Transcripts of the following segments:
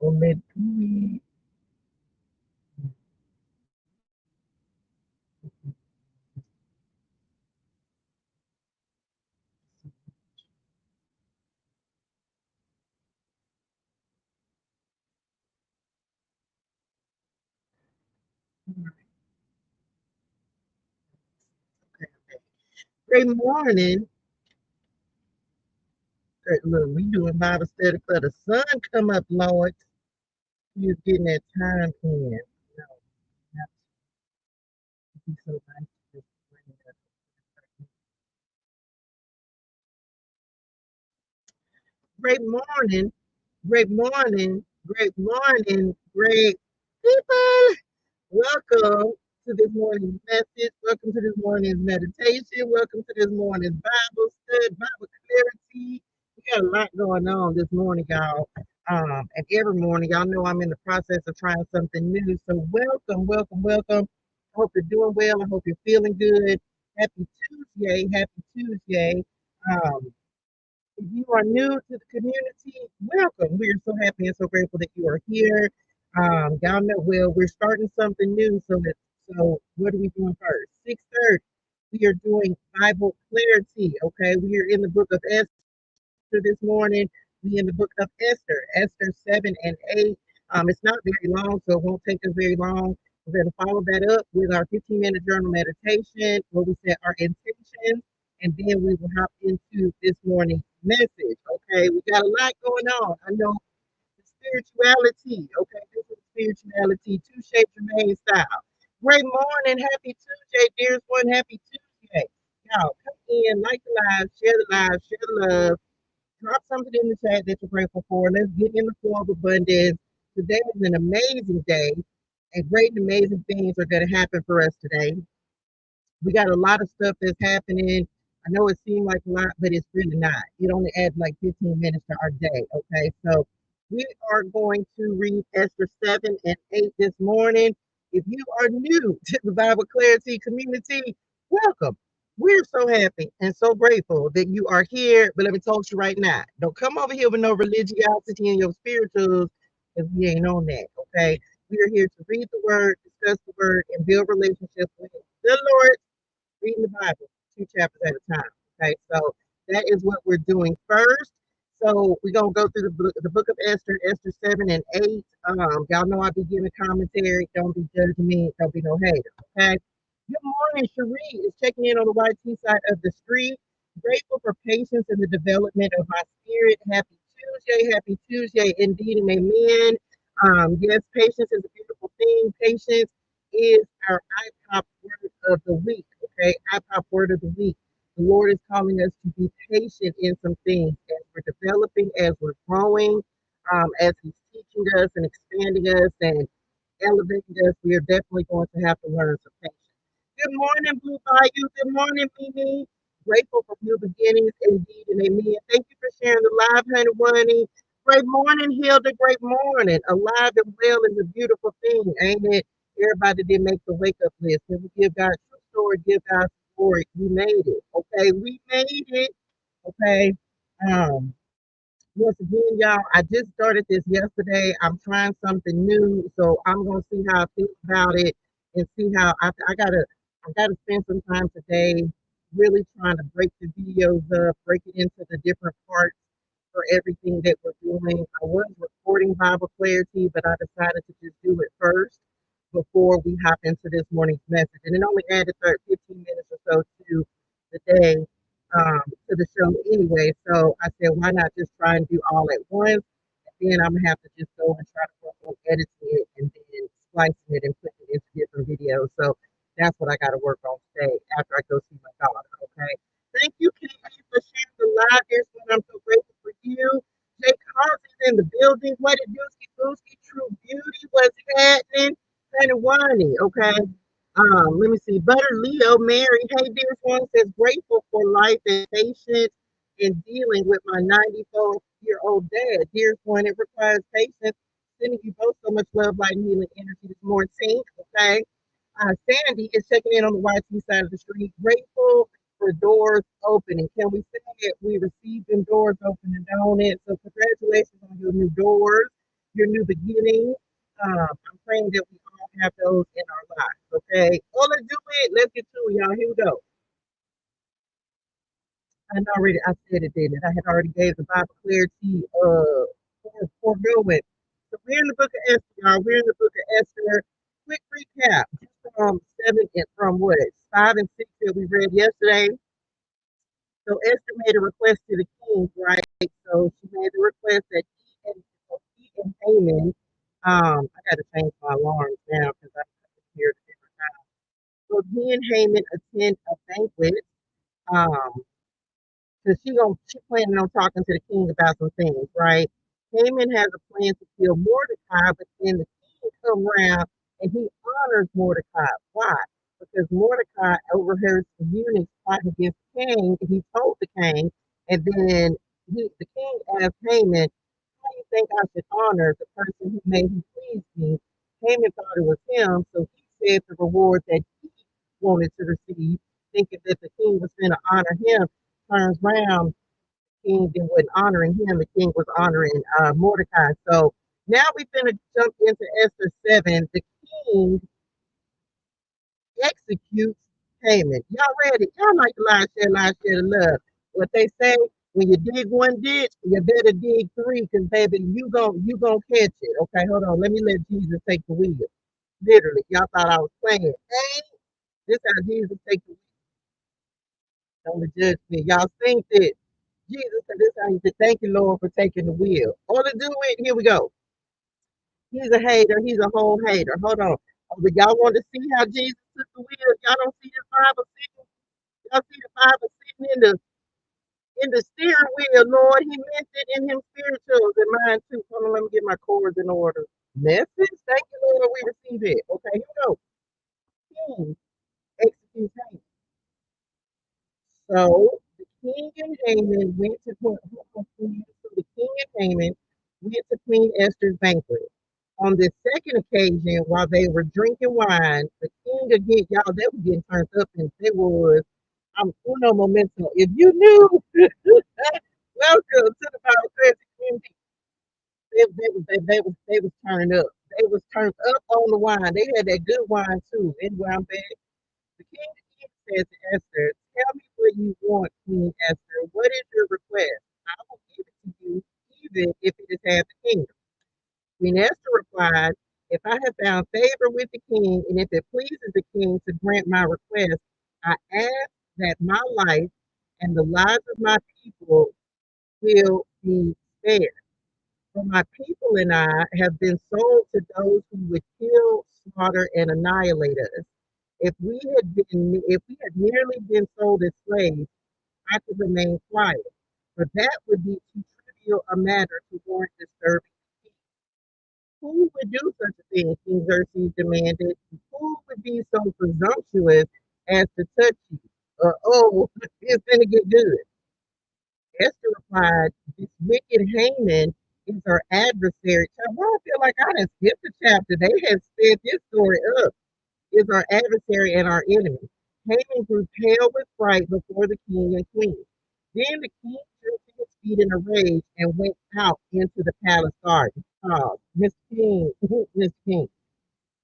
Umetui. Great morning. Look, we doing Bible study for the sun come up, Lord. You're getting that time in. No, not to be so nice to just bring it up. Great morning. Great morning. Great morning. Great people. Welcome to this morning's message. Welcome to this morning's meditation. Welcome to this morning's Bible study, Bible clarity. We got a lot going on this morning, y'all. And every morning, y'all know I'm in the process of trying something new. So welcome, welcome, welcome. I hope you're doing well. I hope you're feeling good. Happy Tuesday. Happy Tuesday. Um, if you are new to the community, welcome. We are so happy and so grateful that you are here. Y'all know well we're starting something new. So what are we doing first? 6:30. We are doing Bible clarity. Okay, we are in the book of Esther this morning. We in the book of Esther, Esther 7 and 8. It's not very long, so it won't take us very long. We're going to follow that up with our 15-minute journal meditation where we set our intentions, and then we will hop into this morning's message. Okay, we got a lot going on. I know the spirituality. Okay, this is spirituality, two shapes remain style. Great morning, happy Tuesday, dearest one, happy Tuesday. Y'all come in, like the live, share the love. Drop something in the chat that you're grateful for. Let's get in the flow of abundance. Today is an amazing day, and great and amazing things are going to happen for us today. We got a lot of stuff that's happening. I know it seemed like a lot, but it's really not. It only adds like 15 minutes to our day. Okay, so we are going to read Esther 7 and 8 this morning. If you are new to the Bible Clarity community, welcome. We're so happy and so grateful that you are here. But let me tell you right now, don't come over here with no religiosity and your spirituals because we ain't on that. Okay, we are here to read the word, discuss the word, and build relationships with the Lord, reading the Bible, two chapters at a time. Okay, so that is what we're doing first. So we're gonna go through the book of Esther, Esther 7 and 8. Y'all know I'll be giving commentary. Don't be judging me. Don't be no hater. Okay. Good morning, Cherie is checking in on the YT side of the street. Grateful for patience in the development of my spirit. Happy Tuesday, happy Tuesday, indeed and amen. Yes, patience is a beautiful thing. Patience is our iPop word of the week. Okay, iPop word of the week. The Lord is calling us to be patient in some things as we're developing, as we're growing, as He's teaching us and expanding us and elevating us. We are definitely going to have to learn some patience. Good morning, Blue Bayou. Good morning, Mimi. Grateful for new beginnings, indeed and amen. Thank you for sharing the live, honey, Wani. Great morning, Hilda. Great morning. Alive and well is a beautiful thing, ain't it? Everybody did make the wake up list. And we give God true story, give God glory. We made it. Okay, we made it. Okay. Um, once again, y'all, I just started this yesterday. I'm trying something new, so I'm gonna see how I feel about it and see how I gotta spend some time today really trying to break the videos up, break it into the different parts for everything that we're doing. I was recording Bible Clarity, but I decided to just do it first before we hop into this morning's message. And it only added 15 minutes or so to the day, to the show anyway. So I said, why not just try and do all at once? And then I'm gonna have to just go and try to work on editing it and then splicing it and putting it into different videos. So that's what I got to work on today after I go see my daughter. Okay. Thank you, Katie, for sharing the live. Here's what I'm so grateful for you. Jay Carl's in the building. What a dooski booski, true beauty. What's happening? Kind of whiny, okay? Let me see. Butter Leo, Mary, hey, dear one, says grateful for life and patience in dealing with my 94-year-old dad. Dear one, it requires patience. Sending you both so much love, light, and healing energy this morning, okay? Sandy is checking in on the YT side of the street. Grateful for doors opening. Can we say it? We received them doors opening, don't it? So congratulations on your new doors. your new beginning. I'm praying that we all have those in our lives. Okay. Well, let's do it. Let's get to it, y'all. Here we go. I said it, didn't it? I had already gave the Bible clarity for going. So we're in the book of Esther, y'all. We're in the book of Esther. Quick recap from seven and from what? 5 and 6 that we read yesterday. So Esther made a request to the king, right? So she made the request that he and Haman, I got to change my alarms now because I hear it different time. So he and Haman attend a banquet. Um, because she planning on talking to the king about some things, right? Haman has a plan to kill Mordecai, but then the king come around and he honors Mordecai. Why? Because Mordecai overheard the eunuchs plotting against the king, and he told the king, and then the king asked Haman, "How do you think I should honor the person who made me please me?" Haman thought it was him, so he said the reward that he wanted to receive, thinking that the king was going to honor him turns around, the king then wasn't honoring him. The king was honoring Mordecai. So now we're going to jump into Esther 7. The king executes Haman. Y'all ready? Y'all like the lie, share the love. What they say, when you dig one ditch, you better dig three, because baby, you gonna catch it. Okay, hold on. Let me let Jesus take the wheel. Literally, y'all thought I was playing. Hey, this how Jesus take the wheel. Don't judge me. Y'all think that Jesus said this how he said, thank you, Lord, for taking the wheel. All to do it, here we go. He's a hater. He's a whole hater. Hold on. Oh, but y'all want to see how Jesus took the wheel? Y'all don't see the Bible sitting. Y'all see the Bible sitting in the steering wheel, Lord. He meant it in him spirituals and mine too. Hold on, let me get my chords in order. Message. Thank you, Lord. We receive it. Okay, here we go. King executes. So the king and Haman went to the king and Haman went to Queen Esther's banquet. On this second occasion, while they were drinking wine, the king again, y'all, they were getting turned up, and they was uno momento. If you knew, welcome to the Bible Crazy community. They was turned up. They was turned up on the wine. They had that good wine too. Anyway, I'm back. The king said to Esther, "Tell me what you want, Queen Esther. What is your request? I will give it to you, even if it is half the kingdom." Queen Esther replied, "If I have found favor with the king, and if it pleases the king to grant my request, I ask that my life and the lives of my people will be spared. For my people and I have been sold to those who would kill, slaughter, and annihilate us. If we had merely been sold as slaves, I could remain quiet. But that would be too trivial a matter to warrant disturbing the peace. Who would do such a thing?" King Xerxes demanded. "Who would be so presumptuous as to touch you? Oh, it's gonna get good." Esther replied, "This wicked Haman is our adversary." Well, I feel like I done skipped a chapter. They had sped this story up. Is our adversary and our enemy. Haman grew pale with fright before the king and queen. Then the king jumped to his feet in a rage and went out into the palace garden. Oh, Mr. King, Mr. King,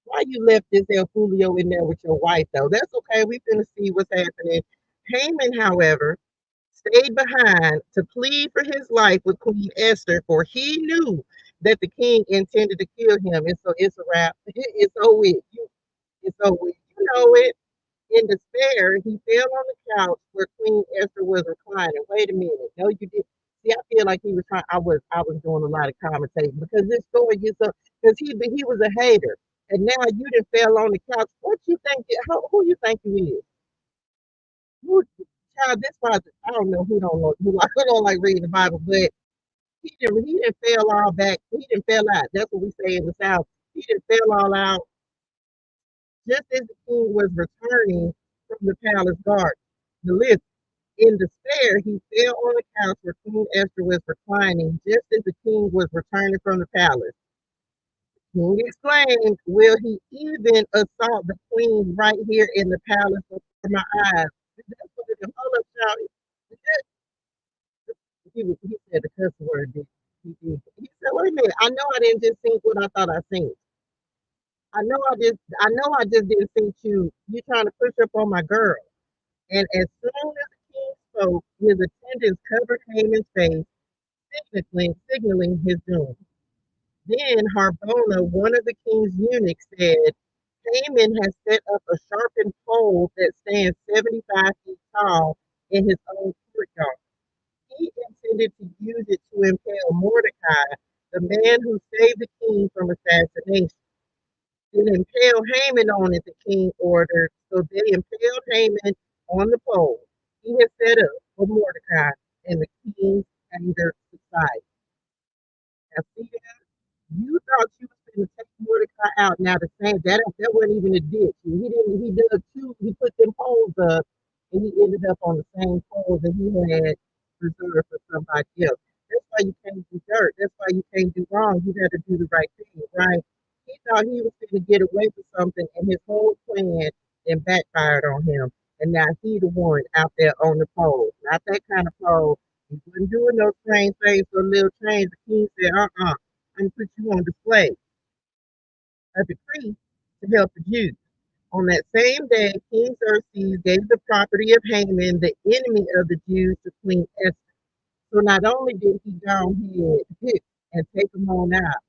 why you left this El Fulio in there with your wife, though? That's okay. We finna see what's happening. Haman, however, stayed behind to plead for his life with Queen Esther, for he knew that the king intended to kill him. And so it's a wrap. It's over with. It's over with. You know it. In despair, he fell on the couch where Queen Esther was reclining. Wait a minute. No, you did. See, I feel like he was trying. I was doing a lot of commentating because this story gets up because he was a hater, and now you done fell on the couch. What you think? Who you think you is? Who, child, this was I don't know who don't like reading the Bible, but he didn't fell all back. He didn't fell out. That's what we say in the South. He didn't fell all out just as the king was returning from the palace garden. The list. In despair, he fell on the couch where Queen Esther was reclining, just as the king was returning from the palace. The king exclaimed, "Will he even assault the queen right here in the palace before my eyes?" That's what it is. Hold up, child. He said the cuss word. He did. He said, "Wait a minute. I know I didn't just think what I thought I seen. I know I just didn't think you trying to push up on my girl." And as soon as the king spoke, his attendants covered Haman's face, signaling his doom. Then Harbona, one of the king's eunuchs, said, "Haman has set up a sharpened pole that stands 75 feet tall in his own courtyard. He intended to use it to impale Mordecai, the man who saved the king from assassination. Then impale Haman on it," the king ordered. So they impaled Haman on the pole he had set up for Mordecai, and the king's anger subsided. Now, see, you thought you was going to take Mordecai out. Now the same that wasn't even a ditch. He didn't. He dug two. He put them poles up, and he ended up on the same poles that he had reserved for somebody else. That's why you can't do dirt. That's why you can't do wrong. You got to do the right thing, right? He thought he was going to get away with something, and his whole plan then backfired on him. And now he the one out there on the pole, not that kind of pole. He wasn't doing no strange things for a little change. The king said, and put you on display, a decree to help the Jews. On that same day, King Xerxes gave the property of Haman, the enemy of the Jews, to Queen Esther. So not only did he go ahead and take them on out,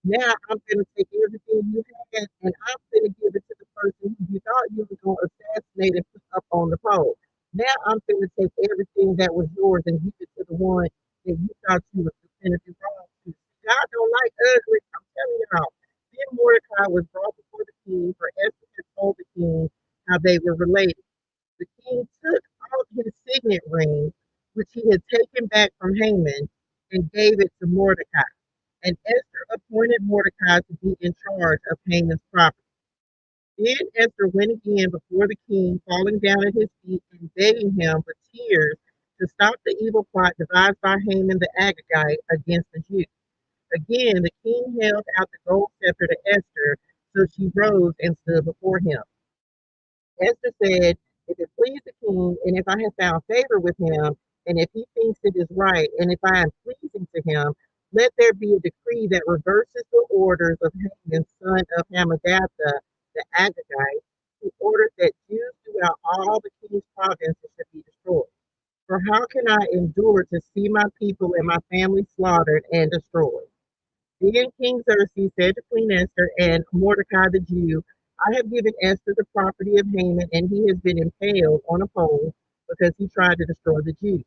now I'm going to take everything you had and I'm going to give it to the person who you thought you were going to assassinate and put up on the pole. Now I'm going to take everything that was yours and give it to the one that you thought you was definitively wrong to. God don't like ugly. I'm telling y'all. Then Mordecai was brought before the king, for Esther had told the king how they were related. The king took out his signet ring, which he had taken back from Haman, and gave it to Mordecai. And Esther appointed Mordecai to be in charge of Haman's property. Then Esther went again before the king, falling down at his feet and begging him with tears to stop the evil plot devised by Haman the Agagite against the Jews. Again, the king held out the gold scepter to Esther, so she rose and stood before him. Esther said, "If it please the king, and if I have found favor with him, and if he thinks it is right, and if I am pleasing to him, let there be a decree that reverses the orders of Haman, son of Hammedatha, the Agagite, who ordered that Jews throughout all the king's provinces should be destroyed. For how can I endure to see my people and my family slaughtered and destroyed?" Then King Xerxes said to Queen Esther and Mordecai the Jew, "I have given Esther the property of Haman, and he has been impaled on a pole because he tried to destroy the Jews.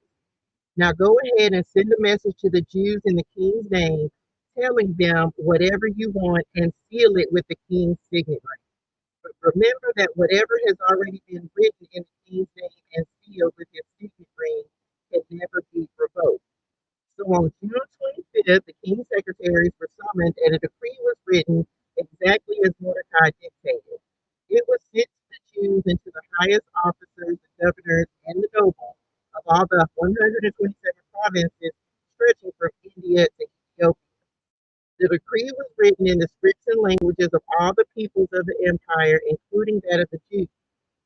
Now go ahead and send a message to the Jews in the king's name, telling them whatever you want and seal it with the king's signet ring. But remember that whatever has already been written in the king's name and sealed with his signet ring can never be revoked." So on June 25th, the king's secretaries were summoned and a decree was written exactly as Mordecai dictated. It was sent to the Jews and to the highest officers, the governors, and the nobles of all the 127 provinces stretching from India to Ethiopia. The decree was written in the scripts and languages of all the peoples of the empire, including that of the Jews.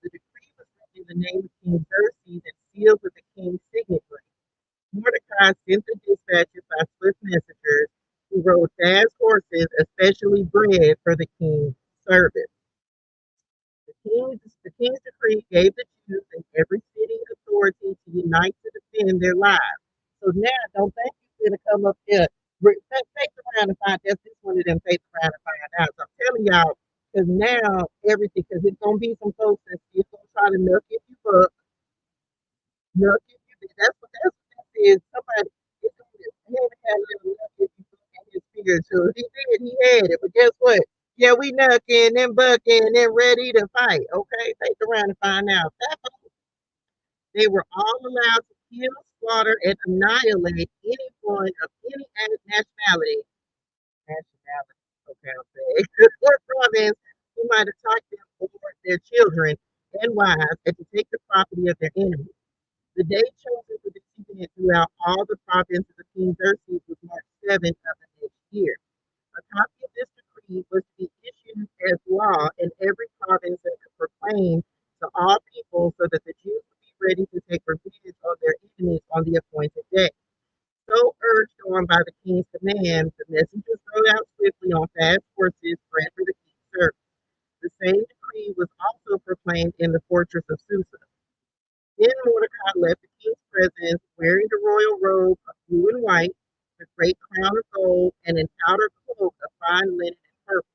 The decree was written in the name of King Xerxes and sealed with the king's signature. Mordecai sent the dispatches by swift messengers who rode fast horses, especially bred for the king's service. The king's decree gave the Jews in every city authority to unite to defend their lives. So now, don't think you're going to come up here, fake around and find that's this one of them fake around and find out. So I'm telling y'all, because now everything, because it's going to be some folks that's still going to try to milk if you up. Milk if you that's what that is. Somebody, it's going to be, had a little milk if you look at his spiritual. He had it, but guess what? Yeah, we knucking and bucking and ready to fight. Okay, take around and find out. They were all allowed to kill, slaughter, and annihilate anyone of any nationality. Nationality, okay, I'll say, or province who might attack them or their children and wives, and to take the property of their enemies. The day chosen for this event throughout all the provinces of King Xerxes was March 7th of the next year. A copy of this decree was to be issued as law in every province and proclaimed to all people so that the Jews would be ready to take revenge on their enemies on the appointed day. So urged on by the man, the messengers rode out swiftly on fast horses, ready for the king's service. The same decree was also proclaimed in the fortress of Susa. Then Mordecai left the king's presence, wearing the royal robe of blue and white, a great crown of gold, and an outer cloak of fine linen and purple.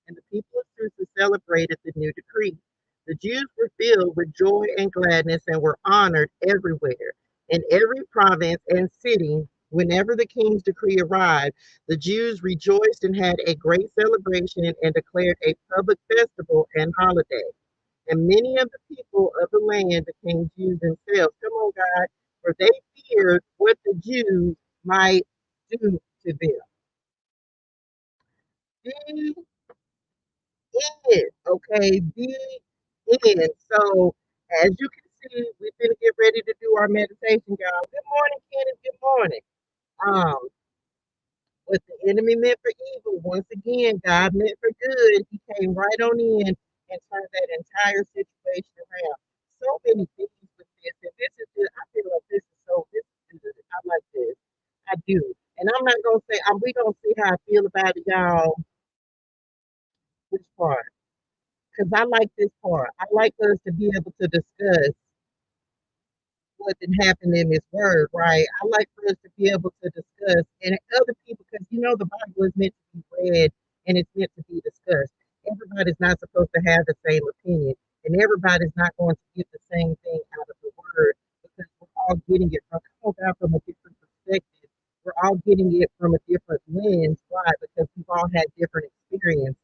And the people of Susa celebrated the new decree. The Jews were filled with joy and gladness and were honored everywhere. In every province and city, whenever the king's decree arrived, the Jews rejoiced and had a great celebration and declared a public festival and holiday. And many of the people of the land became Jews themselves. Come on, God, for they feared what the Jews might do to them. The end. Okay, the end. So, as you can see, we're going to get ready to do our meditation, y'all. Good morning, Kenneth. Good morning. Um, what the enemy meant for evil, once again, God meant for good. He came right on in and turned that entire situation around. So many things with this, and this is just, I feel like this is good. I like this. I do. And I'm not gonna say we don't see how I feel about it, y'all. Which part? Because I like this part. I like us to be able to discuss what did happen in this word, right? I like for us to be able to discuss and other people, because the Bible is meant to be read and it's meant to be discussed. Everybody's not supposed to have the same opinion, and everybody's not going to get the same thing out of the word because we're all getting it from a different perspective. We're all getting it from a different lens. Why? Because we've all had different experiences.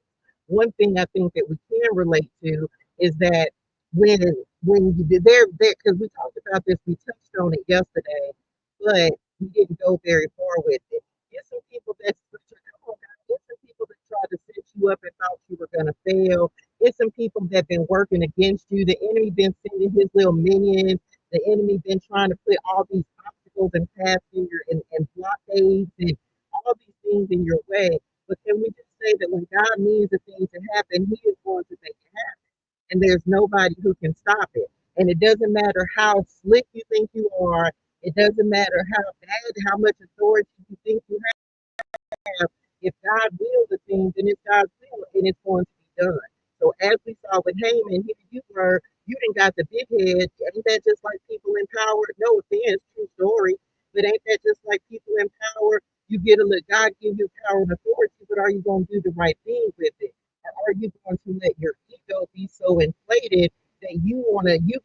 One thing I think that we can relate to is that when when you did there because we talked about this, we touched on it yesterday, but we didn't go very far with it. There's some people that come on, guys, there's some people that tried to set you up and thought you were gonna fail. There's some people that been working against you. The enemy been sending his little minions. The enemy been trying to put all these obstacles and paths in your and blockades and all these things in your way. But can we just say that when God means a thing to happen, He is going to make it happen, and there's nobody who can stop it. And it doesn't matter how slick you think you are. It doesn't matter how much authority you think you have. If God wills a thing, then it's God's will, and it's going to be done. So as we saw with Haman, here you didn't got the big head. Ain't that just like people in power? No offense, true story. But ain't that just like people in power? You get to let God give you power and authority, but are you going to do the right thing with it? Or are you going to let your ego be so inflated that you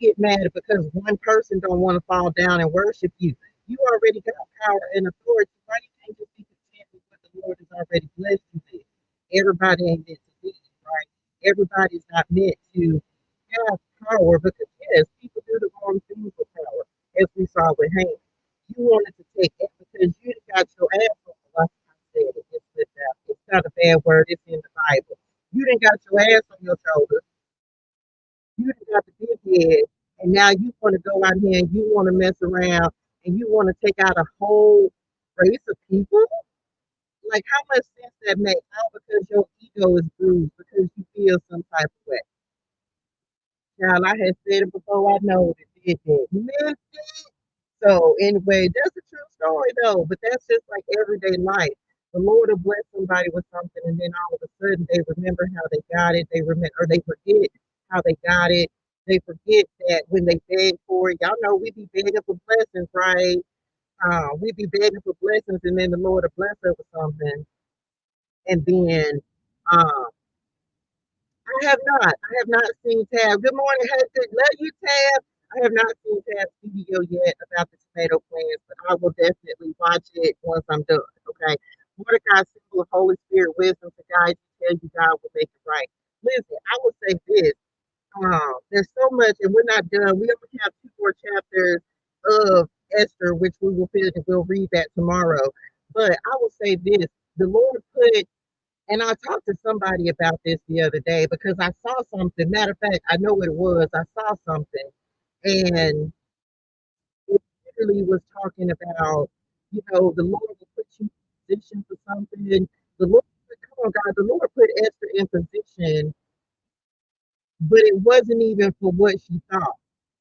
get mad because one person don't want to fall down and worship you? You already got power and authority. Why you can't just be content with what the Lord has already blessed you with? Everybody ain't meant to be, right? Everybody's not meant to have power because yes, people do the wrong things with power, as we saw with Haman. You wanted to take it because you got your ass on the like I said it. It's not a bad word, it's in the Bible. You didn't got your ass on your shoulders. You done got the big head, and now you want to go out here and you want to mess around and you want to take out a whole race of people. Like, how much sense that makes? All because your ego is bruised because you feel some type of way. Now, I had said it before. I know it did. So anyway, that's a true story though, but that's just like everyday life. The Lord will bless somebody with something, and then all of a sudden they remember how they got it. They remember, or they forget how they got it. They forget that when they beg for it. Y'all know we be begging for blessings, right? We be begging for blessings, and then the Lord will bless us with something, and then um, I have not seen Tab. Good morning, Husband. Love you, Tab. I have not seen Tab's video yet about the tomato plants, but I will definitely watch it once I'm done. Okay. Mordecai's symbol of Holy Spirit wisdom to guide you, tell you God will make it right. Listen, I will say this. There's so much, and we're not done. We only have 2 more chapters of Esther, which we will finish and we'll read that tomorrow. But I will say this: the Lord put and I talked to somebody about this the other day because I saw something. Matter of fact, I know what it was. I saw something, and it literally was talking about, the Lord will put you in position for something. The Lord, come on, God, the Lord put Esther in position, but it wasn't even for what she thought.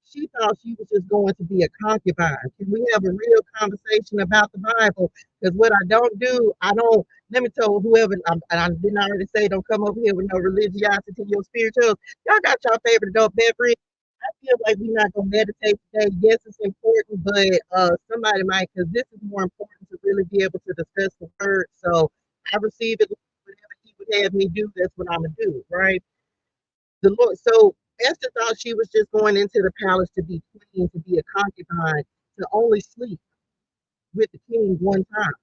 She thought she was just going to be a concubine. Can we have a real conversation about the Bible? Because what I don't do, I don't, let me tell whoever, I didn't already say, don't come over here with no religiosity to your spirituals. Y'all got your favorite adult beverage. I feel like we're not going to meditate today. Yes, it's important, but somebody might, because this is more important to really be able to discuss the word. So I receive it, whatever he would have me do, that's what I'm going to do, right? The Lord. So Esther thought she was just going into the palace to be queen, to be a concubine, to only sleep with the king one time.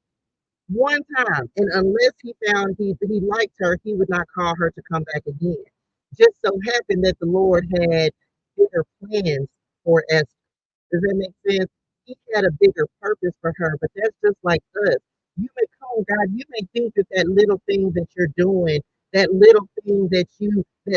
One time. And unless he found he liked her, he would not call her to come back again. Just so happened that the Lord had bigger plans for Esther. Does that make sense? He had a bigger purpose for her, but that's just like us. You may come on, God, you may think that that little thing that you're doing, that little thing that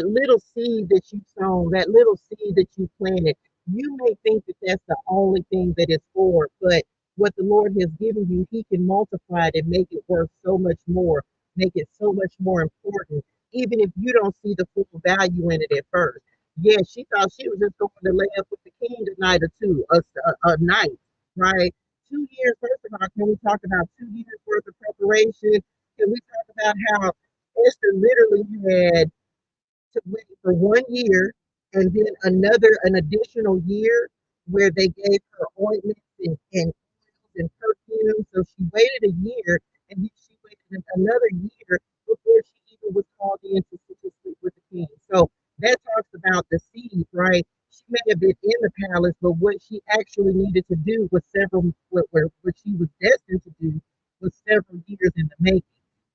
little seed that you sown, that little seed that you planted, you may think that that's the only thing that it's for, but what the Lord has given you, He can multiply it and make it worth so much more, make it so much more important, even if you don't see the full value in it at first. Yeah, she thought she was just going to lay up with the king tonight or two, a night, right? 2 years, first of all, can we talk about 2 years worth of preparation? Can we talk about how Esther literally had to wait for 1 year and then an additional year where they gave her ointments and and perfume. So she waited a year and then she waited another year before she even was called in to sleep with the king. So that talks about the seed, right? She may have been in the palace, but what she actually needed to do was what she was destined to do was several years in the making.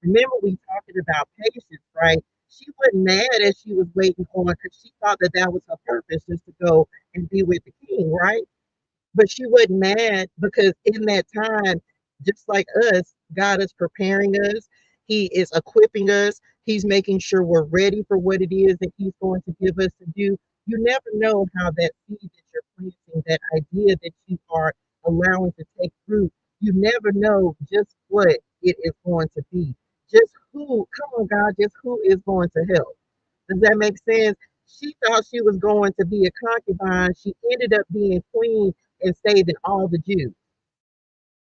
Remember, we talking about patience, right? She wasn't mad as she was waiting on because she thought that that was her purpose, just to go and be with the king, right? But she wasn't mad because in that time, just like us, God is preparing us. He is equipping us. He's making sure we're ready for what it is that He's going to give us to do. You never know how that seed that you're planting, that idea that you are allowing to take root, you never know just what it is going to be. Just who, come on, God, just who is going to help. Does that make sense? She thought she was going to be a concubine. She ended up being queen and saving all the Jews.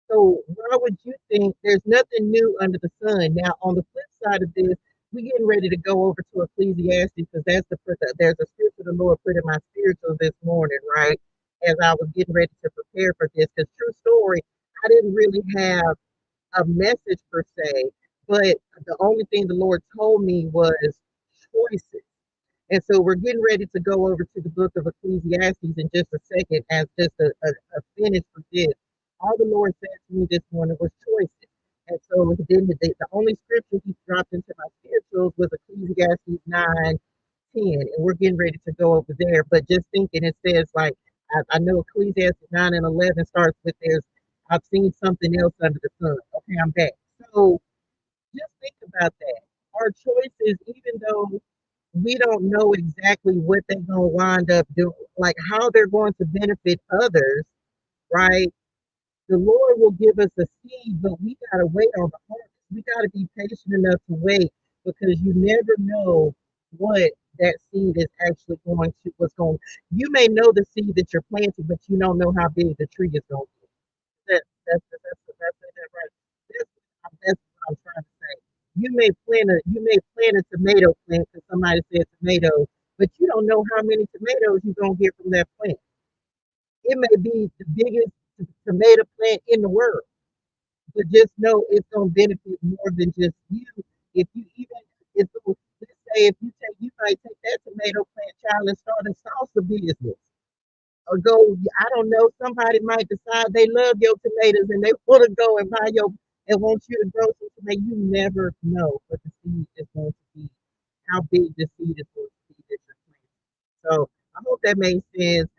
So why would you think there's nothing new under the sun? Now, on the flip side of this, we're getting ready to go over to Ecclesiastes because there's a scripture the Lord put in my spiritual this morning, right? As I was getting ready to prepare for this, because true story, I didn't really have a message per se, but the only thing the Lord told me was choices. And so we're getting ready to go over to the book of Ecclesiastes in just a second as just a finish for this. All the Lord said to me this morning was choices. And so then the only scripture He dropped into my spirituals was Ecclesiastes 9:10. And we're getting ready to go over there. But just thinking, it says, like, I know Ecclesiastes 9 and 11 starts with I've seen something else under the sun. Okay, I'm back. So just think about that. Our choices, even though we don't know exactly what they're going to wind up doing, like how they're going to benefit others, right? The Lord will give us a seed, but we got to wait on the harvest. We got to be patient enough to wait because you never know what that seed is actually what's going. You may know the seed that you're planting, but you don't know how big the tree is going to be. That's right. That's what I'm trying to say. You may plant a tomato plant because somebody said tomato, but you don't know how many tomatoes you're gonna get from that plant. It may be the biggest tomato plant in the world, but just know it's gonna benefit more than just you. If you even if let's say if you might take that tomato plant child and start a salsa business or go, I don't know, somebody might decide they love your tomatoes and they want to go and buy your and want you to grow some tomatoes. You never know what the seed is going to be, how big the seed is going to be that you're planting. So I hope that makes sense.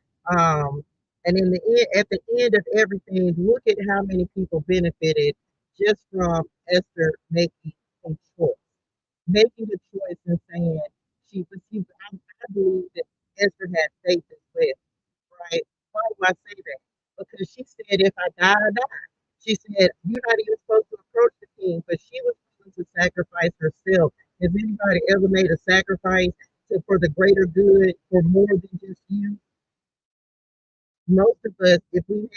And in the end, at the end of everything, look at how many people benefited just from Esther making a choice, making a choice and saying I believe that Esther had faith as well, right? Why do I say that? Because she said, if I die, I die. She said, you're not even supposed to approach the king, but she was willing to sacrifice herself. Has anybody ever made a sacrifice for the greater good, for more than just you? most of us, if we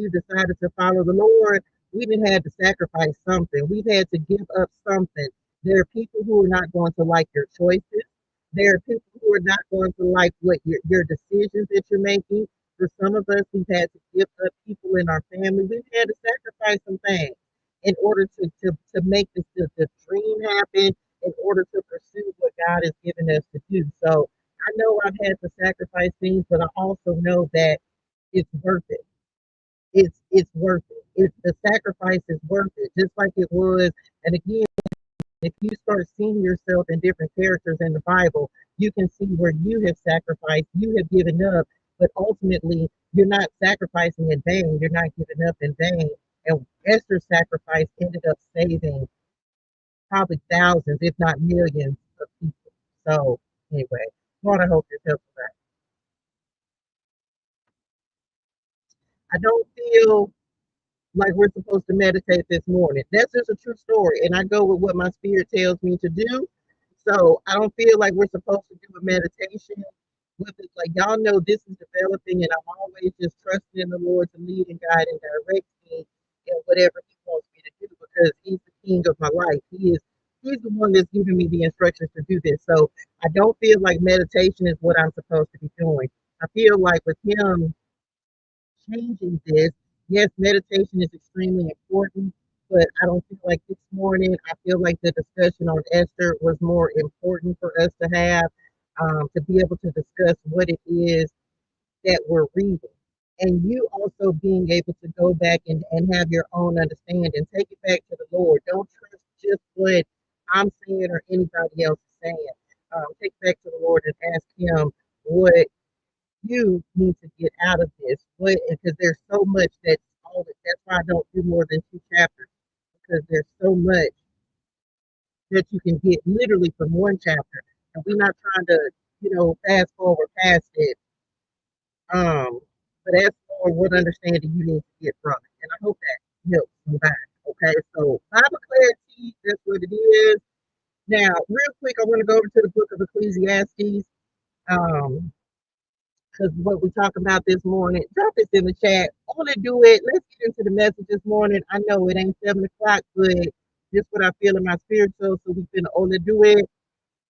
decided to follow the Lord, we've had to sacrifice something. We've had to give up something. There are people who are not going to like your choices. There are people who are not going to like what your decisions that you're making. For some of us, we've had to give up people in our family. We've had to sacrifice some things in order to make the dream happen, in order to pursue what God has given us to do. So I know I've had to sacrifice things, but I also know that it's worth it. It's worth it. The sacrifice is worth it, just like it was. And again, if you start seeing yourself in different characters in the Bible, you can see where you have sacrificed, you have given up, but ultimately you're not sacrificing in vain. You're not giving up in vain. And Esther's sacrifice ended up saving probably thousands, if not millions, of people. So anyway, Lord, I hope this helps. I don't feel like we're supposed to meditate this morning. That's just a true story. And I go with what my spirit tells me to do. So I don't feel like we're supposed to do a meditation with it. Like y'all know this is developing and I'm always just trusting in the Lord to lead and guide and direct me in whatever He wants me to do because He's the king of my life. He's the one that's giving me the instructions to do this. So I don't feel like meditation is what I'm supposed to be doing. I feel like with Him changing this. Yes, meditation is extremely important, but I don't feel like this morning, I feel like the discussion on Esther was more important for us to have, to be able to discuss what it is that we're reading. And you also being able to go back and have your own understanding, take it back to the Lord. Don't trust just what I'm saying or anybody else is saying. Take it back to the Lord and ask Him what you need to get out of this. What because there's so much that's why I don't do more than 2 chapters because there's so much that you can get literally from 1 chapter. And we're not trying to, fast forward past it. But ask for what understanding you need to get from it. And I hope that helps somebody. Okay, so Bible clarity, that's what it is. Now, real quick, I want to go over to the book of Ecclesiastes. Um, because what we talk about this morning, drop this in the chat. I want to do it. Let's get into the message this morning. I know it ain't 7 o'clock, but just what I feel in my spiritual, so we can only do it.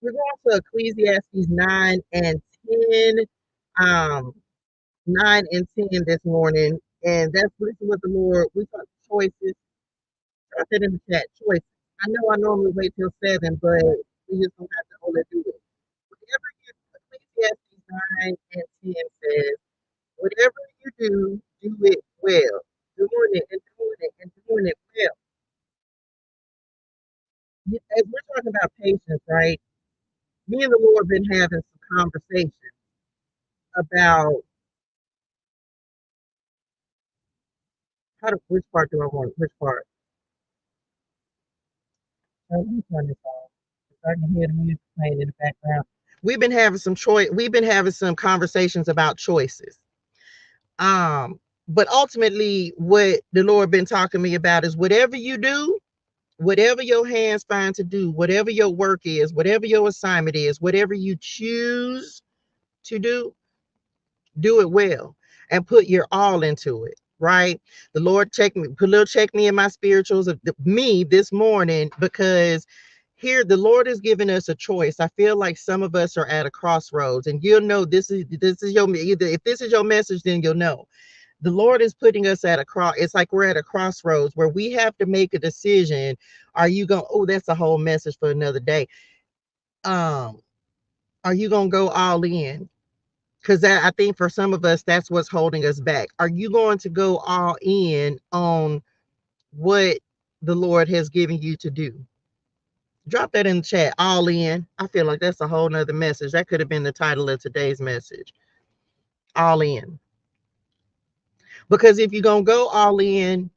We're going to Ecclesiastes 9 and 10. Um, 9 and 10 this morning. And that's listen what the Lord, we talk choices. Drop that in the chat. Choices. I know I normally wait till 7, but we just don't have to only do it. Whatever you Ecclesiastes 9 and 10 says. Whatever you do it well. Doing it and doing it and doing it well. As we're talking about patience, right? Me and the Lord been having some conversations about which part do I want? Which part? Let me turn this off. I can hear the music playing in the background. We've been having some conversations about choices. But ultimately what the Lord been talking to me about is whatever you do, whatever your hands find to do, whatever your work is, whatever your assignment is, whatever you choose to do it well and put your all into it. Right. The Lord check me in my spirituals of me this morning because here the Lord has given us a choice. I feel like some of us are at a crossroads and you'll know this is your either if this is your message, then you'll know the Lord is putting us at a cross. It's like we're at a crossroads where we have to make a decision. Are you going, oh, that's a whole message for another day. Are you going to go all in? Because I think for some of us, that's what's holding us back. Are you going to go all in on what the Lord has given you to do? Drop that in the chat, all in. I feel like that's a whole nother message. That could have been the title of today's message, all in. Because if you're going to go all in,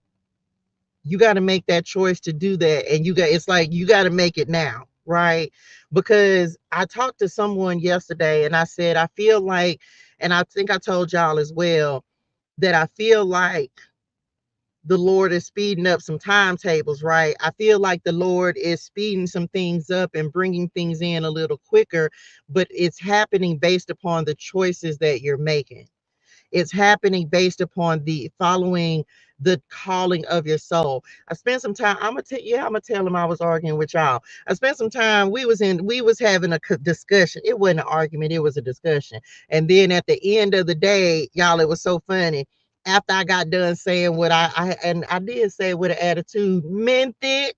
you got to make that choice to do that. And it's like, you got to make it now. Right. Because I talked to someone yesterday and I said, I feel like, and I think I told y'all as well, that I feel like the Lord is speeding up some timetables, right? I feel like the Lord is speeding some things up and bringing things in a little quicker, but it's happening based upon the choices that you're making. It's happening based upon the following the calling of your soul. I spent some time. I'm gonna tell him I was arguing with y'all. I spent some time. We was having a discussion. It wasn't an argument. It was a discussion. And then at the end of the day, y'all, it was so funny. After I got done saying what I did say with an attitude, meant it.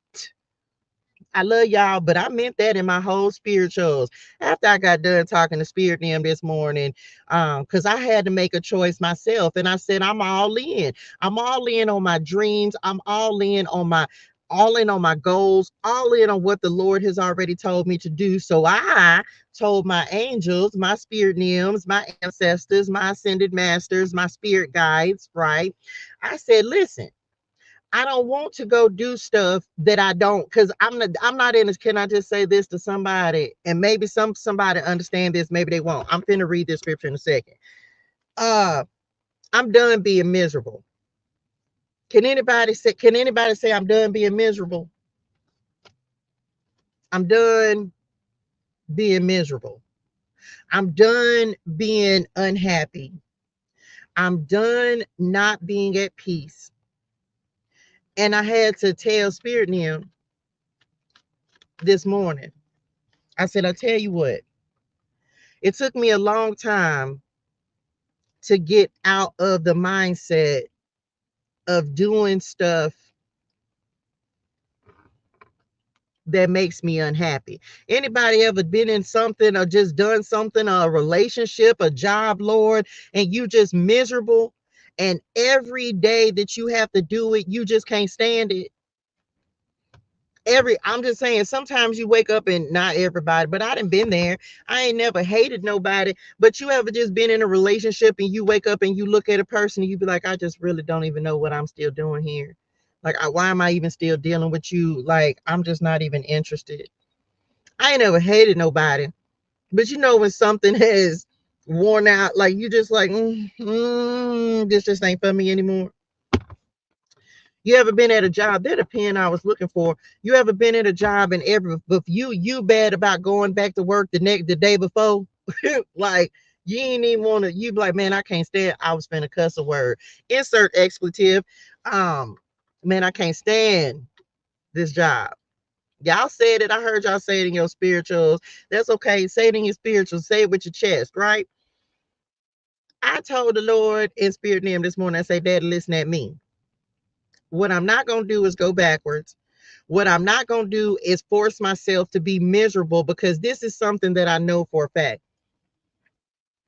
I love y'all, but I meant that in my whole spirituals. After I got done talking to Spirit them this morning, because I had to make a choice myself, and I said I'm all in. I'm all in on my dreams. I'm all in on my goals, all in on what the Lord has already told me to do. So I told my angels, my spirit names, my ancestors, my ascended masters, my spirit guides, right? I said, listen, I don't want to go do stuff that I don't, because I'm not in this. Can I just say this to somebody? And maybe somebody understand this, maybe they won't. I'm finna read this scripture in a second. Uh I'm done being miserable. Can anybody say I'm done being miserable? I'm done being miserable. I'm done being unhappy. I'm done not being at peace. And I had to tell Spirit Now this morning. I said, I tell you what, it took me a long time to get out of the mindset of doing stuff that makes me unhappy. Anybody ever been in something or just done something, a relationship, a job, Lord, and you just miserable, and every day that you have to do it, you just can't stand it? I'm just saying, sometimes you wake up, and not everybody, but I done been there. I ain't never hated nobody, but you ever just been in a relationship and you wake up and you look at a person and you be like, I just really don't even know what I'm still doing here. Like, why am I even still dealing with you? Like, I'm just not even interested. I ain't never hated nobody, but you know when something has worn out, like you just like, this just ain't for me anymore. You ever been at a job? That a pen I was looking for. You ever been at a job and but you bad about going back to work the day before? Like, you ain't even want to. You be like, man, I can't stand. I was finna cuss a word. Insert expletive. Um, man, I can't stand this job. Y'all said it. I heard y'all say it in your spirituals. That's okay. Say it in your spirituals. Say it with your chest, right? I told the Lord in Spirit name this morning. I say, Daddy, listen at me. What I'm not gonna do is go backwards. What I'm not going to do is force myself to be miserable, because this is something that I know for a fact.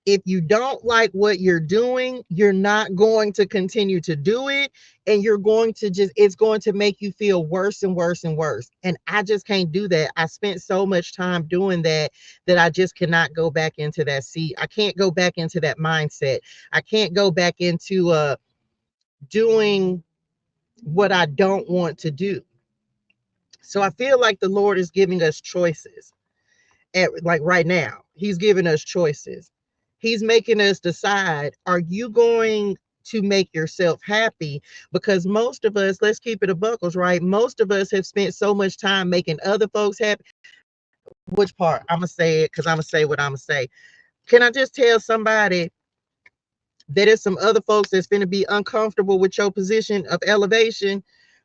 If you don't like what you're doing, you're not going to continue to do it. And it's going to make you feel worse and worse and worse. And I just can't do that. I spent so much time doing that I just cannot go back into that seat. I can't go back into that mindset. I can't go back into doing what I don't want to do. So I feel like the Lord is giving us choices. Like right now, he's giving us choices. He's making us decide, are you going to make yourself happy? Because most of us, let's keep it a buckles, right? Most of us have spent so much time making other folks happy. Which part? I'm going to say it because I'm going to say what I'm going to say. Can I just tell somebody that there's some other folks that's going to be uncomfortable with your position of elevation?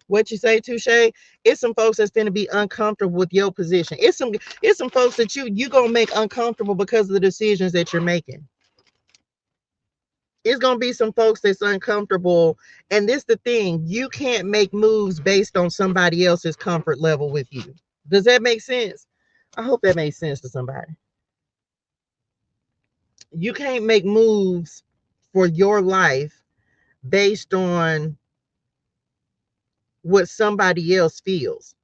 What you say, Touche? It's some folks that's going to be uncomfortable with your position. It's some folks that you gonna make uncomfortable because of the decisions that you're making. It's gonna be some folks that's uncomfortable, and this the thing: you can't make moves based on somebody else's comfort level with you. Does that make sense? I hope that makes sense to somebody. You can't make moves for your life based on what somebody else feels.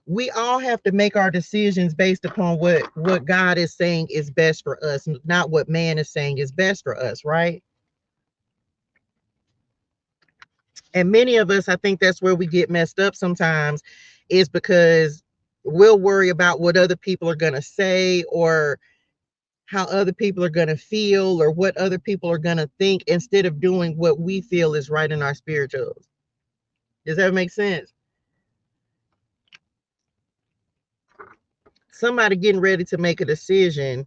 We all have to make our decisions based upon what God is saying is best for us, not what man is saying is best for us, right? And many of us, I think that's where we get messed up sometimes, is because we'll worry about what other people are going to say, or how other people are going to feel, or what other people are going to think, instead of doing what we feel is right in our spirituals. Does that make sense? Somebody getting ready to make a decision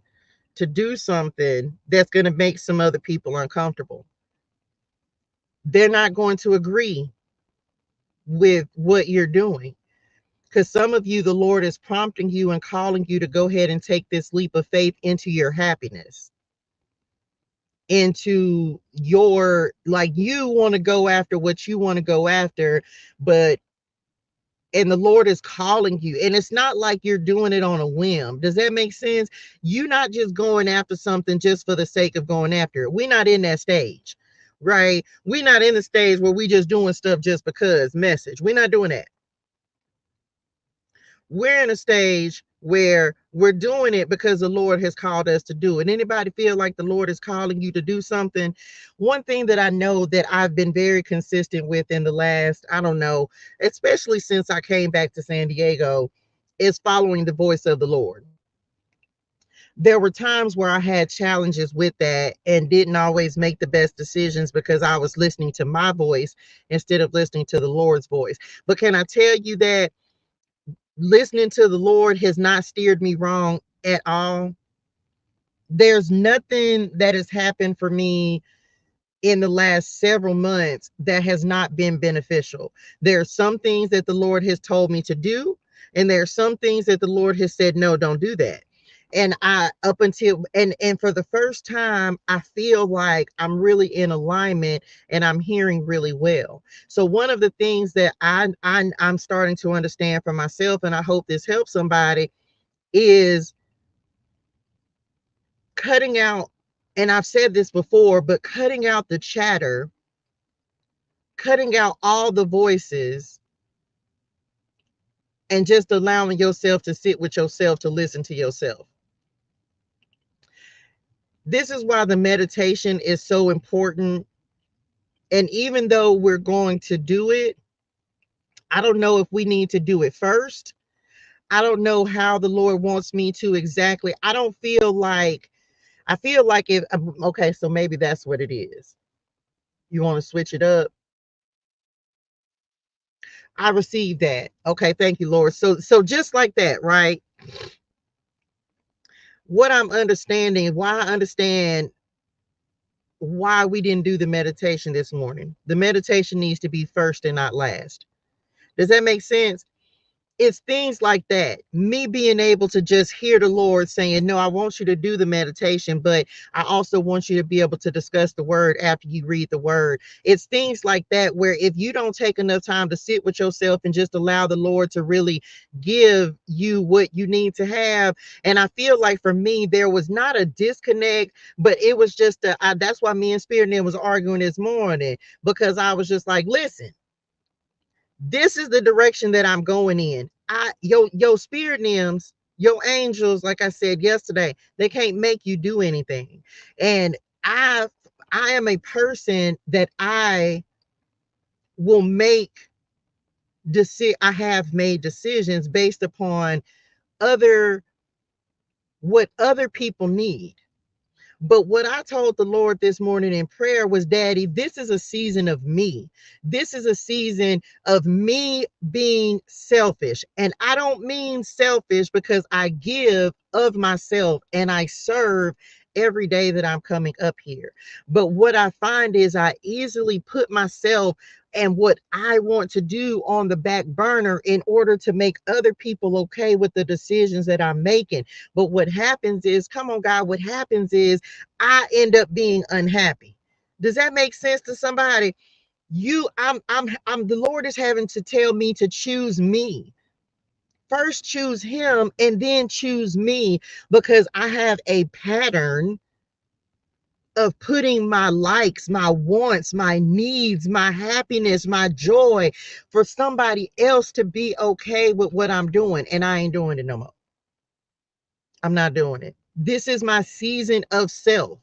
to do something that's going to make some other people uncomfortable. They're not going to agree with what you're doing. Because some of you, the Lord is prompting you and calling you to go ahead and take this leap of faith into your happiness, into your, like, you want to go after what you want to go after, but and the Lord is calling you. And it's not like you're doing it on a whim. Does that make sense? You're not just going after something just for the sake of going after it. We're not in that stage, right? We're not in the stage where we just doing stuff just because message. We're not doing that. We're in a stage where we're doing it because the Lord has called us to do it. Anybody feel like the Lord is calling you to do something? One thing that I know that I've been very consistent with in the last, I don't know, especially since I came back to San Diego, is following the voice of the Lord. There were times where I had challenges with that and didn't always make the best decisions because I was listening to my voice instead of listening to the Lord's voice. But can I tell you that listening to the Lord has not steered me wrong at all? There's nothing that has happened for me in the last several months that has not been beneficial. There are some things that the Lord has told me to do, and there are some things that the Lord has said, no, don't do that. And I, up until, and for the first time, I feel like I'm really in alignment and I'm hearing really well. So one of the things that I'm starting to understand for myself, and I hope this helps somebody, is cutting out, and I've said this before, but cutting out the chatter, cutting out all the voices, and just allowing yourself to sit with yourself, to listen to yourself. This is why the meditation is so important. And even though we're going to do it, I don't know if we need to do it first. I don't know how the Lord wants me to exactly. I don't feel like, I feel like if, okay, so maybe that's what it is. You want to switch it up? I received that. Okay, thank you, Lord. So just like that, right? What I'm understanding, why I understand why we didn't do the meditation this morning. The meditation needs to be first and not last. Does that make sense? It's things like that. Me being able to just hear the Lord saying, no, I want you to do the meditation, but I also want you to be able to discuss the word after you read the word. It's things like that where if you don't take enough time to sit with yourself and just allow the Lord to really give you what you need to have. And I feel like for me, there was not a disconnect, but it was just, that's why me and Spirit was arguing this morning, because I was just like, listen, this is the direction that I'm going in. Your spirit names, your angels, like I said yesterday, they can't make you do anything. And I I am a person that I will make I have made decisions based upon other what other people need. But what I told the Lord this morning in prayer was, Daddy, this is a season of me. This is a season of me being selfish. And I don't mean selfish because I give of myself and I serve every day that I'm coming up here. But what I find is I easily put myself and what I want to do on the back burner in order to make other people okay with the decisions that I'm making. But what happens is, come on, God, what happens is I end up being unhappy. Does that make sense to somebody? I'm the Lord is having to tell me to choose me. First choose him and then choose me, because I have a pattern of putting my likes, my wants, my needs, my happiness, my joy for somebody else to be okay with what I'm doing. And I ain't doing it no more. I'm not doing it. This is my season of self.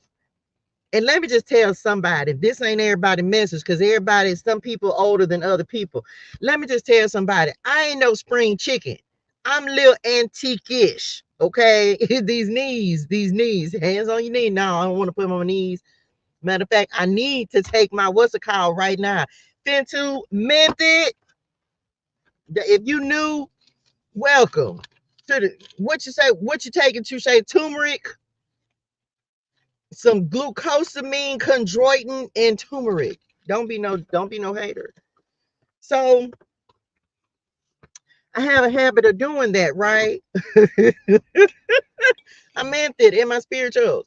And let me just tell somebody, this ain't everybody's message, because some people older than other people. Let me just tell somebody, I ain't no spring chicken. I'm a little antique-ish. Okay. these knees, hands on your knee. No, I don't want to put them on my knees. Matter of fact, I need to take my what's it called right now. Fintu method. If you knew, welcome to the what you say, what you taking to say turmeric. some glucosamine, chondroitin, and turmeric. Don't be no hater. So I have a habit of doing that, right? I meant it in my spirituals.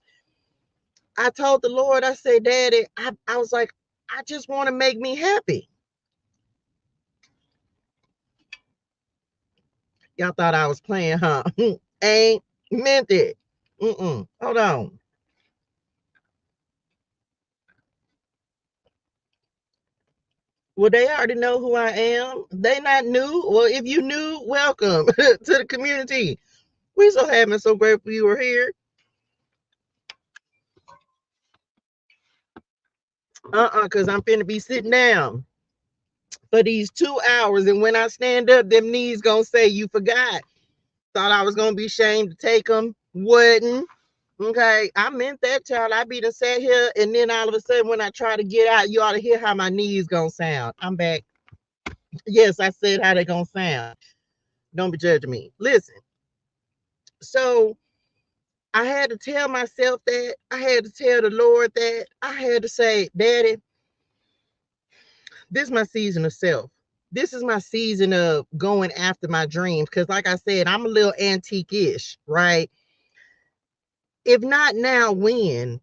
I told the Lord, I said, Daddy, I was like, I just want to make me happy. Y'all thought I was playing, huh? Ain't meant it. Hold on. Well, they already know who I am. They not new. Well, if you knew, welcome to the community. We so happy and so grateful you were here. Because I'm finna be sitting down for these 2 hours. And when I stand up, them knees gonna say, you forgot. Thought I was gonna be ashamed to take them. Wouldn't. Okay. I meant that, child. I be done sat here, and then all of a sudden, when I try to get out, you ought to hear how my knees gonna sound. I'm back. Yes, I said how they gonna sound. Don't be judging me. Listen. So I had to tell myself that. I had to tell the Lord that. I had to say, Daddy, this is my season of self. This is my season of going after my dreams. Because, like I said, I'm a little antique-ish, right? If not now, when?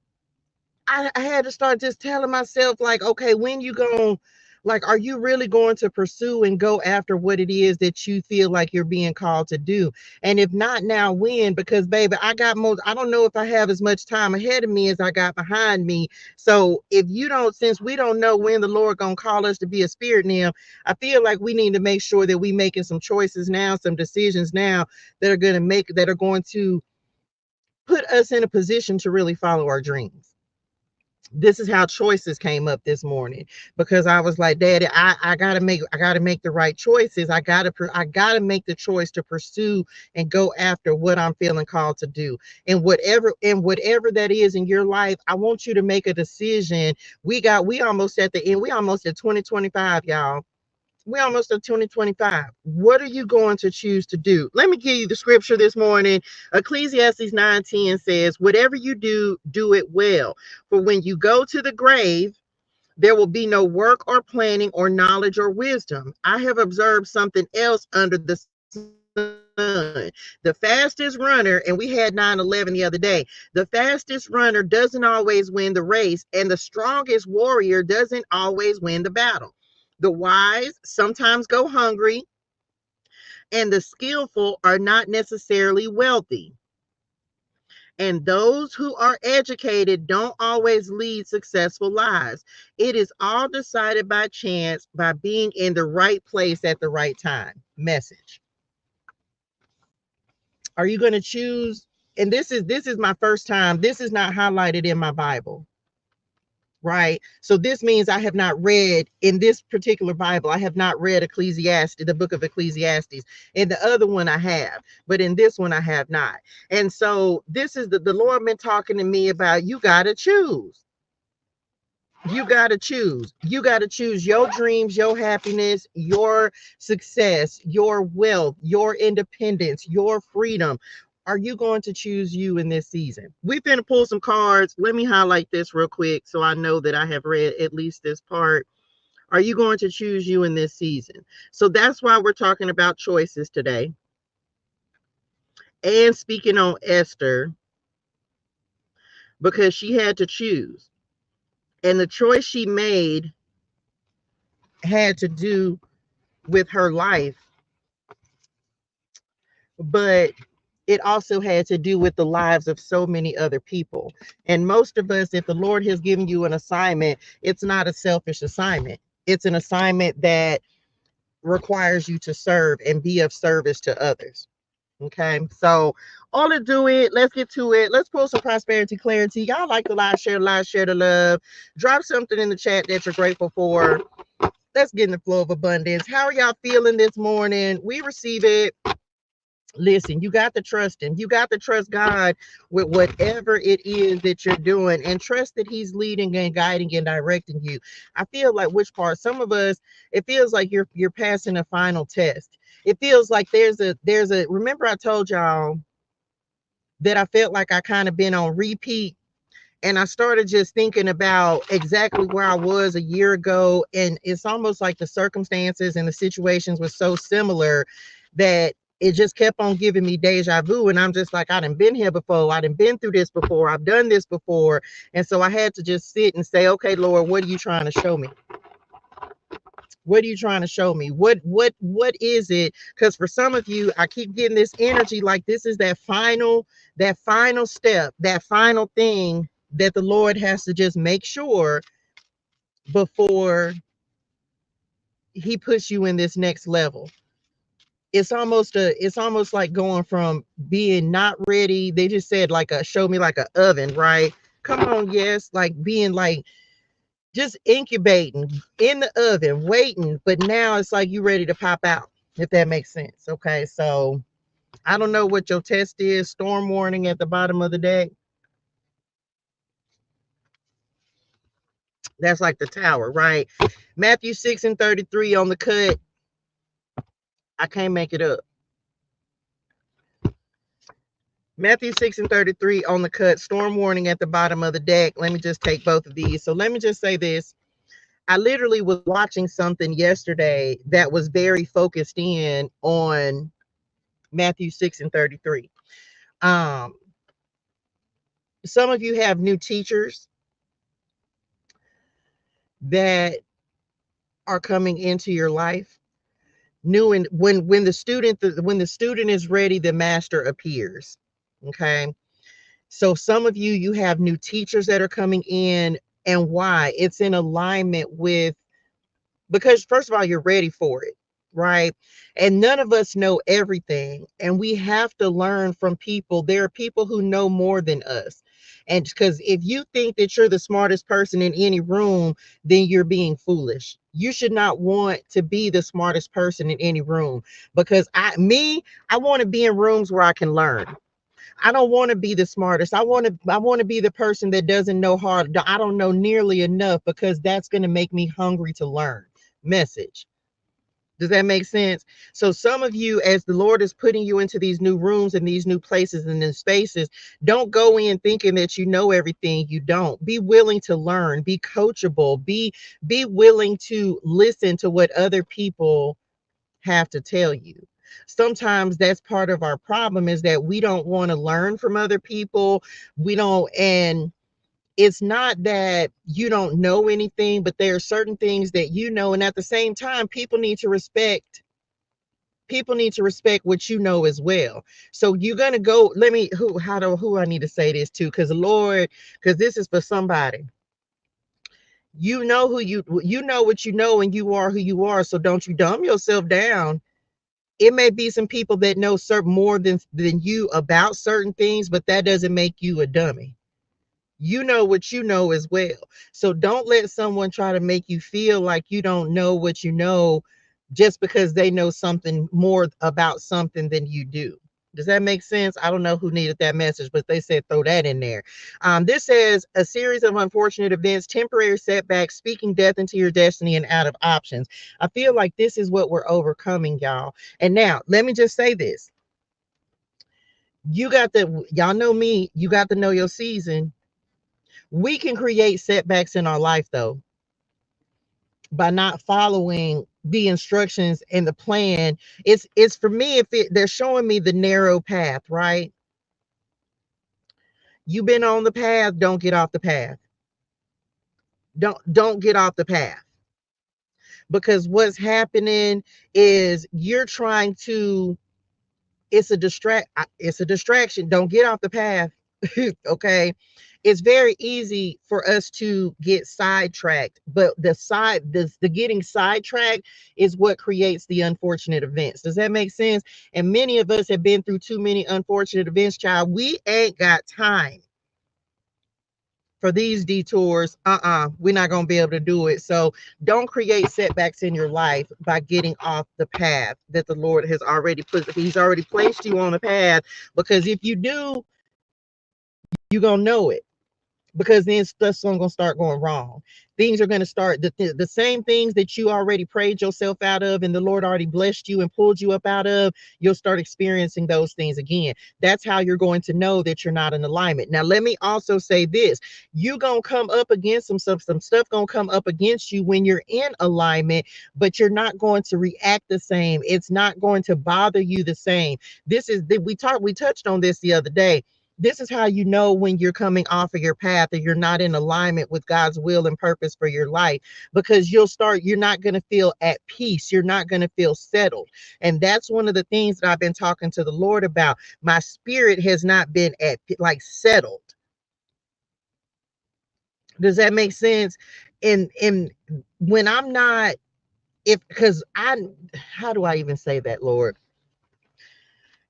I had to start just telling myself, like, okay, when you going, like, are you really going to pursue and go after what it is that you feel like you're being called to do? And if not now, when? Because, baby, I don't know if I have as much time ahead of me as I got behind me. So if you don't, since we don't know when the Lord gonna call us to be a spirit now, I feel like we need to make sure that we making some choices now, some decisions now that are going to put us in a position to really follow our dreams. This is how choices came up this morning, because I was like, Daddy, I gotta make the right choices. I gotta make the choice to pursue and go after what I'm feeling called to do. And whatever that is in your life, I want you to make a decision. We almost at the end. We almost at 2025, y'all. We almost at 2025. What are you going to choose to do? Let me give you the scripture this morning. Ecclesiastes 9:10 says, whatever you do, do it well. For when you go to the grave, there will be no work or planning or knowledge or wisdom. I have observed something else under the sun. The fastest runner, and we had 9/11 the other day, the fastest runner doesn't always win the race, and the strongest warrior doesn't always win the battle. The wise sometimes go hungry, and the skillful are not necessarily wealthy. And those who are educated don't always lead successful lives. It is all decided by chance, by being in the right place at the right time. Message. Are you going to choose? And this is my first time. This is not highlighted in my Bible. Right. So this means I have not read in this particular Bible. I have not read Ecclesiastes, the book of Ecclesiastes. In the other one I have, but in this one I have not. And so this is the Lord been talking to me about. You got to choose. You got to choose. You got to choose your dreams, your happiness, your success, your wealth, your independence, your freedom. Are you going to choose you in this season? We've been to pull some cards. Let me highlight this real quick so I know that I have read at least this part. Are you going to choose you in this season? So that's why we're talking about choices today. And speaking on Esther, because she had to choose. And the choice she made had to do with her life, but it also had to do with the lives of so many other people. And most of us, if the Lord has given you an assignment, it's not a selfish assignment. It's an assignment that requires you to serve and be of service to others. Okay, so all to do it. Let's get to it. Let's pull some prosperity, clarity. Y'all like the live, share the love. Drop something in the chat that you're grateful for. Let's get in the flow of abundance. How are y'all feeling this morning? We receive it. Listen, you got to trust him. You got to trust God with whatever it is that you're doing, and trust that he's leading and guiding and directing you. I feel like, which part? Some of us, it feels like you're passing a final test. It feels like there's a remember I told y'all that I felt like I kind of been on repeat. And I started just thinking about exactly where I was a year ago. And it's almost like the circumstances and the situations were so similar that it just kept on giving me deja vu. And I'm just like, I done been here before. I done been through this before. I've done this before. And so I had to just sit and say, okay, Lord, what are you trying to show me? What are you trying to show me? What is it? Because for some of you, I keep getting this energy like this is that final step, that final thing that the Lord has to just make sure before he puts you in this next level. It's almost like going from being not ready. They just said like a show me like a oven, right? Come on, yes, like being like just incubating in the oven, waiting, but now it's like you ready to pop out, if that makes sense. Okay, so I don't know what your test is. Storm warning at the bottom of the deck. That's like the tower, right? Matthew 6:33 on the cut. I can't make it up. Matthew 6:33 on the cut. Storm warning at the bottom of the deck. Let me just take both of these. So let me just say this. I literally was watching something yesterday that was very focused in on Matthew 6:33. Um, some of you have new teachers that are coming into your life. New, and when the student is ready, the master appears. Okay. So some of you have new teachers that are coming in, and why? It's in alignment with, because first of all, you're ready for it, right? And none of us know everything, and we have to learn from people. There are people who know more than us. And because if you think that you're the smartest person in any room, then you're being foolish. You should not want to be the smartest person in any room, because I want to be in rooms where I can learn. I don't want to be the smartest. I want to be the person that doesn't know hard. I don't know nearly enough, because that's going to make me hungry to learn. Message. Does that make sense? So some of you, as the Lord is putting you into these new rooms and these new places and in spaces, don't go in thinking that you know everything. You don't. Be willing to learn, be coachable, be willing to listen to what other people have to tell you. Sometimes that's part of our problem, is that we don't want to learn from other people. We don't, and it's not that you don't know anything, but there are certain things that you know, and at the same time, people need to respect what you know as well. So you're gonna go. Let me who I need to say this to, because the Lord, because this is for somebody. You know you know what you know, and you are who you are. So don't you dumb yourself down. It may be some people that know certain more than you about certain things, but that doesn't make you a dummy. You know what you know as well. So don't let someone try to make you feel like you don't know what you know, just because they know something more about something than you do. Does that make sense? I don't know who needed that message, but they said throw that in there. This says a series of unfortunate events, temporary setbacks, speaking death into your destiny, and out of options. I feel like this is what we're overcoming, y'all. And now let me just say this. Y'all know me, you got to know your season. We can create setbacks in our life, though, by not following the instructions and the plan. It's for me, if they're showing me the narrow path, right? You've been on the path, don't get off the path. Don't get off the path. Because what's happening is you're trying to, it's a distraction. Don't get off the path. Okay, it's very easy for us to get sidetracked, but the getting sidetracked is what creates the unfortunate events. Does that make sense? And many of us have been through too many unfortunate events, child. We ain't got time for these detours. We're not going to be able to do it. So don't create setbacks in your life by getting off the path that the Lord has already put. He's already placed you on a path, because if you do, you're going to know it. because then stuff's gonna start going wrong. Things are gonna start the same things that you already prayed yourself out of, and the Lord already blessed you and pulled you up out of. You'll start experiencing those things again. That's how you're going to know that you're not in alignment. Now, let me also say this: you gonna come up against some stuff gonna come up against you when you're in alignment, but you're not going to react the same. It's not going to bother you the same. This is we touched on this the other day. This is how you know when you're coming off of your path or you're not in alignment with God's will and purpose for your life, because you're not going to feel at peace. You're not going to feel settled. And that's one of the things that I've been talking to the Lord about. My spirit has not been at like settled. Does that make sense? And when I'm not, if because I how do I even say that, Lord?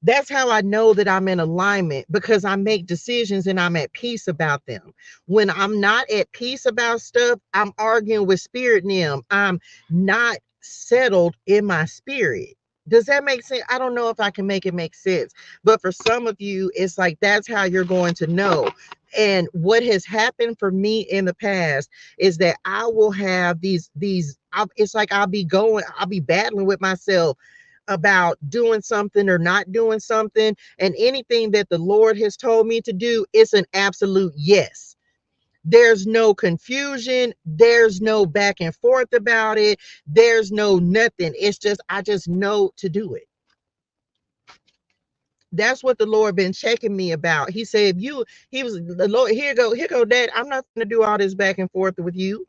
That's how I know that I'm in alignment, because I make decisions and I'm at peace about them. When I'm not at peace about stuff, I'm arguing with spirit and them. I'm not settled in my spirit. Does that make sense? I don't know if I can make it make sense, but for some of you, it's like that's how you're going to know. And what has happened for me in the past is that I will have it's like I'll be battling with myself about doing something or not doing something, and anything that the Lord has told me to do, it's an absolute yes. There's no confusion, there's no back and forth about it, there's no nothing. It's just I just know to do it. That's what the Lord been checking me about. He said, he was the Lord, here go, Dad. I'm not gonna do all this back and forth with you,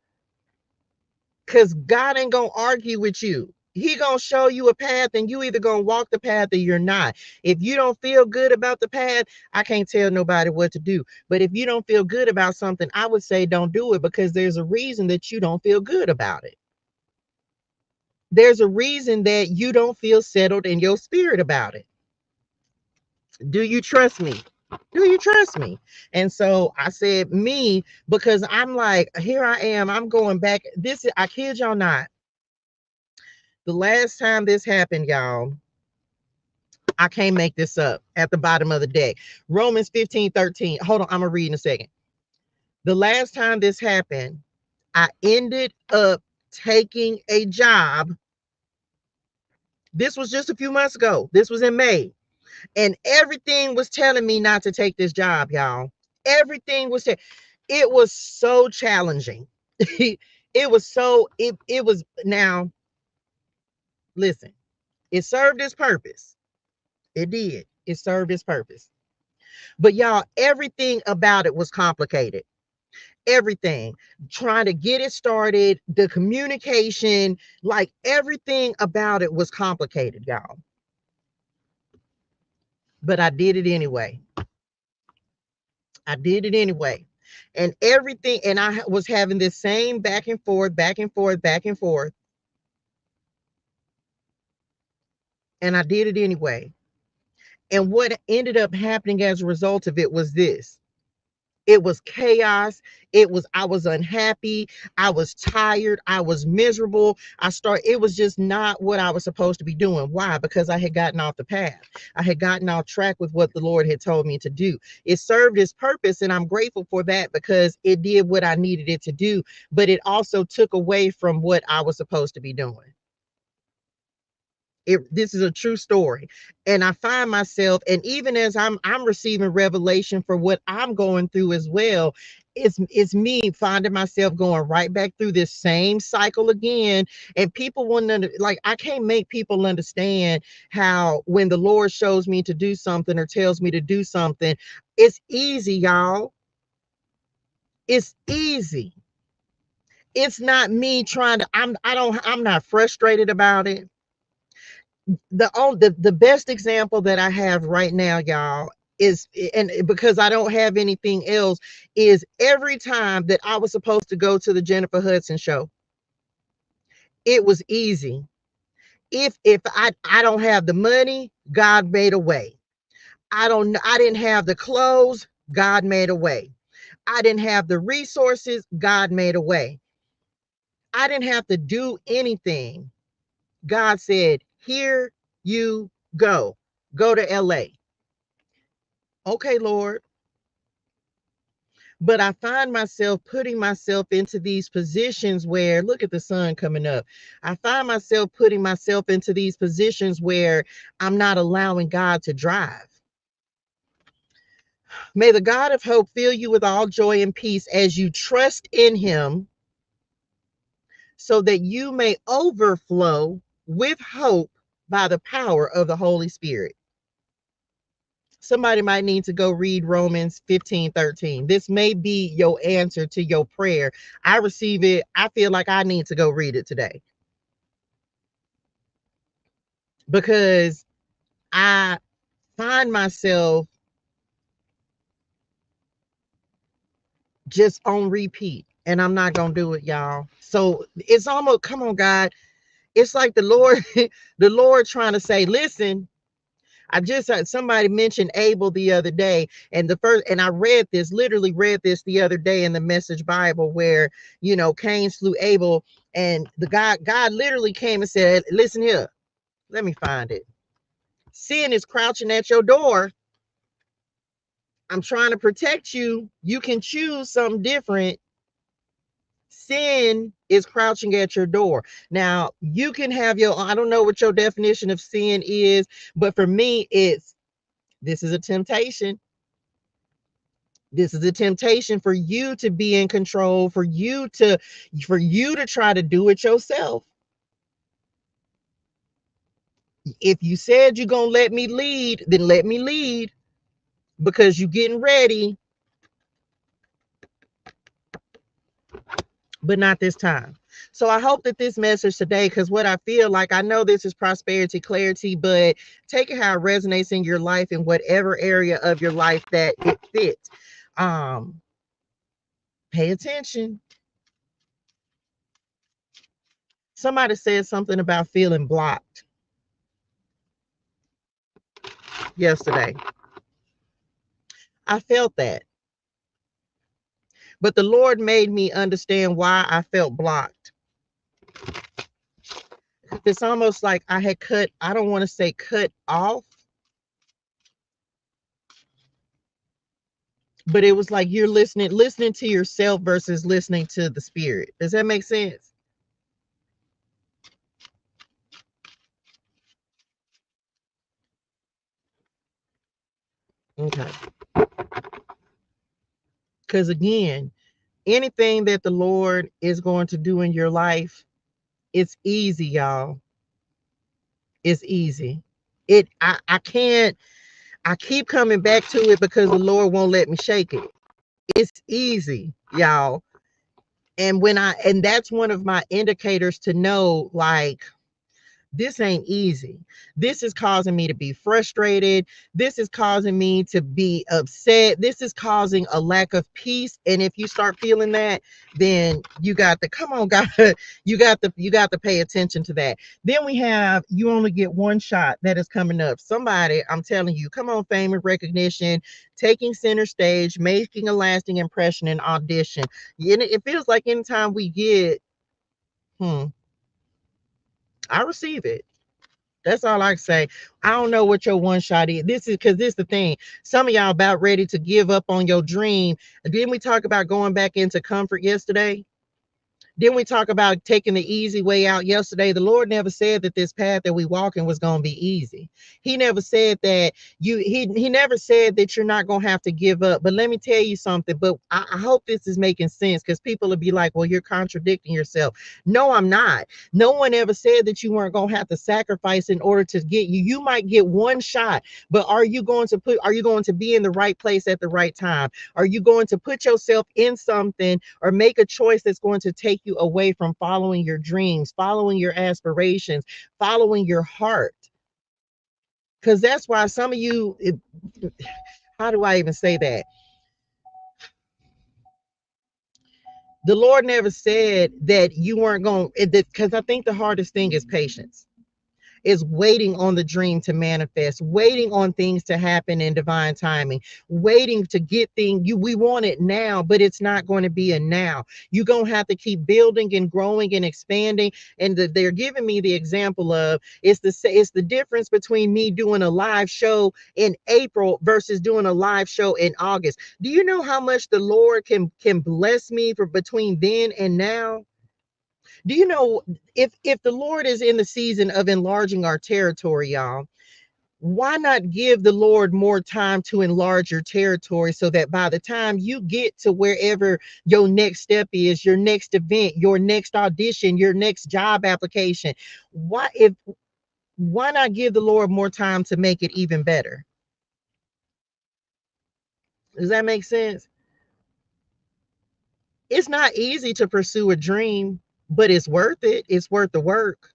because God ain't gonna argue with you. He gonna show you a path, and you either gonna walk the path or you're not. If you don't feel good about the path, I can't tell nobody what to do. But if you don't feel good about something, I would say don't do it, because there's a reason that you don't feel good about it. There's a reason that you don't feel settled in your spirit about it. Do you trust me? Do you trust me? And so I said me, because I'm like, here I am. I'm going back. I kid y'all not. The last time this happened, y'all, I can't make this up, at the bottom of the deck. Romans 15:13. Hold on, I'm going to read in a second. The last time this happened, I ended up taking a job. This was just a few months ago. This was in May. And everything was telling me not to take this job, y'all. Everything was it was so challenging. It was now, listen, it served its purpose. It did. It served its purpose. But y'all, everything about it was complicated. Everything. Trying to get it started, the communication, like everything about it was complicated, y'all. But I did it anyway. I did it anyway. And everything, and I was having this same back and forth, back and forth, back and forth. And I did it anyway. And what ended up happening as a result of it was this: it was chaos. I was unhappy. I was tired. I was miserable. It was just not what I was supposed to be doing. Why? Because I had gotten off the path. I had gotten off track with what the Lord had told me to do. It served its purpose, and I'm grateful for that, because it did what I needed it to do, but it also took away from what I was supposed to be doing. This is a true story. And I find myself, and even as I'm receiving revelation for what I'm going through as well, it's me finding myself going right back through this same cycle again. And people wouldn't like, I can't make people understand how when the Lord shows me to do something or tells me to do something, it's easy, y'all. It's easy. It's not me trying to, I'm not frustrated about it. The best example that I have right now, y'all, is, and because I don't have anything else, is every time that I was supposed to go to the Jennifer Hudson show, it was easy. If I don't have the money, God made a way. I didn't have the clothes, God made a way. I didn't have the resources, God made a way. I didn't have to do anything. God said, here you go. Go to LA. Okay, Lord. But I find myself putting myself into these positions where, look at the sun coming up. I find myself putting myself into these positions where I'm not allowing God to drive. May the God of hope fill you with all joy and peace as you trust in him, so that you may overflow with hope by the power of the Holy Spirit. Somebody might need to go read Romans 15:13. This may be your answer to your prayer. I receive it. I feel like I need to go read it today, because I find myself just on repeat, and I'm not going to do it, y'all. So it's almost, come on, God. It's like the Lord, the Lord trying to say, listen, I just had somebody mention Abel the other day, and I read this, literally read this the other day in the Message Bible, where, Cain slew Abel, and God literally came and said, listen here, let me find it. Sin is crouching at your door. I'm trying to protect you. You can choose something different. Sin is crouching at your door. Now, you can have I don't know what your definition of sin is, but for me, this is a temptation. This is a temptation for you to be in control, for you to try to do it yourself. If you said you're going to let me lead, then let me lead, because you're getting ready, but not this time. So I hope that this message today, because what I feel like, I know this is prosperity, clarity, but take it how it resonates in your life, in whatever area of your life that it fits. Pay attention. Somebody said something about feeling blocked yesterday. I felt that. But the Lord made me understand why I felt blocked. It's almost like I had I don't want to say cut off, but it was like you're listening to yourself versus listening to the spirit. Does that make sense? Okay. Because again, anything that the Lord is going to do in your life, it's easy, y'all. It's easy. I can't, I keep coming back to it because the Lord won't let me shake it. It's easy, y'all. And that's one of my indicators to know, like, this ain't easy. This is causing me to be frustrated. This is causing me to be upset. This is causing a lack of peace. And if you start feeling that, then you got to, come on, God, you got to pay attention to that. Then we have, you only get one shot that is coming up. Somebody, I'm telling you, come on, fame and recognition, taking center stage, making a lasting impression in audition. It feels like anytime we get, I receive it. That's all I can say. I don't know what your one shot is. This is because this is the thing. Some of y'all about ready to give up on your dream. Didn't we talk about going back into comfort yesterday? Then we talk about taking the easy way out yesterday. The Lord never said that this path that we walk in was going to be easy. He never said that he never said that you're not going to have to give up. But let me tell you something, but I hope this is making sense, because people will be like, well, you're contradicting yourself. No, I'm not. No one ever said that you weren't going to have to sacrifice in order to get you. You might get one shot, but are you going to be in the right place at the right time? Are you going to put yourself in something or make a choice that's going to take you away from following your dreams, following your aspirations, following your heart? Because that's why some of you, how do I even say that? The Lord never said that you weren't going, because I think the hardest thing is patience. is waiting on the dream to manifest, waiting on things to happen in divine timing, waiting to get things we want it now, but it's not going to be a now. You're going to have to keep building and growing and expanding. And they're giving me the example of it's the difference between me doing a live show in April versus doing a live show in August. Do you know how much the Lord can bless me for between then and now? Do you know, if the Lord is in the season of enlarging our territory, y'all, why not give the Lord more time to enlarge your territory so that by the time you get to wherever your next step is, your next event, your next audition, your next job application, why not give the Lord more time to make it even better? Does that make sense? It's not easy to pursue a dream, but it's worth it. It's worth the work.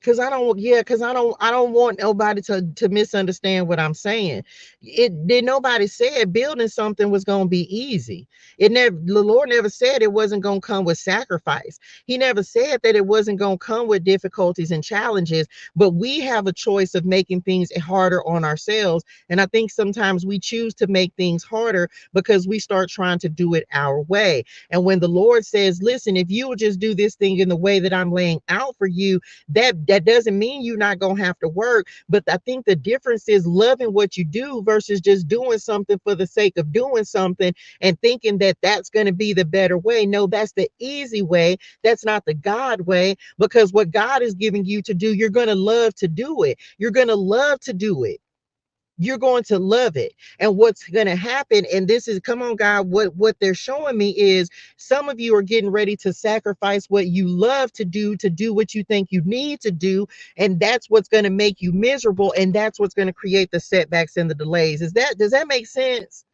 Because I don't want nobody to misunderstand what I'm saying. Nobody said building something was going to be easy. The Lord never said it wasn't going to come with sacrifice. He never said that it wasn't going to come with difficulties and challenges, but we have a choice of making things harder on ourselves. And I think sometimes we choose to make things harder because we start trying to do it our way. And when the Lord says, listen, if you will just do this thing in the way that I'm laying out for you, that doesn't mean you're not gonna have to work. But I think the difference is loving what you do versus just doing something for the sake of doing something and thinking that that's going to be the better way. No, that's the easy way. That's not the God way, because what God is giving you to do, you're going to love to do it. You're going to love to do it. You're going to love it. And what's going to happen, and this is, come on God, what they're showing me is some of you are getting ready to sacrifice what you love to do what you think you need to do, and that's what's going to make you miserable, and that's what's going to create the setbacks and the delays. Does that make sense?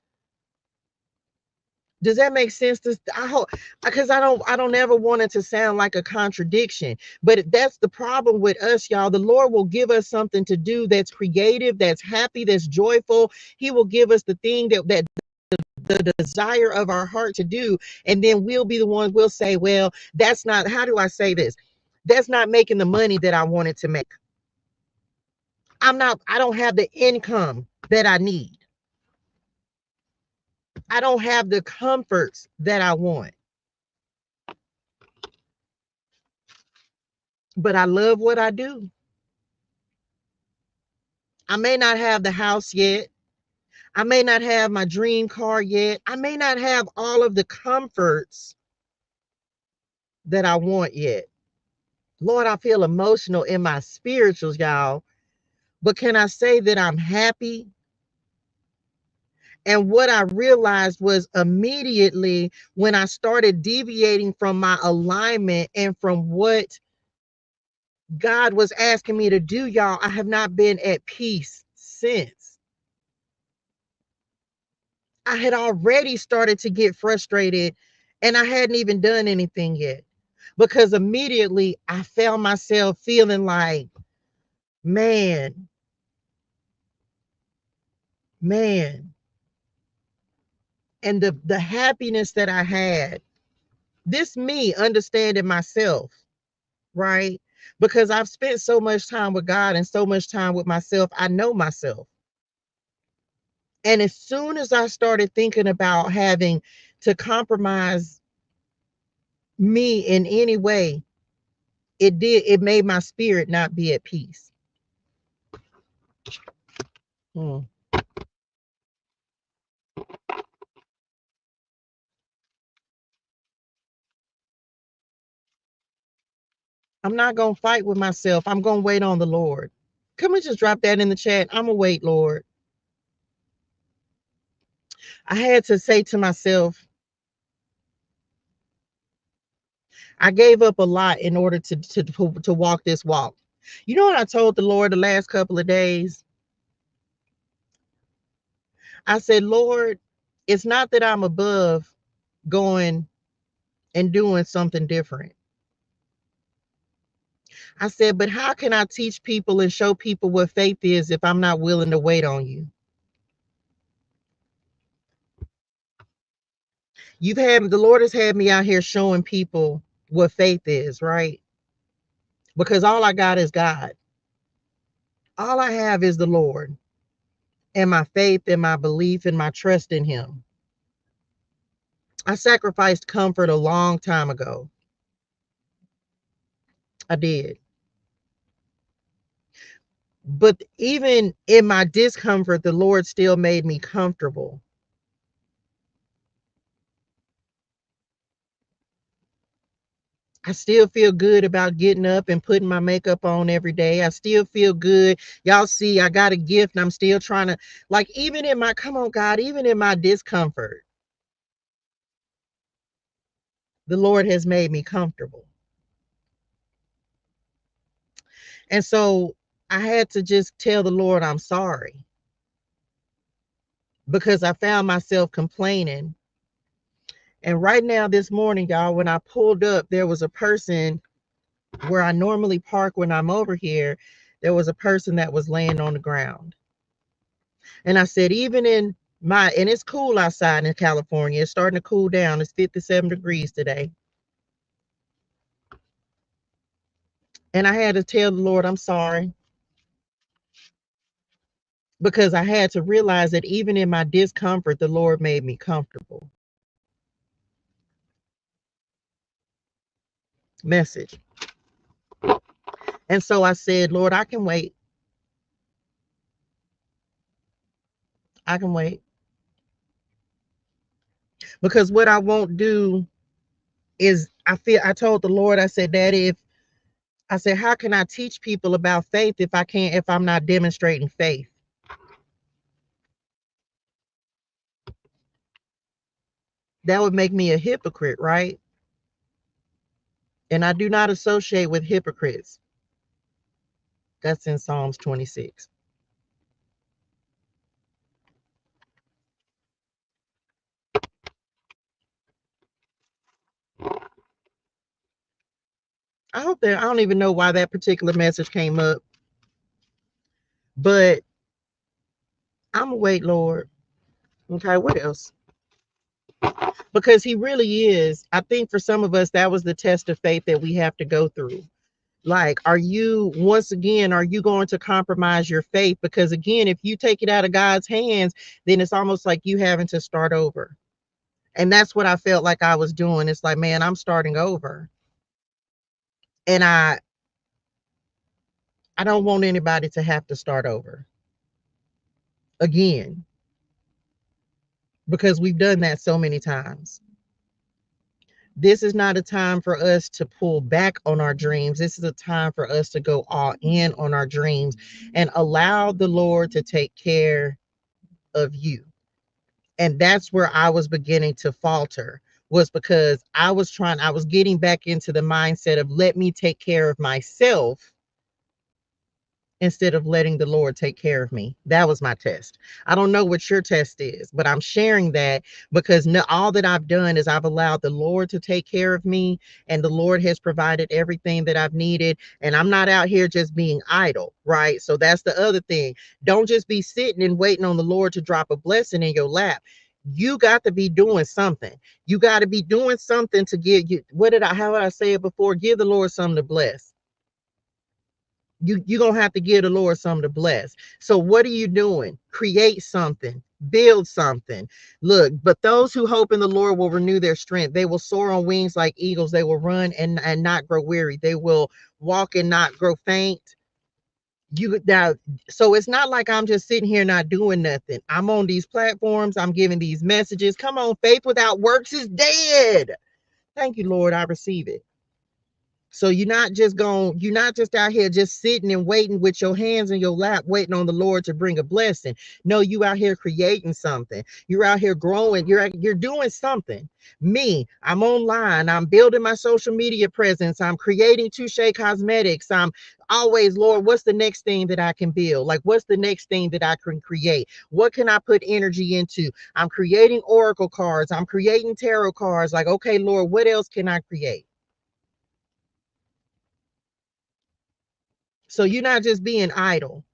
Does that make sense? I hope, because I don't ever want it to sound like a contradiction, but that's the problem with us, y'all. The Lord will give us something to do that's creative, that's happy, that's joyful. He will give us the thing that the desire of our heart to do, and then we'll be the ones, we'll say, well, that's not, how do I say this? That's not making the money that I wanted to make. I don't have the income that I need. I don't have the comforts that I want. But I love what I do. I may not have the house yet. I may not have my dream car yet. I may not have all of the comforts that I want yet. Lord, I feel emotional in my spirituals, y'all. But can I say that I'm happy? And what I realized was immediately when I started deviating from my alignment and from what God was asking me to do, y'all, I have not been at peace since. I had already started to get frustrated and I hadn't even done anything yet, because immediately I found myself feeling like, man, man. And the happiness that I had, this me understanding myself, right? Because I've spent so much time with God and so much time with myself, I know myself. And as soon as I started thinking about having to compromise me in any way, it made my spirit not be at peace. Hmm. I'm not gonna fight with myself. I'm gonna wait on the Lord. Come and just drop that in the chat. I'm gonna wait, Lord. I had to say to myself, I gave up a lot in order to walk this walk. You know what I told the Lord the last couple of days? I said, Lord, it's not that I'm above going and doing something different. I said, but how can I teach people and show people what faith is if I'm not willing to wait on you? The Lord has had me out here showing people what faith is, right? because all I got is God. All I have is the Lord and my faith and my belief and my trust in him. I sacrificed comfort a long time ago. I did. But even in my discomfort, the Lord still made me comfortable. I still feel good about getting up and putting my makeup on every day. I still feel good. Y'all see, I got a gift and I'm still trying to, like, even in my, come on, God, even in my discomfort, the Lord has made me comfortable. And so I had to just tell the Lord I'm sorry, because I found myself complaining. And right now, this morning, y'all, when I pulled up, there was a person where I normally park when I'm over here. There was a person that was laying on the ground. And I said, even in my, and it's cool outside in California, it's starting to cool down. It's 57 degrees today. And I had to tell the Lord, I'm sorry, because I had to realize that even in my discomfort, the Lord made me comfortable. Message. And so I said, Lord, I can wait. I can wait. Because what I won't do is, I told the Lord, I said, Daddy, if I said, how can I teach people about faith if I'm not demonstrating faith? That would make me a hypocrite, right? And I do not associate with hypocrites. That's in Psalms 26. I hope that, I don't even know why that particular message came up, but I'm gonna wait, Lord. Okay, what else? Because he really is. I think for some of us, that was the test of faith that we have to go through. Like, are you, once again, are you going to compromise your faith? Because again, if you take it out of God's hands, then it's almost like you having to start over. And that's what I felt like I was doing. It's like, man, I'm starting over. And I don't want anybody to have to start over again, because we've done that so many times. This is not a time for us to pull back on our dreams. This is a time for us to go all in on our dreams and allow the Lord to take care of you. And that's where I was beginning to falter, was because I was getting back into the mindset of, let me take care of myself instead of letting the Lord take care of me. That was my test. I don't know what your test is, but I'm sharing that because all that I've done is I've allowed the Lord to take care of me, and the Lord has provided everything that I've needed. And I'm not out here just being idle, right? So that's the other thing. Don't just be sitting and waiting on the Lord to drop a blessing in your lap. You got to be doing something. You got to be doing something to give you, how did I say it before? Give the Lord something to bless. You're gonna have to give the Lord something to bless. So what are you doing? Create something, build something. Look, but those who hope in the Lord will renew their strength. They will soar on wings like eagles. They will run and not grow weary. They will walk and not grow faint. You now, so it's not like I'm just sitting here not doing nothing. I'm on these platforms, I'm giving these messages. Come on, faith without works is dead. Thank you, Lord. I receive it. So you're not just out here just sitting and waiting with your hands in your lap, waiting on the Lord to bring a blessing. No, you out here creating something. You're out here growing. You're doing something. Me, I'm online. I'm building my social media presence. I'm creating Touche Cosmetics. I'm always, Lord, what's the next thing that I can build? Like, what's the next thing that I can create? What can I put energy into? I'm creating oracle cards. I'm creating tarot cards. Like, okay, Lord, what else can I create? So you're not just being idle.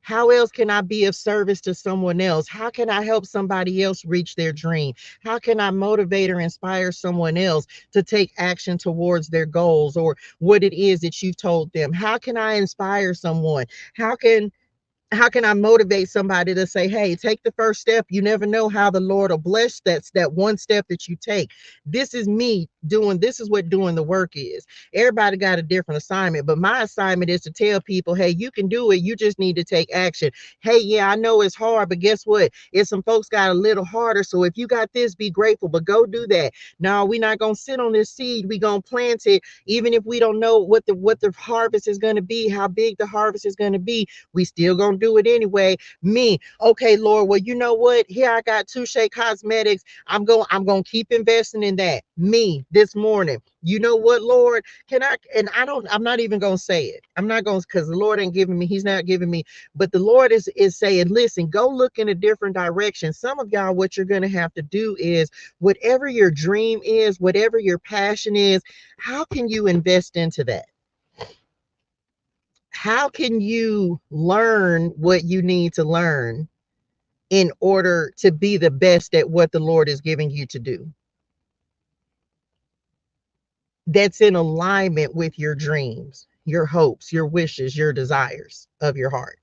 How else can I be of service to someone else? How can I help somebody else reach their dream? How can I motivate or inspire someone else to take action towards their goals or what it is that you've told them? How can I inspire someone? How can how can I motivate somebody to say, hey, take the first step? You never know how the Lord will bless that one step that you take. This is me doing, this is what doing the work is. Everybody got a different assignment, but my assignment is to tell people, hey, you can do it. You just need to take action. Hey, yeah, I know it's hard, but guess what? If some folks got a little harder. So if you got this, be grateful, but go do that. No, we're not going to sit on this seed. We're going to plant it. Even if we don't know what the harvest is going to be, how big the harvest is going to be, we still gonna do it anyway. Me, okay, Lord. Well, you know what? Here I got Touche Cosmetics. I'm gonna keep investing in that. Me this morning. You know what, Lord? Can I? And I don't. I'm not even gonna say it. I'm not gonna, because the Lord ain't giving me. He's not giving me. But the Lord is saying, listen, go look in a different direction. Some of y'all, what you're gonna have to do is whatever your dream is, whatever your passion is. How can you invest into that? How can you learn what you need to learn in order to be the best at what the Lord is giving you to do? That's in alignment with your dreams, your hopes, your wishes, your desires of your heart.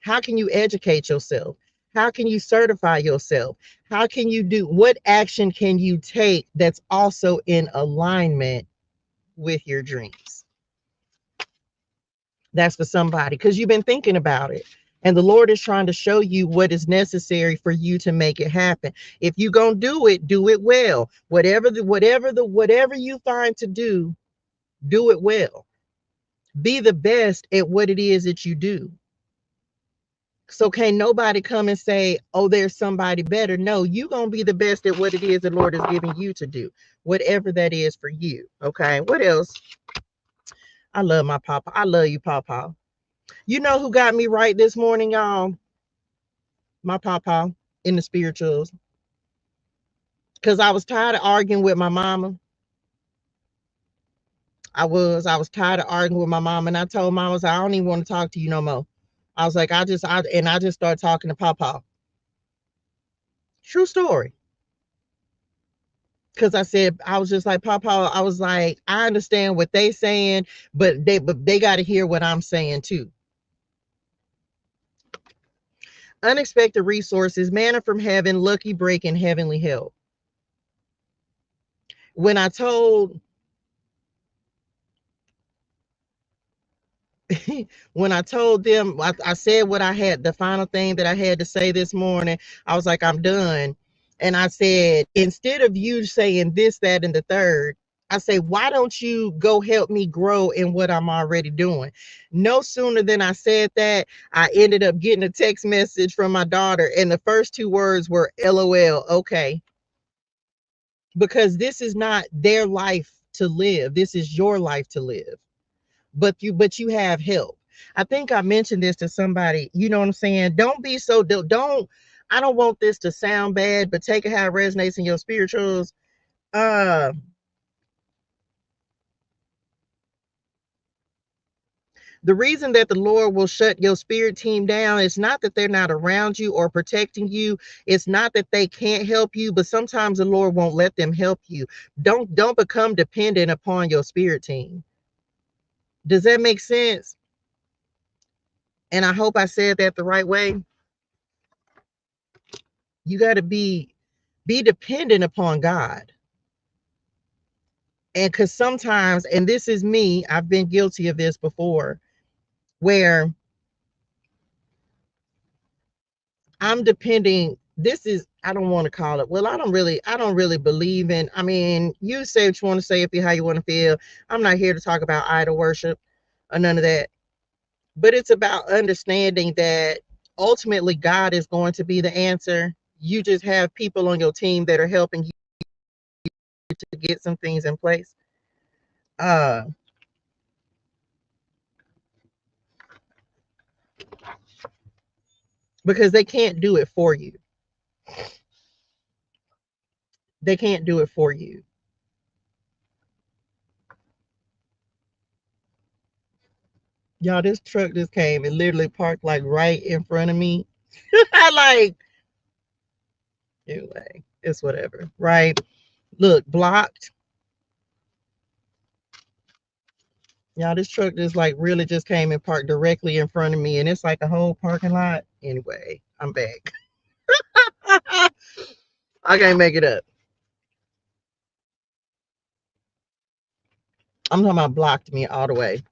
How can you educate yourself? How can you certify yourself? How can you do, what action can you take that's also in alignment with your dreams? That's for somebody, because you've been thinking about it. And the Lord is trying to show you what is necessary for you to make it happen. If you're going to do it well. Whatever you find to do it well. Be the best at what it is that you do. So can nobody come and say, oh, there's somebody better. No, you're going to be the best at what it is the Lord is giving you to do, whatever that is for you. Okay. What else? I love my papa. I love you, papa. You know who got me right this morning, y'all? My papa in the spirituals. Because I was tired of arguing with my mama. I was tired of arguing with my mom. And I told mom, I was like, I don't even want to talk to you no more. I was like, I just started talking to papa. True story. Because I was just like, papa, I was like, I understand what they saying, but they got to hear what I'm saying too. Unexpected resources, manna from heaven, lucky break, and heavenly help. When I told when I told them, I said what I had, the final thing that I had to say this morning. I was like, I'm done. And I said, instead of you saying this, that, and the third, I say, why don't you go help me grow in what I'm already doing? No sooner than I said that, I ended up getting a text message from my daughter. And the first two words were LOL. Okay. Because this is not their life to live. This is your life to live. But you have help. I think I mentioned this to somebody. You know what I'm saying? Don't be so don't. I don't want this to sound bad, but take it how it resonates in your spirituals. Uh, the reason that the Lord will shut your spirit team down is not that they're not around you or protecting you. It's not that they can't help you, but sometimes the Lord won't let them help you. Don't become dependent upon your spirit team. Does that make sense? And I hope I said that the right way. You got to be dependent upon God. And because sometimes, and this is me, I've been guilty of this before, where I'm depending. This is, I don't want to call it, well, I don't really believe in, I mean, you say what you want to say, if you how you want to feel. I'm not here to talk about idol worship or none of that. But it's about understanding that ultimately God is going to be the answer. You just have people on your team that are helping you to get some things in place. Uh because they can't do it for you. They can't do it for you. Y'all, this truck just came and literally parked like right in front of me. I like, anyway, it's whatever, right? Look, blocked. Y'all, this truck just like really just came and parked directly in front of me, and it's like a whole parking lot. Anyway, I'm back. I can't make it up. I'm talking about blocked me all the way.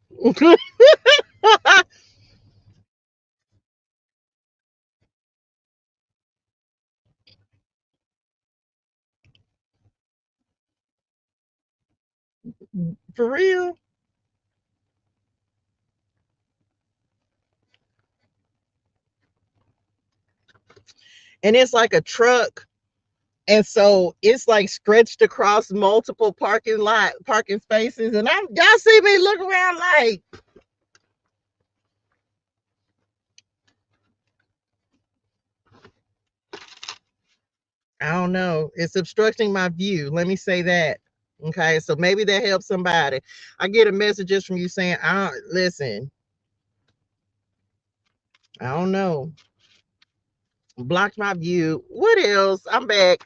For real. And it's like a truck. And so it's like stretched across multiple parking spaces. And y'all see me look around like, I don't know. It's obstructing my view. Let me say that. Okay. So maybe that helps somebody. I get a messages from you saying, I don't listen. I don't know. Blocked my view. What else? I'm back.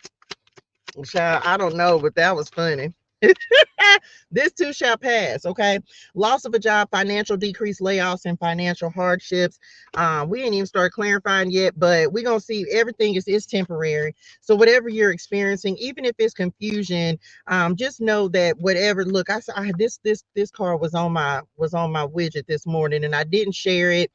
Child, I don't know, but that was funny. This too shall pass. Okay. Loss of a job, financial decrease, layoffs, and financial hardships. We ain't even start clarifying yet, but we're gonna see everything is temporary. So whatever you're experiencing, even if it's confusion, just know that whatever. Look, this car was on my widget this morning, and I didn't share it.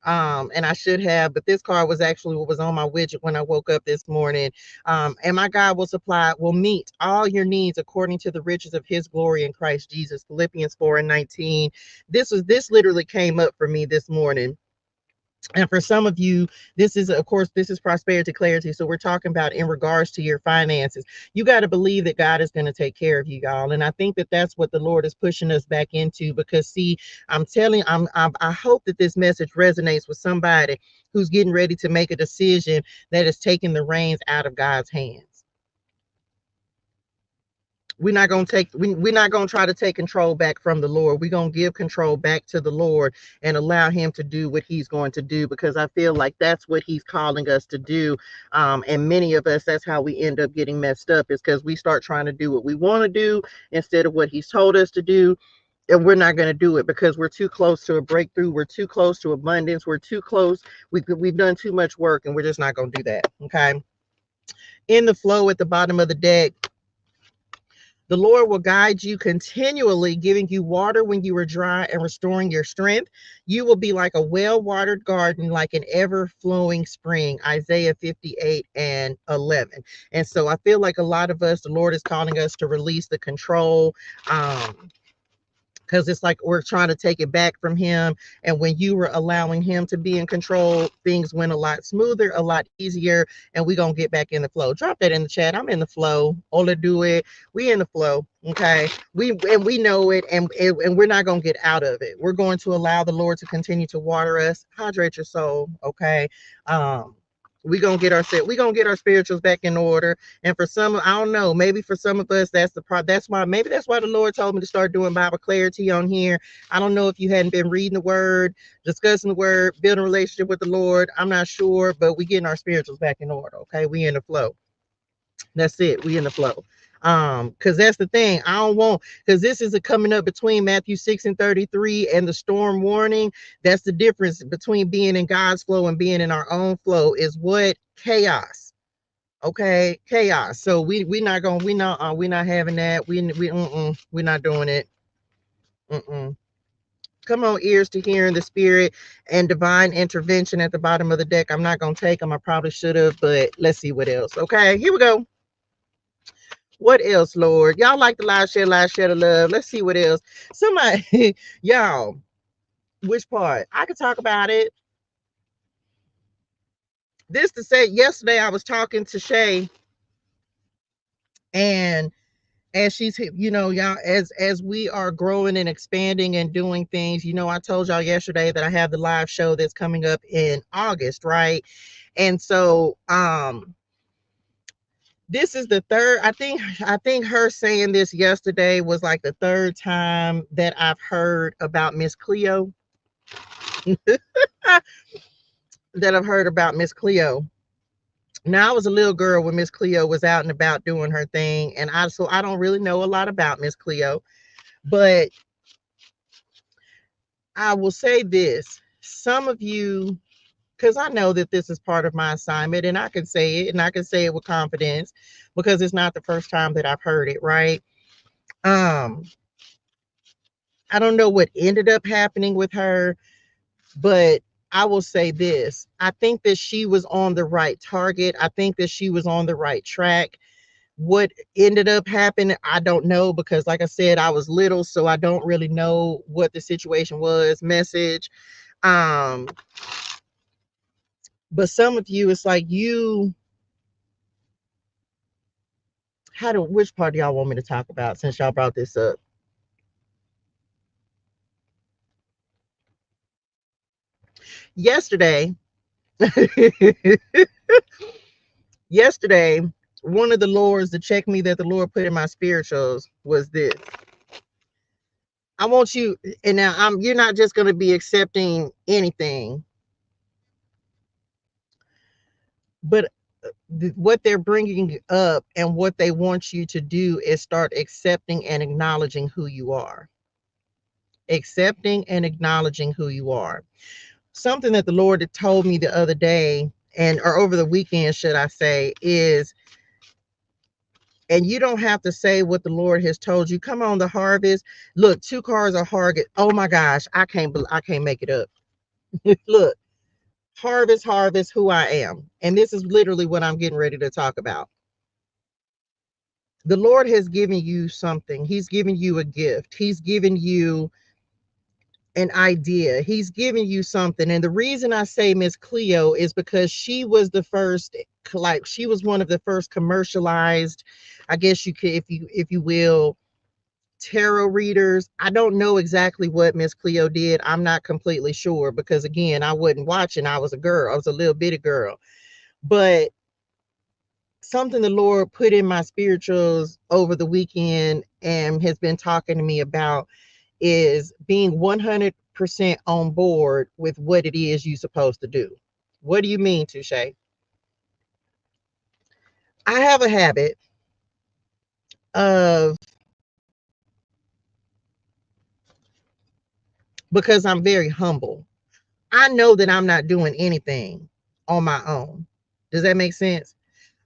And I should have, but this car was actually what was on my widget when I woke up this morning. And my God will meet all your needs according to the riches of his glory in Christ Jesus. Philippians 4:19. This literally came up for me this morning. And for some of you, this is, of course, this is prosperity clarity. So we're talking about in regards to your finances. You got to believe that God is going to take care of you, y'all. And I think that that's what the Lord is pushing us back into, because see, I hope that this message resonates with somebody who's getting ready to make a decision that is taking the reins out of God's hands. We're not going to try to take control back from the Lord. We're going to give control back to the Lord and allow him to do what he's going to do, because I feel like that's what he's calling us to do. And many of us, that's how we end up getting messed up, is because we start trying to do what we want to do instead of what he's told us to do. And we're not going to do it because we're too close to a breakthrough. We're too close to abundance. We're too close. We've done too much work, and we're just not going to do that. Okay. In the flow at the bottom of the deck, the Lord will guide you continually, giving you water when you are dry and restoring your strength. You will be like a well-watered garden, like an ever-flowing spring. Isaiah 58:11. And so I feel like a lot of us, the Lord is calling us to release the control. Because it's like we're trying to take it back from him. And when you were allowing him to be in control, things went a lot smoother, a lot easier, and we're going to get back in the flow. Drop that in the chat. I'm in the flow. Ola do it. We in the flow. Okay. We know it, and we're not going to get out of it. We're going to allow the Lord to continue to water us, hydrate your soul. Okay. We're gonna get our spirituals back in order. And for some, I don't know, maybe for some of us, that's why the Lord told me to start doing Bible clarity on here. I don't know if you hadn't been reading the word, discussing the word, building a relationship with the Lord. I'm not sure, but we getting our spirituals back in order. Okay, we in the flow. That's it. We in the flow. Because that's the thing. I don't want, because this is a coming up between Matthew 6:33 and the storm warning. That's the difference between being in God's flow and being in our own flow, is what? Chaos. Okay, chaos. So we're not having that. We're not doing it. Mm-mm. Come on, ears to hear in the spirit and divine intervention at the bottom of the deck. I'm not gonna take them. I probably should have, but let's see what else. Okay, here we go. What else, Lord? Y'all like the live share the love. Let's see what else. Somebody, y'all, which part? I could talk about it. This to say, yesterday I was talking to Shay, and as she's, y'all, as we are growing and expanding and doing things, I told y'all yesterday that I have the live show that's coming up in August, right? And so, this is the third, I think her saying this yesterday was like the third time that I've heard about Miss Cleo. that I've heard about Miss Cleo. Now, I was a little girl when Miss Cleo was out and about doing her thing, and I don't really know a lot about Miss Cleo, but I will say this: some of you, because I know that this is part of my assignment, and I can say it, and I can say it with confidence, because it's not the first time that I've heard it, right? Um, I don't know what ended up happening with her, but I will say this: I think that she was on the right target. I think that she was on the right track. What ended up happening, I don't know, because like I said, I was little, so I don't really know what the situation was. Message. Um, but some of you, it's like you, which part do y'all want me to talk about since y'all brought this up? Yesterday, yesterday, one of the lords to check me that the Lord put in my spirituals was this. I want you, and now you're not just going to be accepting anything, but what they're bringing up and what they want you to do is start accepting and acknowledging who you are. Accepting and acknowledging who you are. Something that the Lord had told me the other day, or over the weekend, should I say, is, and you don't have to say what the Lord has told you. Come on, the harvest. Look, 2 cars are harvest. Oh my gosh, I can't make it up. Look, harvest, harvest, who I am. And this is literally what I'm getting ready to talk about. The Lord has given you something. He's given you a gift. He's given you an idea. He's giving you something. And the reason I say Miss Cleo is because she was the first, like she was one of the first commercialized, I guess you could, if you will, tarot readers. I don't know exactly what Miss Cleo did. I'm not completely sure because again, I wasn't watching. I was a girl. I was a little bitty girl. But something the Lord put in my spirituals over the weekend and has been talking to me about is being 100% on board with what it is you're supposed to do. What do you mean, Touche? I have a habit of, because I'm very humble, I know that I'm not doing anything on my own. Does that make sense?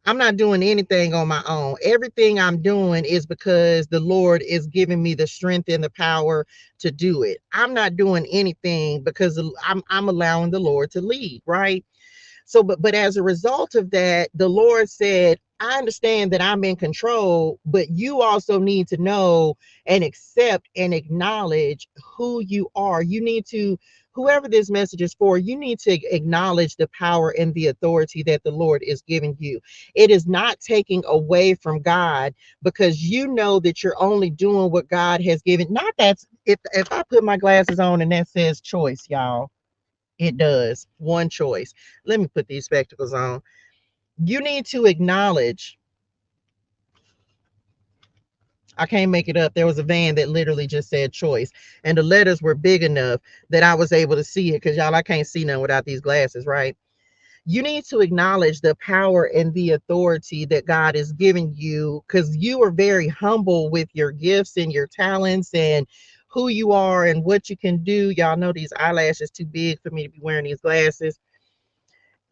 I'm not doing anything on my own. Everything I'm doing is because the Lord is giving me the strength and the power to do it. I'm not doing anything because I'm allowing the Lord to lead, right? So, but as a result of that, the Lord said, I understand that I'm in control, but you also need to know and accept and acknowledge who you are. You need to, whoever this message is for, you need to acknowledge the power and the authority that the Lord is giving you. It is not taking away from God because you know that you're only doing what God has given. Not that if I put my glasses on and that says choice, y'all, it does. One choice. Let me put these spectacles on. You need to acknowledge. I can't make it up. There was a van that literally just said choice, and the letters were big enough that I was able to see it because y'all, I can't see none without these glasses, right? You need to acknowledge the power and the authority that God is giving you because you are very humble with your gifts and your talents and who you are and what you can do. Y'all know these eyelashes too big for me to be wearing these glasses.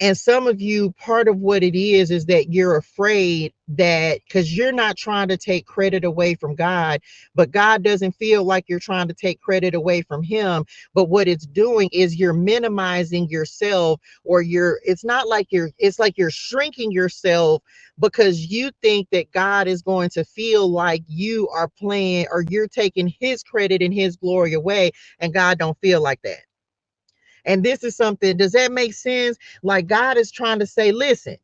And some of you, part of what it is that you're afraid that because you're not trying to take credit away from God, but God doesn't feel like you're trying to take credit away from him. But what it's doing is you're minimizing yourself, or it's not like it's like you're shrinking yourself because you think that God is going to feel like you are playing or you're taking his credit and his glory away. And God don't feel like that. And this is something, does that make sense? Like God is trying to say, listen,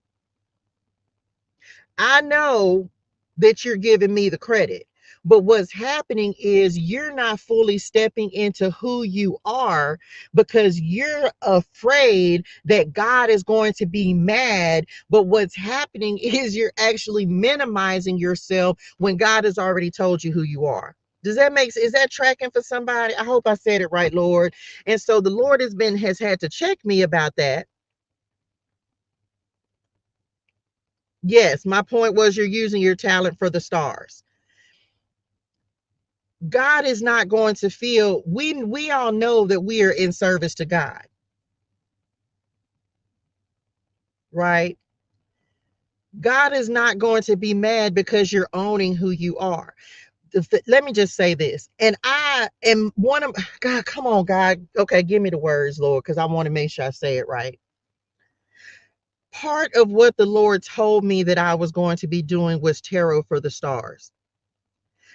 I know that you're giving me the credit, but what's happening is you're not fully stepping into who you are because you're afraid that God is going to be mad. But what's happening is you're actually minimizing yourself when God has already told you who you are. Does that make sense? Is that tracking for somebody? I hope I said it right, Lord. And so the Lord has had to check me about that. Yes, my point was you're using your talent for the stars. God is not going to feel, we all know that we are in service to God, right? God is not going to be mad because you're owning who you are. Let me just say this. And I am one of, God, come on, God. Okay, give me the words, Lord, because I want to make sure I say it right. Part of what the Lord told me that I was going to be doing was tarot for the stars.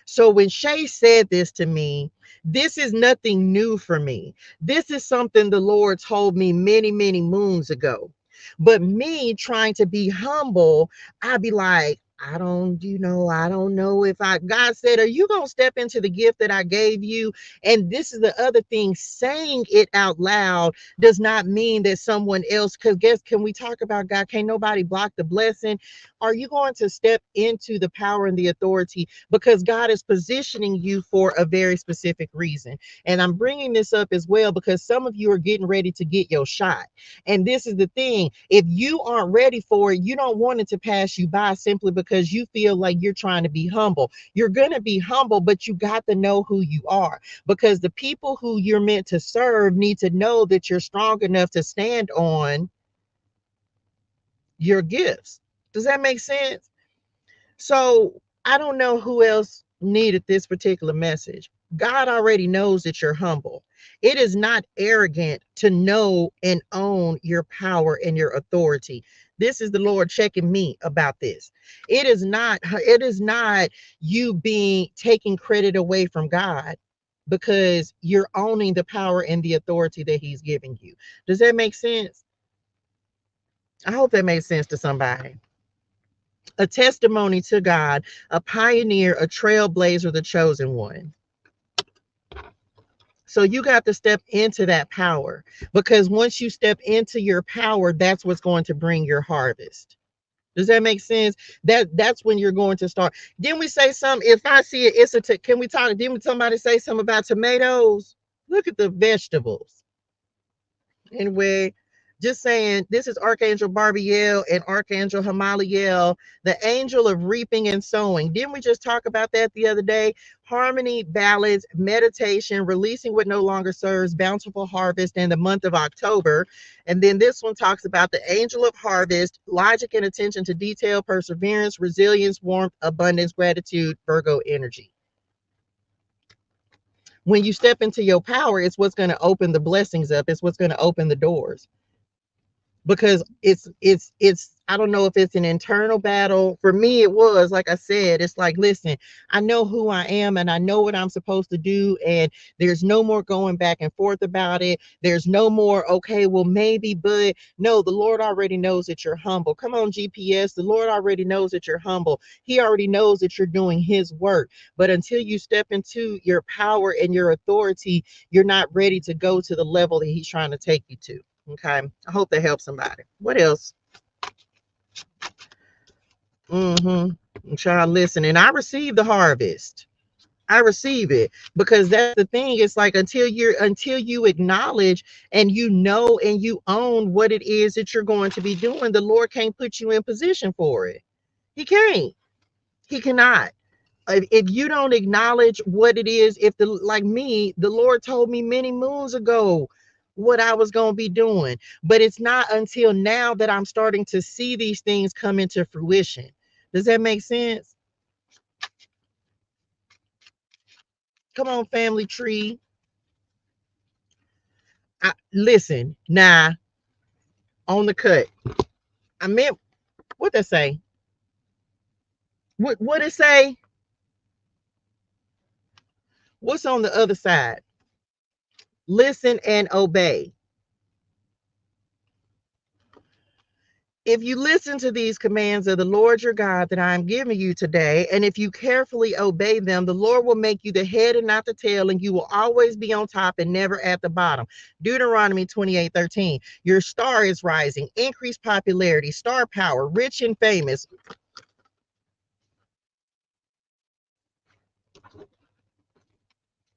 So when Shay said this to me, this is nothing new for me. This is something the Lord told me many, many moons ago. But me trying to be humble, I'd be like, I don't know if God said, are you going to step into the gift that I gave you? And this is the other thing, saying it out loud does not mean that someone else, because can we talk about God? Can't nobody block the blessing? Are you going to step into the power and the authority? Because God is positioning you for a very specific reason. And I'm bringing this up as well because some of you are getting ready to get your shot. And this is the thing. If you aren't ready for it, you don't want it to pass you by simply because you feel like you're trying to be humble. You're going to be humble, but you got to know who you are, because the people who you're meant to serve need to know that you're strong enough to stand on your gifts. Does that make sense? So I don't know who else needed this particular message. God already knows that you're humble. It is not arrogant to know and own your power and your authority. This is the Lord checking me about this. It is not you being taking credit away from God, because you're owning the power and the authority that he's giving you. Does that make sense? I hope that made sense to somebody. A testimony to God, a pioneer, a trailblazer, the chosen one. So you got to step into that power, because once you step into your power, that's what's going to bring your harvest. Does that make sense? That's when you're going to start. Didn't we say something? If I see it, can we talk? Didn't somebody say something about tomatoes? Look at the vegetables. Anyway, just saying, this is Archangel Barbiel and Archangel Hamaliel, the angel of reaping and sowing. Didn't we just talk about that the other day? Harmony, balance, meditation, releasing what no longer serves, bountiful harvest in the month of October. And then this one talks about the angel of harvest, logic and attention to detail, perseverance, resilience, warmth, abundance, gratitude, Virgo energy. When you step into your power, it's what's going to open the blessings up. It's what's going to open the doors, because it's I don't know if it's an internal battle. For me, it was, like I said, it's like, listen, I know who I am and I know what I'm supposed to do, and there's no more going back and forth about it. There's no more, okay, well, maybe, but no, the Lord already knows that you're humble. Come on, GPS. The Lord already knows that you're humble. He already knows that you're doing his work. But until you step into your power and your authority, you're not ready to go to the level that he's trying to take you to. Okay. I hope that helps somebody. What else? Child, listen, and I receive the harvest. I receive it, because that's the thing. It's like, until you acknowledge and you know and you own what it is that you're going to be doing, the Lord can't put you in position for it. He can't. He cannot. If you don't acknowledge what it is, if like me, the Lord told me many moons ago what I was going to be doing, but it's not until now that I'm starting to see these things come into fruition. Does that make sense? Come on, family tree. Listen, now, on the cut. I meant, what they say? What it say? What's on the other side? Listen and obey. If you listen to these commands of the Lord your God that I am giving you today, and if you carefully obey them, the Lord will make you the head and not the tail, and you will always be on top and never at the bottom. Deuteronomy 28:13. Your star is rising, increased popularity, star power, rich and famous.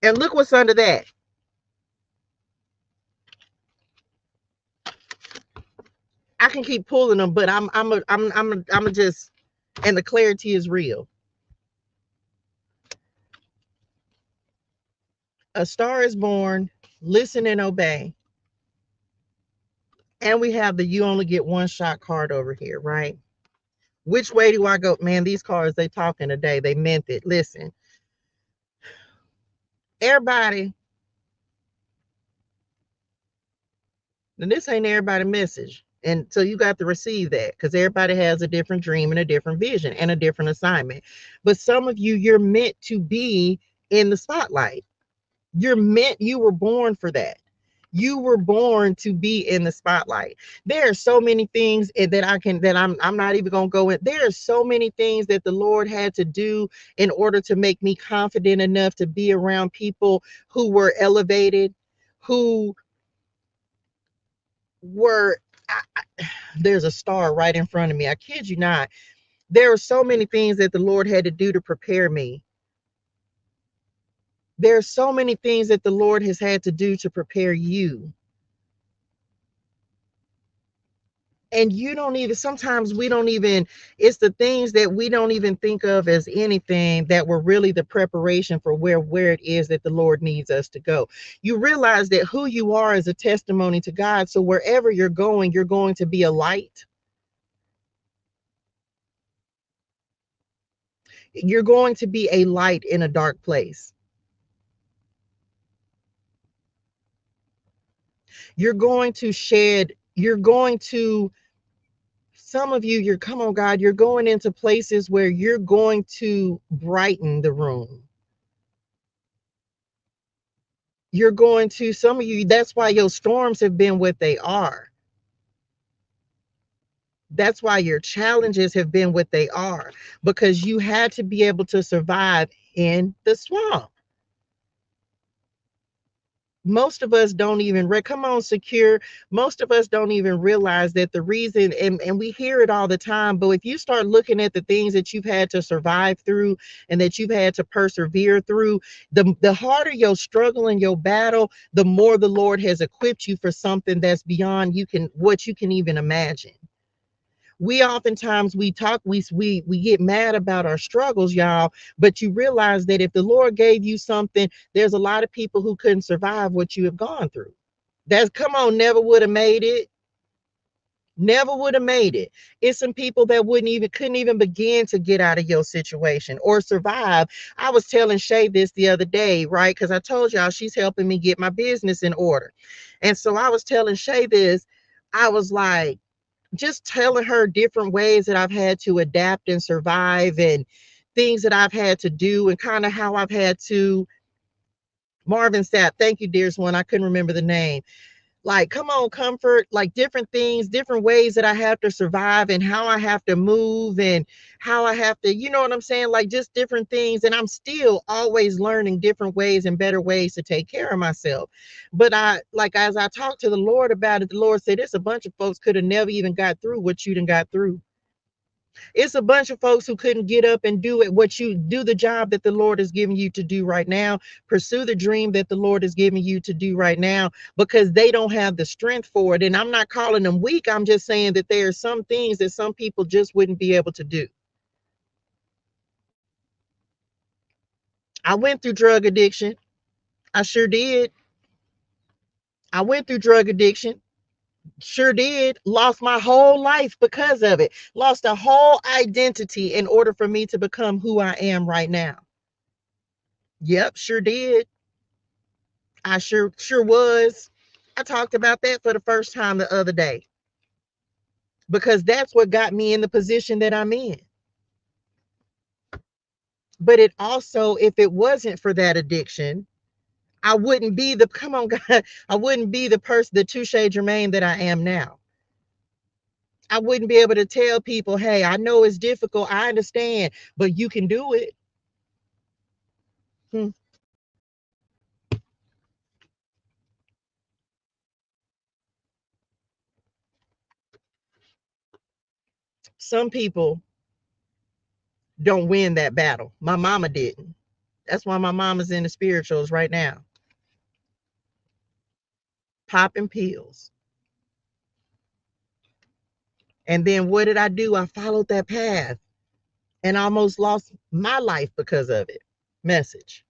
And look what's under that. I can keep pulling them, but I'm just, and the clarity is real. A Star is Born, Listen and Obey. And we have the You Only Get One Shot card over here, right? Which way do I go? Man, these cards, they talking today. They meant it. Listen, everybody, and this ain't everybody message. And so you got to receive that, because everybody has a different dream and a different vision and a different assignment. But some of you, you're meant to be in the spotlight. You were born for that. You were born to be in the spotlight. There are so many things I'm not even gonna go in. There are so many things that the Lord had to do in order to make me confident enough to be around people who were elevated, who were there's a star right in front of me. I kid you not. There are so many things that the Lord had to do to prepare me. There are so many things that the Lord has had to do to prepare you. And you don't even, sometimes we don't even, it's the things that we don't even think of as anything that were really the preparation for where it is that the Lord needs us to go. You realize that who you are is a testimony to God. So wherever you're going to be a light. You're going to be a light in a dark place. You're going to shed, you're going to, some of you, you're, come on, God, you're going into places where you're going to brighten the room. You're going to, some of you, that's why your storms have been what they are. That's why your challenges have been what they are, because you had to be able to survive in the swamp. Most of us don't even come on, Secure. Most of us don't even realize that the reason, and we hear it all the time, but if you start looking at the things that you've had to survive through and that you've had to persevere through, the harder your struggle and your battle, the more the Lord has equipped you for something that's beyond what you can even imagine. We oftentimes we get mad about our struggles, y'all, but you realize that if the Lord gave you something, there's a lot of people who couldn't survive what you have gone through. That's, come on, never would have made it. Never would have made it. It's some people that couldn't even begin to get out of your situation or survive. I was telling Shay this the other day, right? Because I told y'all she's helping me get my business in order. And so I was telling Shay this. I was like, just telling her different ways that I've had to adapt and survive, and things that I've had to do, and kind of how I've had to, Marvin Sapp, thank you, dearest one. I couldn't remember the name. Like, come on, comfort, like different things, different ways that I have to survive, and how I have to move, and how I have to, you know what I'm saying? Like, just different things. And I'm still always learning different ways and better ways to take care of myself. But as I talked to the Lord about it, the Lord said, it's a bunch of folks could have never even got through what you done got through. It's a bunch of folks who couldn't get up and do it, what you do, the job that the Lord is giving you to do right now, pursue the dream that the Lord is giving you to do right now, because they don't have the strength for it. And I'm not calling them weak. I'm just saying that there are some things that some people just wouldn't be able to do. I went through drug addiction. I sure did. I went through drug addiction. Sure did. Lost my whole life because of it. Lost a whole identity in order for me to become who I am right now. Yep, sure did. I sure was. I talked about that for the first time the other day, because that's what got me in the position that I'm in. But it also, if it wasn't for that addiction, I wouldn't be the, come on, God, I wouldn't be the person, the Touche Germaine that I am now. I wouldn't be able to tell people, hey, I know it's difficult, I understand, but you can do it. Hmm. Some people don't win that battle. My mama didn't. That's why my mama's in the spirituals right now, popping pills. And then what did I do? I followed that path and almost lost my life because of it. Message.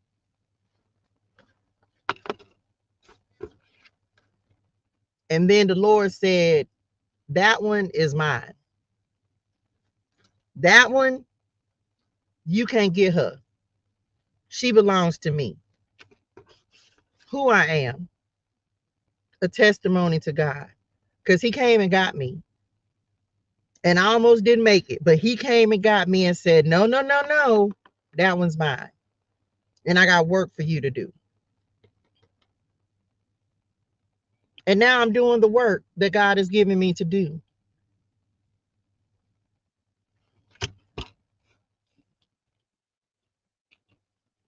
And then the Lord said, that one is mine. That one, you can't get her. She belongs to me. Who I am, a testimony to God. Because he came and got me. And I almost didn't make it. But he came and got me and said, no, no, no, no. That one's mine. And I got work for you to do. And now I'm doing the work that God has given me to do.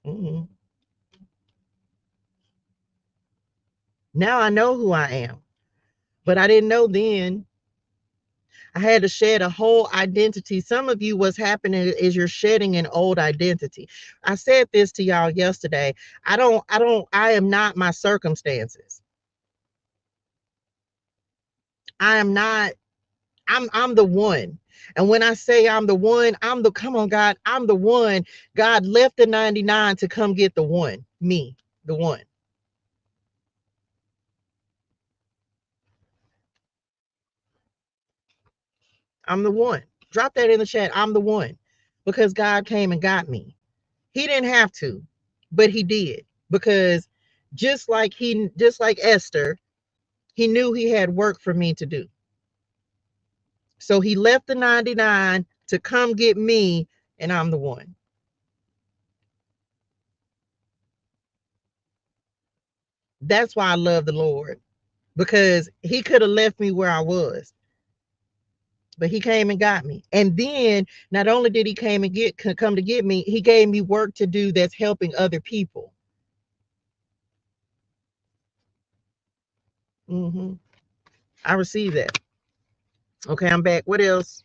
Mm-hmm. Now I know who I am. But I didn't know then. I had to shed a whole identity. Some of you, what's happening is you're shedding an old identity. I said this to y'all yesterday. I am not my circumstances. I am not, I'm the one. And when I say I'm the one, come on, God, I'm the one. God left the 99 to come get the one, me, the one. I'm the one. Drop that in the chat. I'm the one because God came and got me. He didn't have to, but he did because just like Esther, he knew he had work for me to do. So he left the 99 to come get me, and I'm the one. That's why I love the Lord, because he could have left me where I was, but he came and got me. And then not only did he come to get me, he gave me work to do that's helping other people. Mm-hmm. I received that. Okay, I'm back. What else?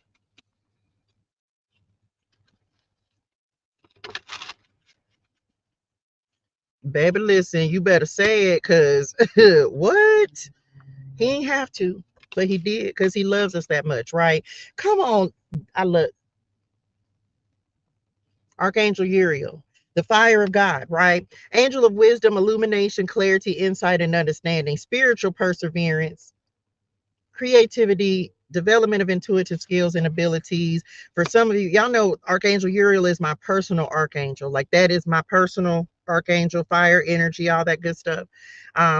Baby, listen, you better say it, because what? He ain't have to, but he did because he loves us that much, right? Come on. I love Archangel Uriel, the fire of God, right? Angel of wisdom, illumination, clarity, insight, and understanding, spiritual perseverance, creativity, development of intuitive skills and abilities. For some of you, y'all know Archangel Uriel is my personal archangel. Like, that is my personal archangel, fire, energy, all that good stuff.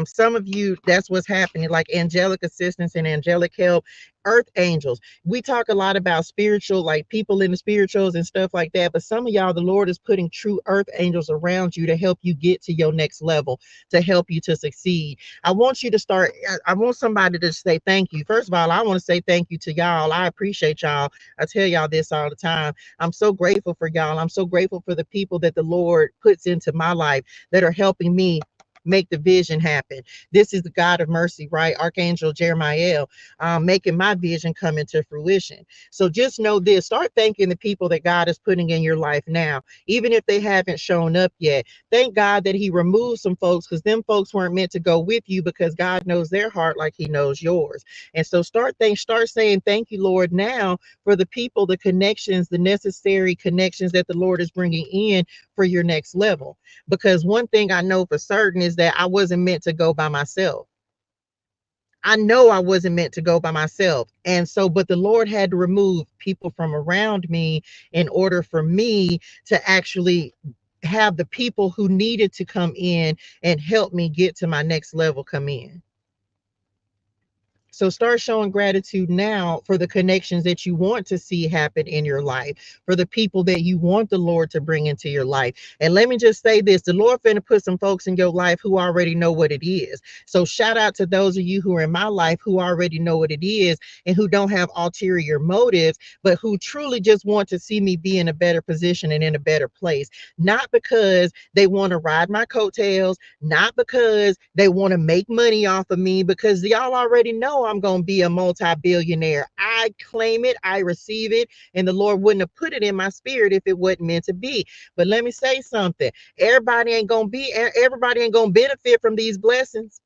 Some of you, that's what's happening, like angelic assistance and angelic help, earth angels. We talk a lot about spiritual, like people in the spirituals and stuff like that, but some of y'all, the Lord is putting true earth angels around you to help you get to your next level, to help you to succeed. I want you to start, I want somebody to say thank you. First of all, I want to say thank you to y'all. I appreciate y'all. I tell y'all this all the time. I'm so grateful for y'all. I'm so grateful for the people that the Lord puts into my life that are helping me make the vision happen. This is the God of mercy, right? Archangel Jeremiah, making my vision come into fruition. So just know this, start thanking the people that God is putting in your life now, even if they haven't shown up yet. Thank God that he removed some folks, because them folks weren't meant to go with you, because God knows their heart like he knows yours. And so start saying thank you, Lord, now for the people, the connections, the necessary connections that the Lord is bringing in for your next level. Because one thing I know for certain is that I wasn't meant to go by myself. I know I wasn't meant to go by myself. And so, but the Lord had to remove people from around me in order for me to actually have the people who needed to come in and help me get to my next level come in. So start showing gratitude now for the connections that you want to see happen in your life, for the people that you want the Lord to bring into your life. And let me just say this, the Lord finna put some folks in your life who already know what it is. So shout out to those of you who are in my life who already know what it is and who don't have ulterior motives, but who truly just want to see me be in a better position and in a better place. Not because they want to ride my coattails, not because they want to make money off of me, because y'all already know I'm going to be a multi-billionaire. I claim it, I receive it, and the Lord wouldn't have put it in my spirit if it wasn't meant to be. But let me say something. Everybody ain't going to benefit from these blessings.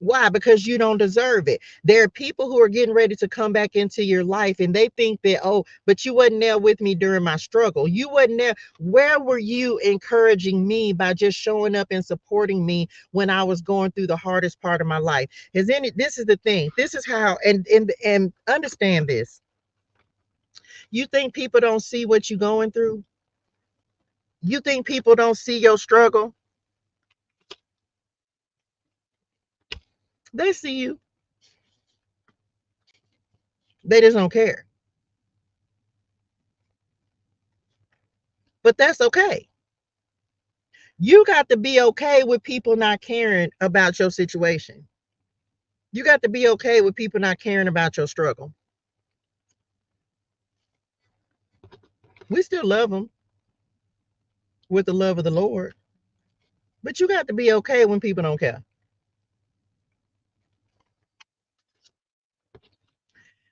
Why? Because you don't deserve it. There are people who are getting ready to come back into your life and they think that, oh, but you wasn't there with me during my struggle. You wasn't there. Where were you encouraging me by just showing up and supporting me when I was going through the hardest part of my life? This is the thing. This is how, and understand this. You think people don't see what you're going through? You think people don't see your struggle? They see you. They just don't care. But that's okay. You got to be okay with people not caring about your situation. You got to be okay with people not caring about your struggle. We still love them with the love of the Lord, but you got to be okay when people don't care.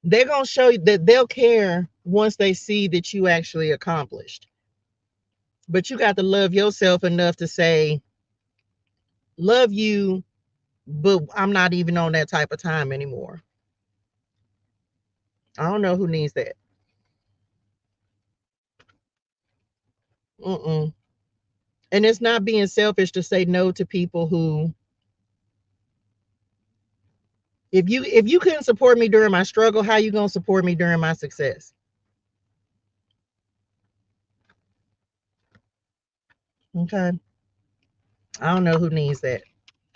They're going to show you that they'll care once they see that you actually accomplished. But you got to love yourself enough to say, love you, but I'm not even on that type of time anymore. I don't know who needs that. Mm-mm. And it's not being selfish to say no to people who, if you couldn't support me during my struggle, how you gonna support me during my success? Okay. I don't know who needs that.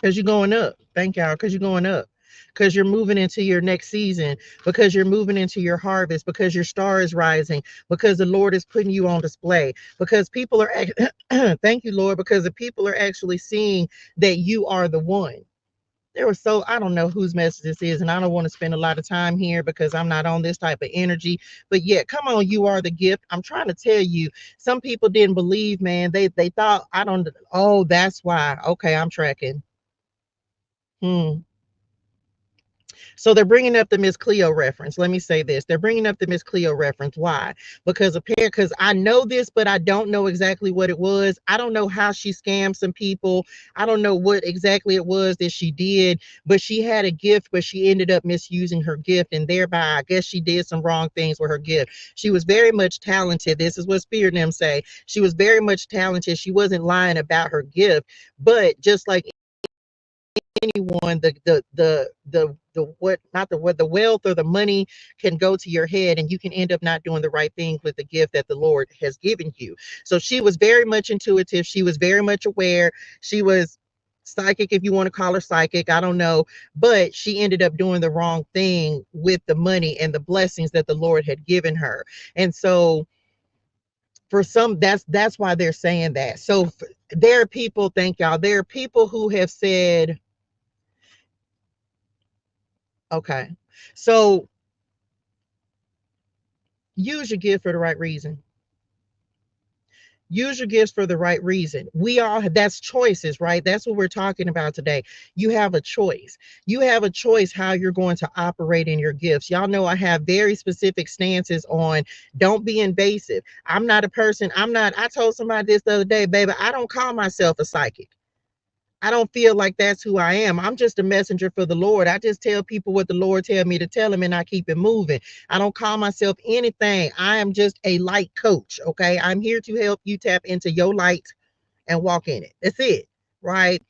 Because you're going up. Thank y'all. Because you're going up. Because you're moving into your next season. Because you're moving into your harvest. Because your star is rising. Because the Lord is putting you on display. Because people are thank you, Lord, because the people are actually seeing that you are the one. I don't know whose message this is, and I don't want to spend a lot of time here because I'm not on this type of energy. But yeah, come on, you are the gift. I'm trying to tell you, some people didn't believe, man. They thought, I don't, oh, that's why. Okay, I'm tracking. So they're bringing up the Miss Cleo reference. Let me say this. They're bringing up the Miss Cleo reference. Why? Because I know this, but I don't know exactly what it was. I don't know how she scammed some people. I don't know what exactly it was that she did, but she had a gift, but she ended up misusing her gift. And thereby, I guess she did some wrong things with her gift. She was very much talented. This is what Spirit and them say. She was very much talented. She wasn't lying about her gift, but just like anyone, the wealth or the money can go to your head and you can end up not doing the right thing with the gift that the Lord has given you. So she was very much intuitive. She was very much aware. She was psychic, if you want to call her psychic, I don't know, but she ended up doing the wrong thing with the money and the blessings that the Lord had given her. And so for some, that's why they're saying that. So there are people, thank y'all, there are people who have said, okay, so use your gift for the right reason. Use your gifts for the right reason. That's choices, right? That's what we're talking about today. You have a choice. You have a choice how you're going to operate in your gifts. Y'all know I have very specific stances on don't be invasive. I told somebody this the other day, baby, I don't call myself a psychic. I don't feel like that's who I am. I'm just a messenger for the Lord. I just tell people what the Lord tell me to tell them and I keep it moving. I don't call myself anything. I am just a light coach. Okay. I'm here to help you tap into your light and walk in it. That's it. Right.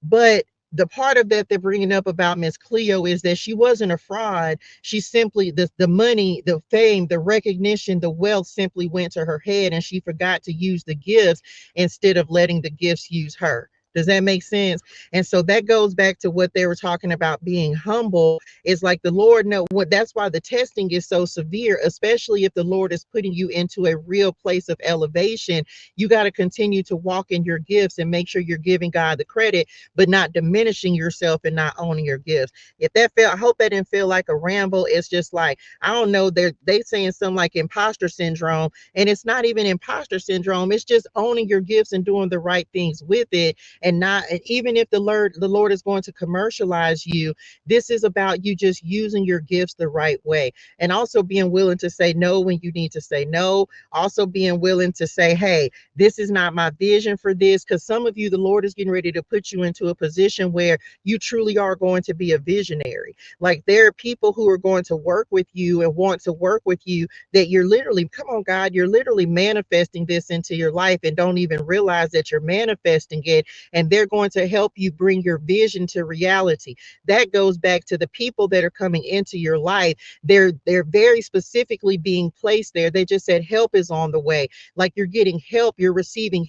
But the part of that they're bringing up about Miss Cleo is that she wasn't a fraud. She simply, the money, the fame, the recognition, the wealth simply went to her head and she forgot to use the gifts instead of letting the gifts use her. Does that make sense? And so that goes back to what they were talking about being humble. It's like the Lord know what, that's why the testing is so severe, especially if the Lord is putting you into a real place of elevation. You got to continue to walk in your gifts and make sure you're giving God the credit, but not diminishing yourself and not owning your gifts. If that felt, I hope that didn't feel like a ramble. It's just like, I don't know, they saying something like imposter syndrome, and it's not even imposter syndrome. It's just owning your gifts and doing the right things with it. and not, and even if the Lord is going to commercialize you, this is about you just using your gifts the right way, and also being willing to say no when you need to say no, also being willing to say, hey, this is not my vision for this, because some of you, the Lord is getting ready to put you into a position where you truly are going to be a visionary. Like, there are people who are going to work with you and want to work with you, that you're literally, come on, God, you're literally manifesting this into your life and don't even realize that you're manifesting it. And they're going to help you bring your vision to reality. That goes back to the people that are coming into your life. They're very specifically being placed there. They just said help is on the way. Like, you're getting help, you're receiving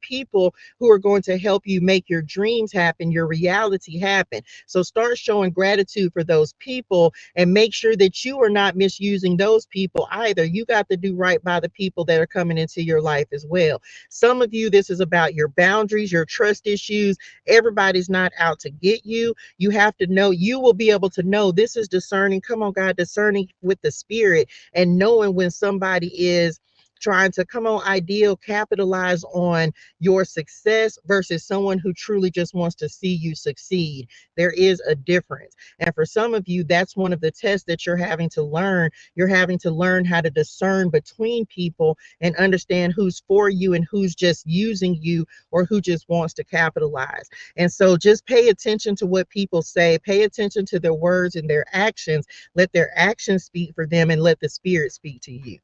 people who are going to help you make your dreams happen, your reality happen. So start showing gratitude for those people, and make sure that you are not misusing those people either. You got to do right by the people that are coming into your life as well. Some of you, this is about your boundaries, your trust issues. Everybody's not out to get you. You have to know, you will be able to know, this is discerning. Come on, God, discerning with the spirit, and knowing when somebody is trying to, come on, ideal, capitalize on your success versus someone who truly just wants to see you succeed. There is a difference. And for some of you, that's one of the tests that you're having to learn. You're having to learn how to discern between people and understand who's for you and who's just using you, or who just wants to capitalize. And so just pay attention to what people say, pay attention to their words and their actions. Let their actions speak for them, and let the spirit speak to you,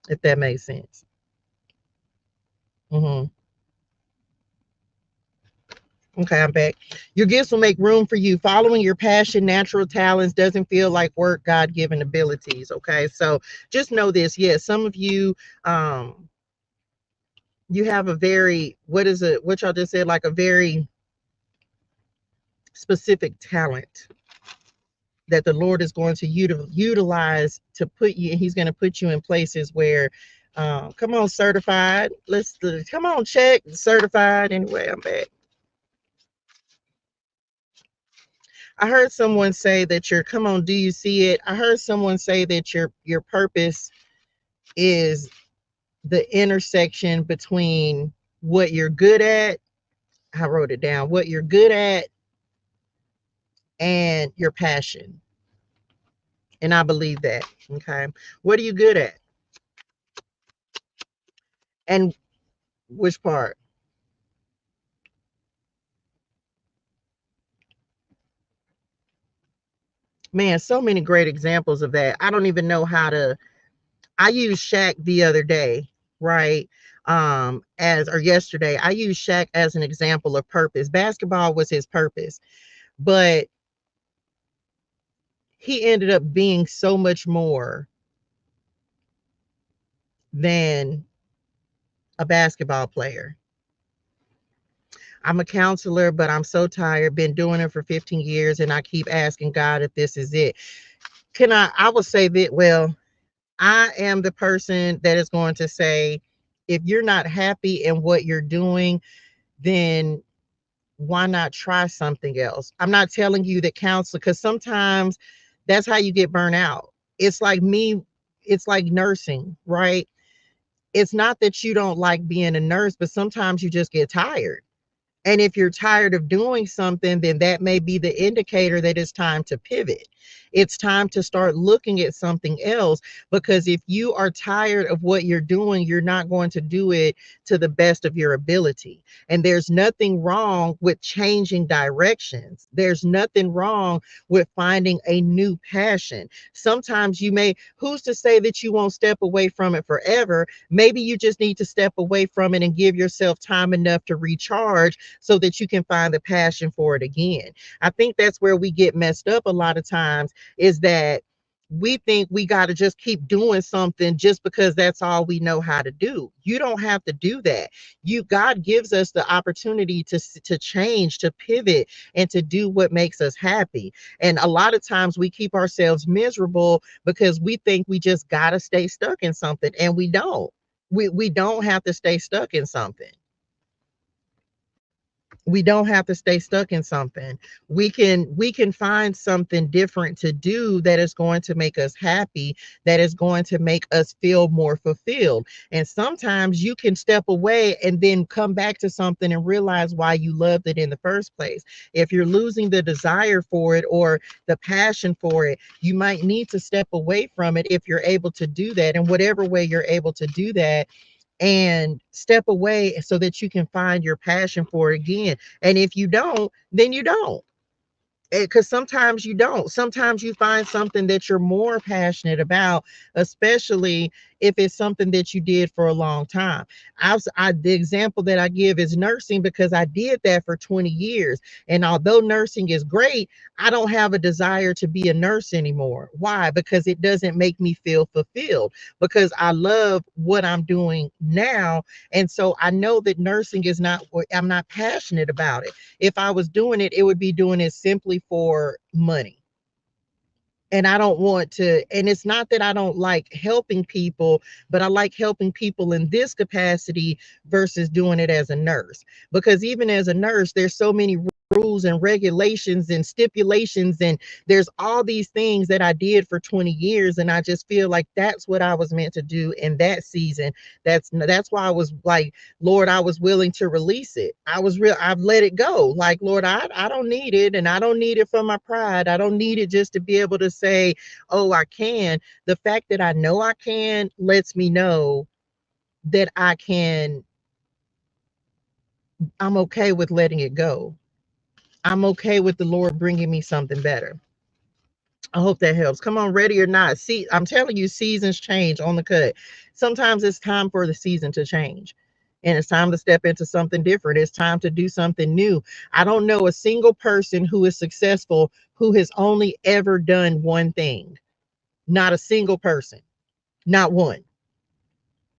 if that makes sense. Hmm. Okay, I'm back. Your gifts will make room for you. Following your passion, natural talents doesn't feel like work, God-given abilities. Okay, so just know this. Yes, some of you, you have a very, what is it? What y'all just said, like a very specific talent that the Lord is going to utilize to put you. He's going to put you in places where, come on, certified. Come on, check certified. Anyway, I'm back. I heard someone say that your, come on, do you see it? I heard someone say that your purpose is the intersection between what you're good at. I wrote it down. What you're good at and your passion. And I believe that. Okay. What are you good at? And which part? Man, so many great examples of that. I don't even know how to. I used Shaq the other day, right? As, or yesterday, I used Shaq as an example of purpose. Basketball was his purpose, but he ended up being so much more than a basketball player. I'm a counselor, but I'm so tired, been doing it for 15 years, and I keep asking God if this is it. I will say that, well, I am the person that is going to say, if you're not happy in what you're doing, then why not try something else? I'm not telling you that counsel, because sometimes that's how you get burnt out. It's like me, it's like nursing, right? It's not that you don't like being a nurse, but sometimes you just get tired. And if you're tired of doing something, then that may be the indicator that it's time to pivot. It's time to start looking at something else, because if you are tired of what you're doing, you're not going to do it to the best of your ability. And there's nothing wrong with changing directions. There's nothing wrong with finding a new passion. Sometimes you may, who's to say that you won't step away from it forever? Maybe you just need to step away from it and give yourself time enough to recharge so that you can find the passion for it again. I think that's where we get messed up a lot of times, is that we think we got to just keep doing something just because that's all we know how to do. You don't have to do that. God gives us the opportunity to change, to pivot, and to do what makes us happy. And a lot of times we keep ourselves miserable because we think we just got to stay stuck in something, and we don't. We don't have to stay stuck in something. We don't have to stay stuck in something. We can find something different to do that is going to make us happy, that is going to make us feel more fulfilled. And sometimes you can step away and then come back to something and realize why you loved it in the first place. If you're losing the desire for it or the passion for it, you might need to step away from it if you're able to do that. In whatever way you're able to do that, and step away so that you can find your passion for it again. And if you don't, then you don't, because sometimes you don't. Sometimes you find something that you're more passionate about, especially if it's something that you did for a long time. The example that I give is nursing, because I did that for 20 years. And although nursing is great, I don't have a desire to be a nurse anymore. Why? Because it doesn't make me feel fulfilled, because I love what I'm doing now. And so I know that nursing is not, I'm not passionate about it. If I was doing it, it would be doing it simply for money. And I don't want to, and it's not that I don't like helping people, but I like helping people in this capacity versus doing it as a nurse. Because even as a nurse, there's so many rules and regulations and stipulations, and there's all these things that I did for 20 years, and I just feel like that's what I was meant to do in that season. That's why I was like, Lord, I was willing to release it. I've let it go. Like, Lord, I don't need it, and I don't need it for my pride. I don't need it just to be able to say, oh, I can. The fact that I know I can lets me know that I can, I'm okay with letting it go. I'm okay with the Lord bringing me something better. I hope that helps. Come on, ready or not. See, I'm telling you, seasons change on the cut. Sometimes it's time for the season to change. And it's time to step into something different. It's time to do something new. I don't know a single person who is successful who has only ever done one thing. Not a single person. Not one.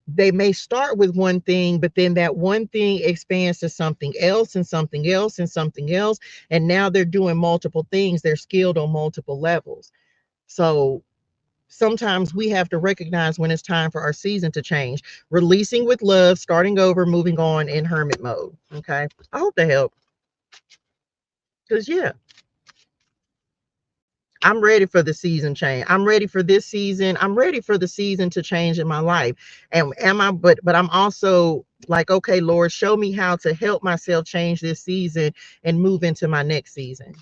They may start with one thing, but then that one thing expands to something else and something else and something else. And now they're doing multiple things. They're skilled on multiple levels. So sometimes we have to recognize when it's time for our season to change. Releasing with love, starting over, moving on in hermit mode. Okay. I hope that helped. Because, yeah, I'm ready for the season change. I'm ready for this season. I'm ready for the season to change in my life. And am I, but I'm also like, okay, Lord, show me how to help myself change this season and move into my next season.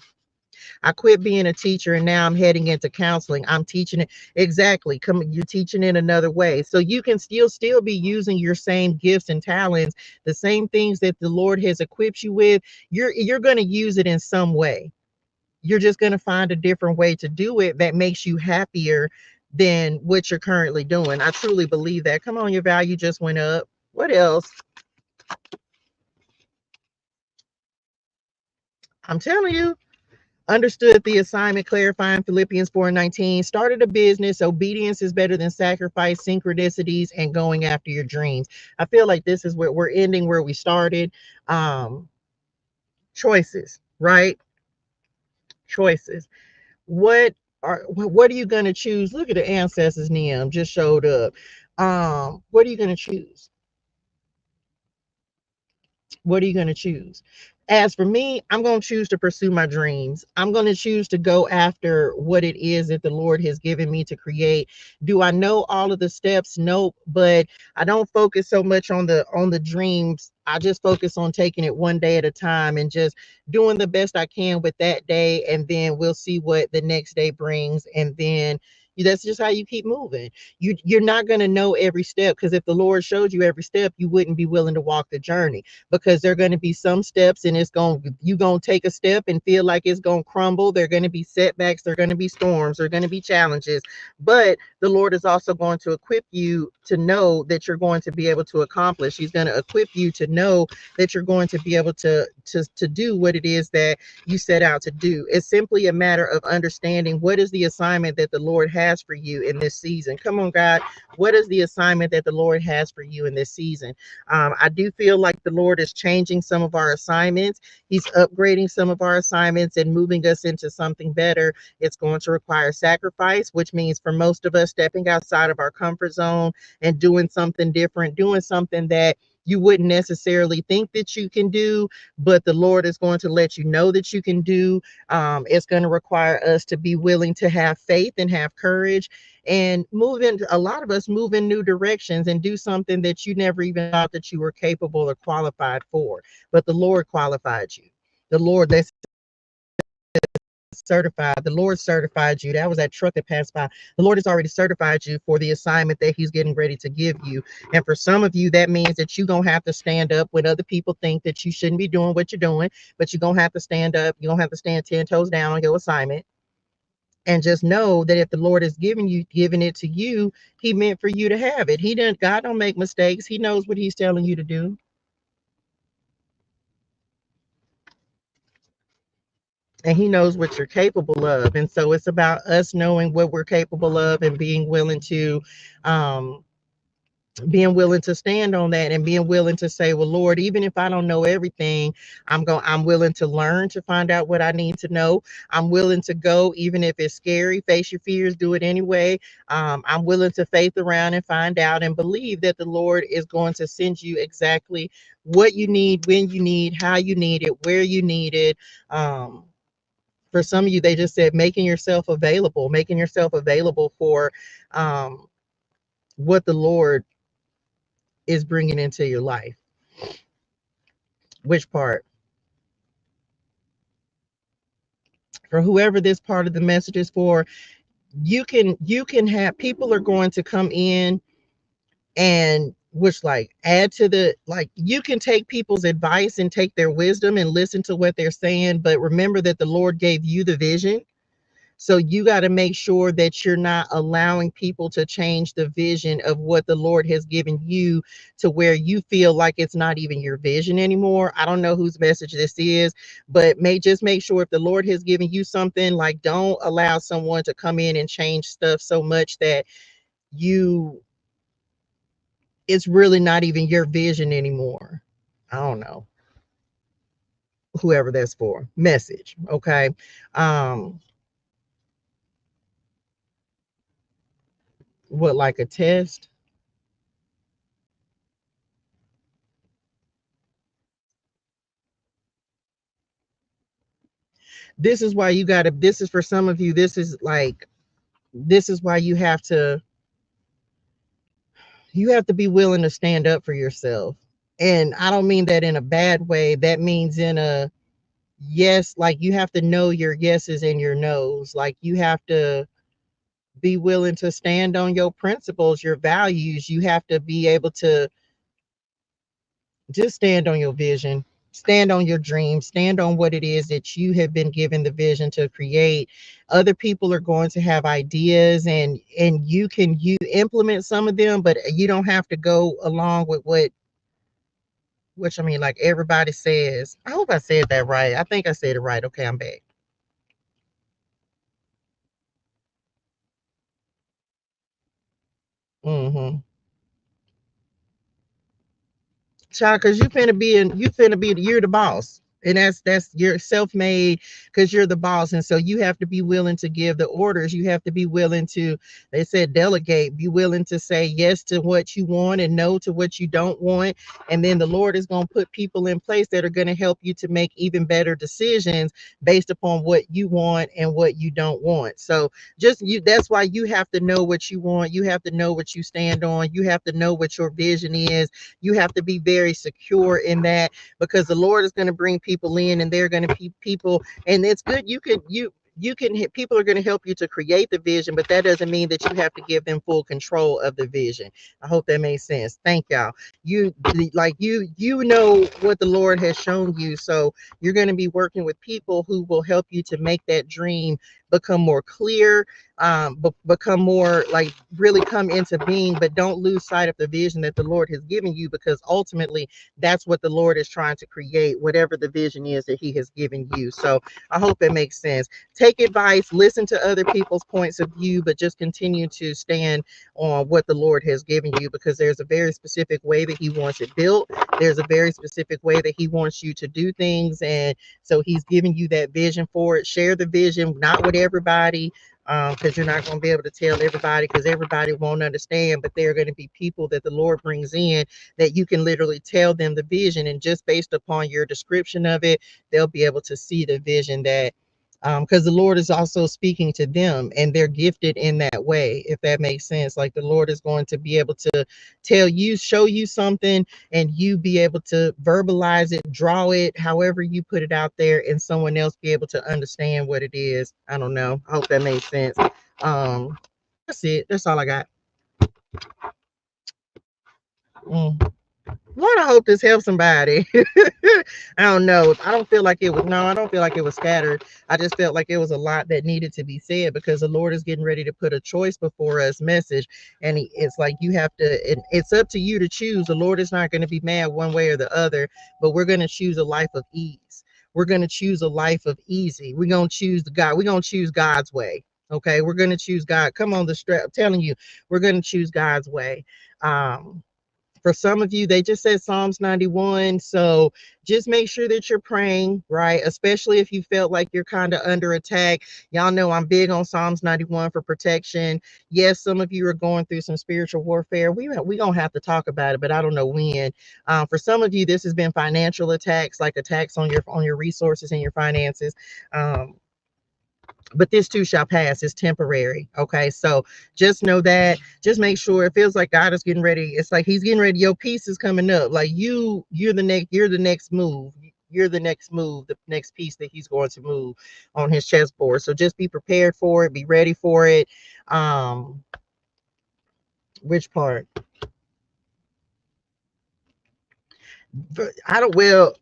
I quit being a teacher and now I'm heading into counseling. I'm teaching it exactly. Come, you're teaching it another way. So you can still be using your same gifts and talents, the same things that the Lord has equipped you with. You're going to use it in some way. You're just going to find a different way to do it that makes you happier than what you're currently doing. I truly believe that. Come on, your value just went up. What else? I'm telling you. Understood the assignment, clarifying Philippians 4:19, started a business. Obedience is better than sacrifice, synchronicities, and going after your dreams. I feel like this is where we're ending where we started. Um, Choices, right? Choices. What are you going to choose? Look at the ancestors, Neum just showed up. What are you going to choose? What are you going to choose? As for me, I'm going to choose to pursue my dreams. I'm going to choose to go after what it is that the Lord has given me to create. Do I know all of the steps? Nope, but I don't focus so much on the dreams. I just focus on taking it one day at a time and just doing the best I can with that day, and then we'll see what the next day brings, and then that's just how you keep moving. You're not going to know every step, because if the Lord showed you every step, you wouldn't be willing to walk the journey, because there are going to be some steps and you're going to take a step and feel like it's going to crumble. There are going to be setbacks, there are going to be storms, there are going to be challenges, but the Lord is also going to equip you to know that you're going to be able to accomplish. He's going to equip you to know that you're going to be able to do what it is that you set out to do. It's simply a matter of understanding what is the assignment that the Lord has for you in this season. Come on, God. What is the assignment that the Lord has for you in this season? I do feel like the Lord is changing some of our assignments. He's upgrading some of our assignments and moving us into something better. It's going to require sacrifice, which means for most of us stepping outside of our comfort zone and doing something different, doing something that you wouldn't necessarily think that you can do, but the Lord is going to let you know that you can do. It's going to require us to be willing to have faith and have courage and move in. A lot of us move in new directions and do something that you never even thought that you were capable or qualified for, but the Lord qualified you. The Lord, that's certified. The Lord certified you. That was that truck that passed by. The Lord has already certified you for the assignment that He's getting ready to give you. And for some of you, that means that you're going to have to stand up when other people think that you shouldn't be doing what you're doing, but you're going to have to stand up. You're going to have to stand 10 toes down on your assignment. And just know that if the Lord is giving it to you, He meant for you to have it. God don't make mistakes. He knows what He's telling you to do. And He knows what you're capable of. And so it's about us knowing what we're capable of and um, being willing to stand on that and being willing to say, well, Lord, even if I don't know everything, I'm willing to learn to find out what I need to know. I'm willing to go, even if it's scary, face your fears, do it anyway. I'm willing to faith around and find out and believe that the Lord is going to send you exactly what you need, when you need, how you need it, where you need it. For some of you, they just said making yourself available for um, what the Lord is bringing into your life. Which part? For whoever this part of the message is for, you can have people are going to come in and which like add to the like you can take people's advice and take their wisdom and listen to what they're saying, but remember that the Lord gave you the vision. So you got to make sure that you're not allowing people to change the vision of what the Lord has given you to where you feel like it's not even your vision anymore. I don't know whose message this is, but make sure if the Lord has given you something, like don't allow someone to come in and change stuff so much that you it's really not even your vision anymore. I don't know. Whoever that's for. Message, okay? Um what like a test? This is why you got to this is for some of you, this is why you have to be willing to stand up for yourself. And I don't mean that in a bad way. That means in a yes, like you have to know your yeses and your nos. Like you have to be willing to stand on your principles, your values. You have to be able to just stand on your vision, stand on your dream, stand on what it is that you have been given the vision to create. Other people are going to have ideas and you implement some of them, but you don't have to go along with what which I mean like everybody says. I hope I said that right. I think I said it right. Okay, I'm back. Mhm. Child, because you're the boss. And that's you're self-made because you're the boss. And so you have to be willing to give the orders. You have to be willing to, they said delegate, be willing to say yes to what you want and no to what you don't want. And then the Lord is going to put people in place that are going to help you to make even better decisions based upon what you want and what you don't want. So just you that's why you have to know what you want. You have to know what you stand on. You have to know what your vision is. You have to be very secure in that because the Lord is going to bring people in and they're going to be people. And it's good. You can hit people are going to help you to create the vision, but that doesn't mean that you have to give them full control of the vision. I hope that makes sense. Thank y'all. You know what the Lord has shown you. So you're going to be working with people who will help you to make that dream become more clear, become more like really come into being, but don't lose sight of the vision that the Lord has given you because ultimately that's what the Lord is trying to create, whatever the vision is that He has given you. So I hope it makes sense. Take advice, listen to other people's points of view, but just continue to stand on what the Lord has given you because there's a very specific way that He wants it built. There's a very specific way that He wants you to do things. And so He's giving you that vision for it. Share the vision, not with everybody. because you're not going to be able to tell everybody, because everybody won't understand. But there are going to be people that the Lord brings in that you can literally tell them the vision, and just based upon your description of it, they'll be able to see the vision that because the Lord is also speaking to them, and they're gifted in that way, if that makes sense. Like the Lord is going to be able to tell you, show you something, and you be able to verbalize it, draw it, however you put it out there, and someone else be able to understand what it is. I don't know. I hope that makes sense. That's it. That's all I got. Mm. Lord, I hope this helps somebody. I don't know. I don't feel like it was, no, I don't feel like it was scattered. I just felt like it was a lot that needed to be said, because the Lord is getting ready to put a choice before us message. And it's like you have to, it's up to you to choose. The Lord is not going to be mad one way or the other, but we're going to choose a life of ease. We're going to choose a life of easy. We're going to choose God. We're going to choose God's way. Okay. We're going to choose God. Come on, the strap. I'm telling you, we're going to choose God's way. For some of you, they just said Psalms 91. So just make sure that you're praying, right? Especially if you felt like you're kind of under attack. Y'all know I'm big on Psalms 91 for protection. Yes, some of you are going through some spiritual warfare. We going to have to talk about it, but I don't know when. For some of you, this has been financial attacks, like attacks on your resources and your finances. But this too shall pass. It's temporary. Okay. So just know that. Just make sure it feels like God is getting ready. It's like he's getting ready. Your piece is coming up. Like you're the next move. You're the next move, the next piece that he's going to move on his chessboard. So just be prepared for it. Be ready for it. Which part? I don't, well,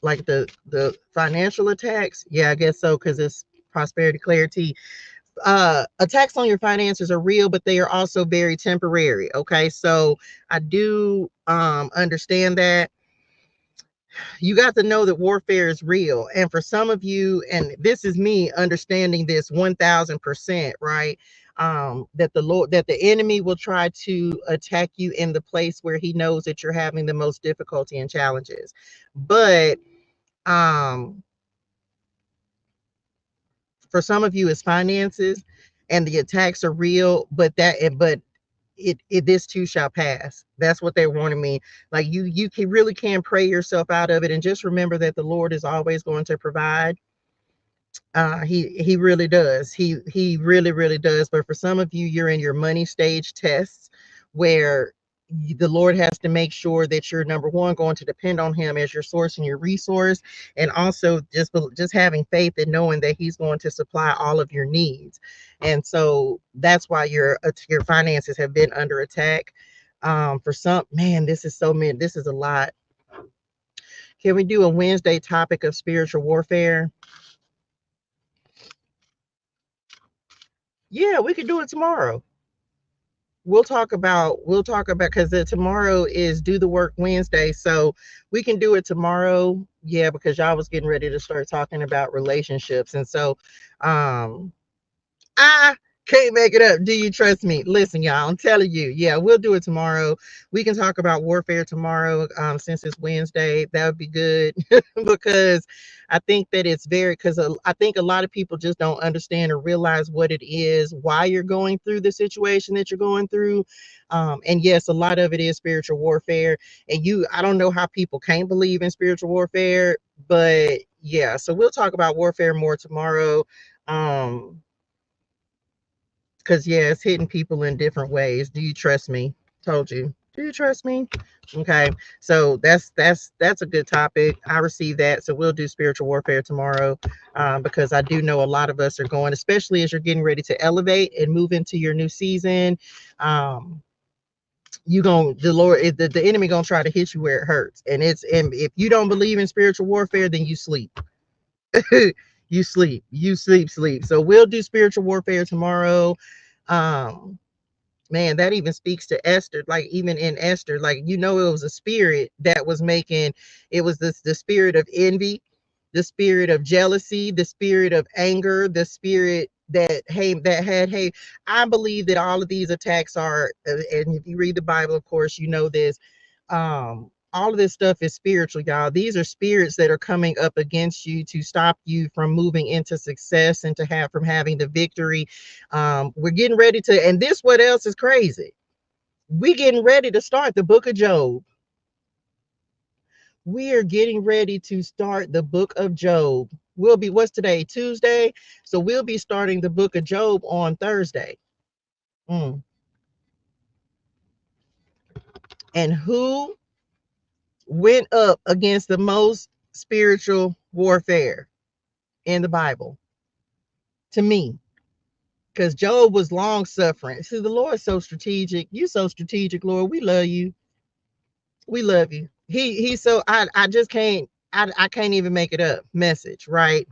like the financial attacks. Yeah, I guess so. Cause it's prosperity, ClariTEA. Attacks on your finances are real, but they are also very temporary. Okay. So I do understand that. You got to know that warfare is real. And for some of you, and this is me understanding this 1000%, right? That the enemy will try to attack you in the place where he knows that you're having the most difficulty and challenges. But for some of you, it's finances, and the attacks are real, but this too shall pass. That's what they wanted me. Like you can really can pray yourself out of it, and just remember that the Lord is always going to provide. He really does. He really does. But for some of you, you're in your money stage tests where the Lord has to make sure that you're, number one, going to depend on him as your source and your resource, and also just having faith and knowing that he's going to supply all of your needs. And so that's why your finances have been under attack. For some, man, this is so many. This is a lot. Can we do a Wednesday topic of spiritual warfare? Yeah, we could do it tomorrow. We'll talk about because tomorrow is Do the Work Wednesday, so we can do it tomorrow. Yeah, because y'all was getting ready to start talking about relationships, and so I can't make it up. Do you trust me? Listen, y'all, I'm telling you. Yeah, we'll do it tomorrow. We can talk about warfare tomorrow. Since it's Wednesday, that would be good because I think that it's very, because I think a lot of people just don't understand or realize what it is, why you're going through the situation that you're going through. And yes, a lot of it is spiritual warfare. And I don't know how people can't believe in spiritual warfare, but yeah, so we'll talk about warfare more tomorrow. Because yeah, it's hitting people in different ways. Do you trust me? Told you. Do you trust me? Okay. So that's a good topic. I received that. So we'll do spiritual warfare tomorrow, because I do know a lot of us are going, especially as you're getting ready to elevate and move into your new season. The Lord, the enemy gonna try to hit you where it hurts. And if you don't believe in spiritual warfare, then you sleep. You sleep. So we'll do spiritual warfare tomorrow. um Man, that even speaks to Esther. Like even in Esther, like it was a spirit that was making, it was the spirit of envy, the spirit of jealousy, the spirit of anger, the spirit that I believe that all of these attacks are, and if you read the Bible, of course, this, all of this stuff is spiritual, y'all. These are spirits that are coming up against you to stop you from moving into success and to have from having the victory. We're getting ready to, and this what else is crazy. We getting ready to start the book of Job. We are getting ready to start the book of Job. We'll be, what's today? Tuesday. So we'll be starting the book of Job on Thursday. And who went up against the most spiritual warfare in the Bible? To me, because Job was long suffering. See, the Lord's so strategic. You so strategic, Lord. We love you. We love you. He's so, I just can't, I can't even make it up. Message, right?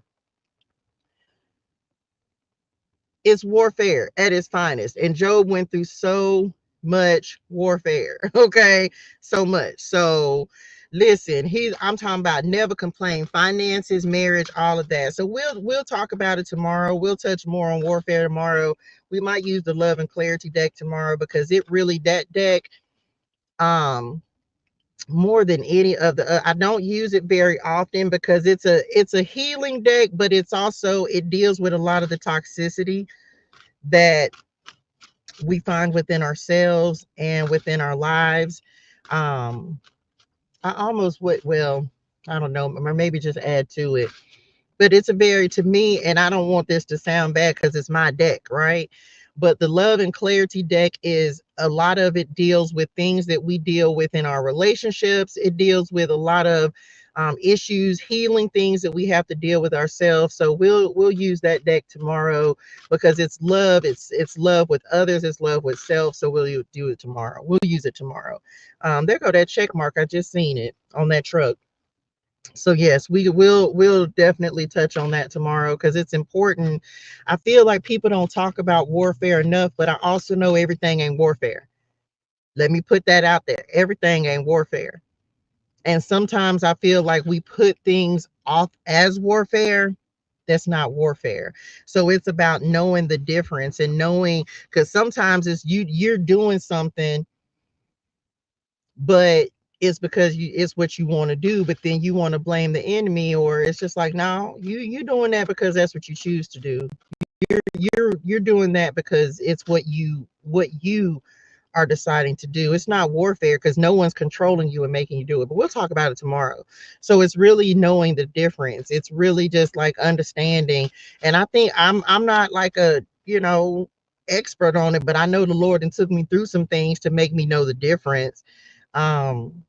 It's warfare at its finest. And Job went through so much warfare. Okay. So much. So listen, I'm talking about never complain, finances, marriage, all of that. So we'll talk about it tomorrow. We'll touch more on warfare tomorrow. We might use the love and clarity deck tomorrow, because it really, that deck, more than any of the I don't use it very often, because it's a healing deck, but it's also, it deals with a lot of the toxicity that we find within ourselves and within our lives. I almost would, well, I don't know, or maybe just add to it. But it's a very, to me, and I don't want this to sound bad because it's my deck, right? But the love and clarity deck is, a lot of it deals with things that we deal with in our relationships. It deals with a lot of issues, healing things that we have to deal with ourselves. So we'll use that deck tomorrow, because it's love. It's love with others. It's love with self. So we'll do it tomorrow. We'll use it tomorrow. There go that check mark. I just seen it on that truck. So yes, we'll definitely touch on that tomorrow, because it's important. I feel like people don't talk about warfare enough, but I also know everything ain't warfare. Let me put that out there. Everything ain't warfare. And sometimes I feel like we put things off as warfare. That's not warfare. So it's about knowing the difference, and knowing, because sometimes it's you're doing something, but it's because it's what you want to do, but then you want to blame the enemy, or it's just like, no, you're doing that because that's what you choose to do. You're doing that because it's what you are deciding to do. It's not warfare, because no one's controlling you and making you do it. But we'll talk about it tomorrow. So it's really knowing the difference. It's really just like understanding. And I think I'm not like a, expert on it, but I know the Lord and took me through some things to make me know the difference. um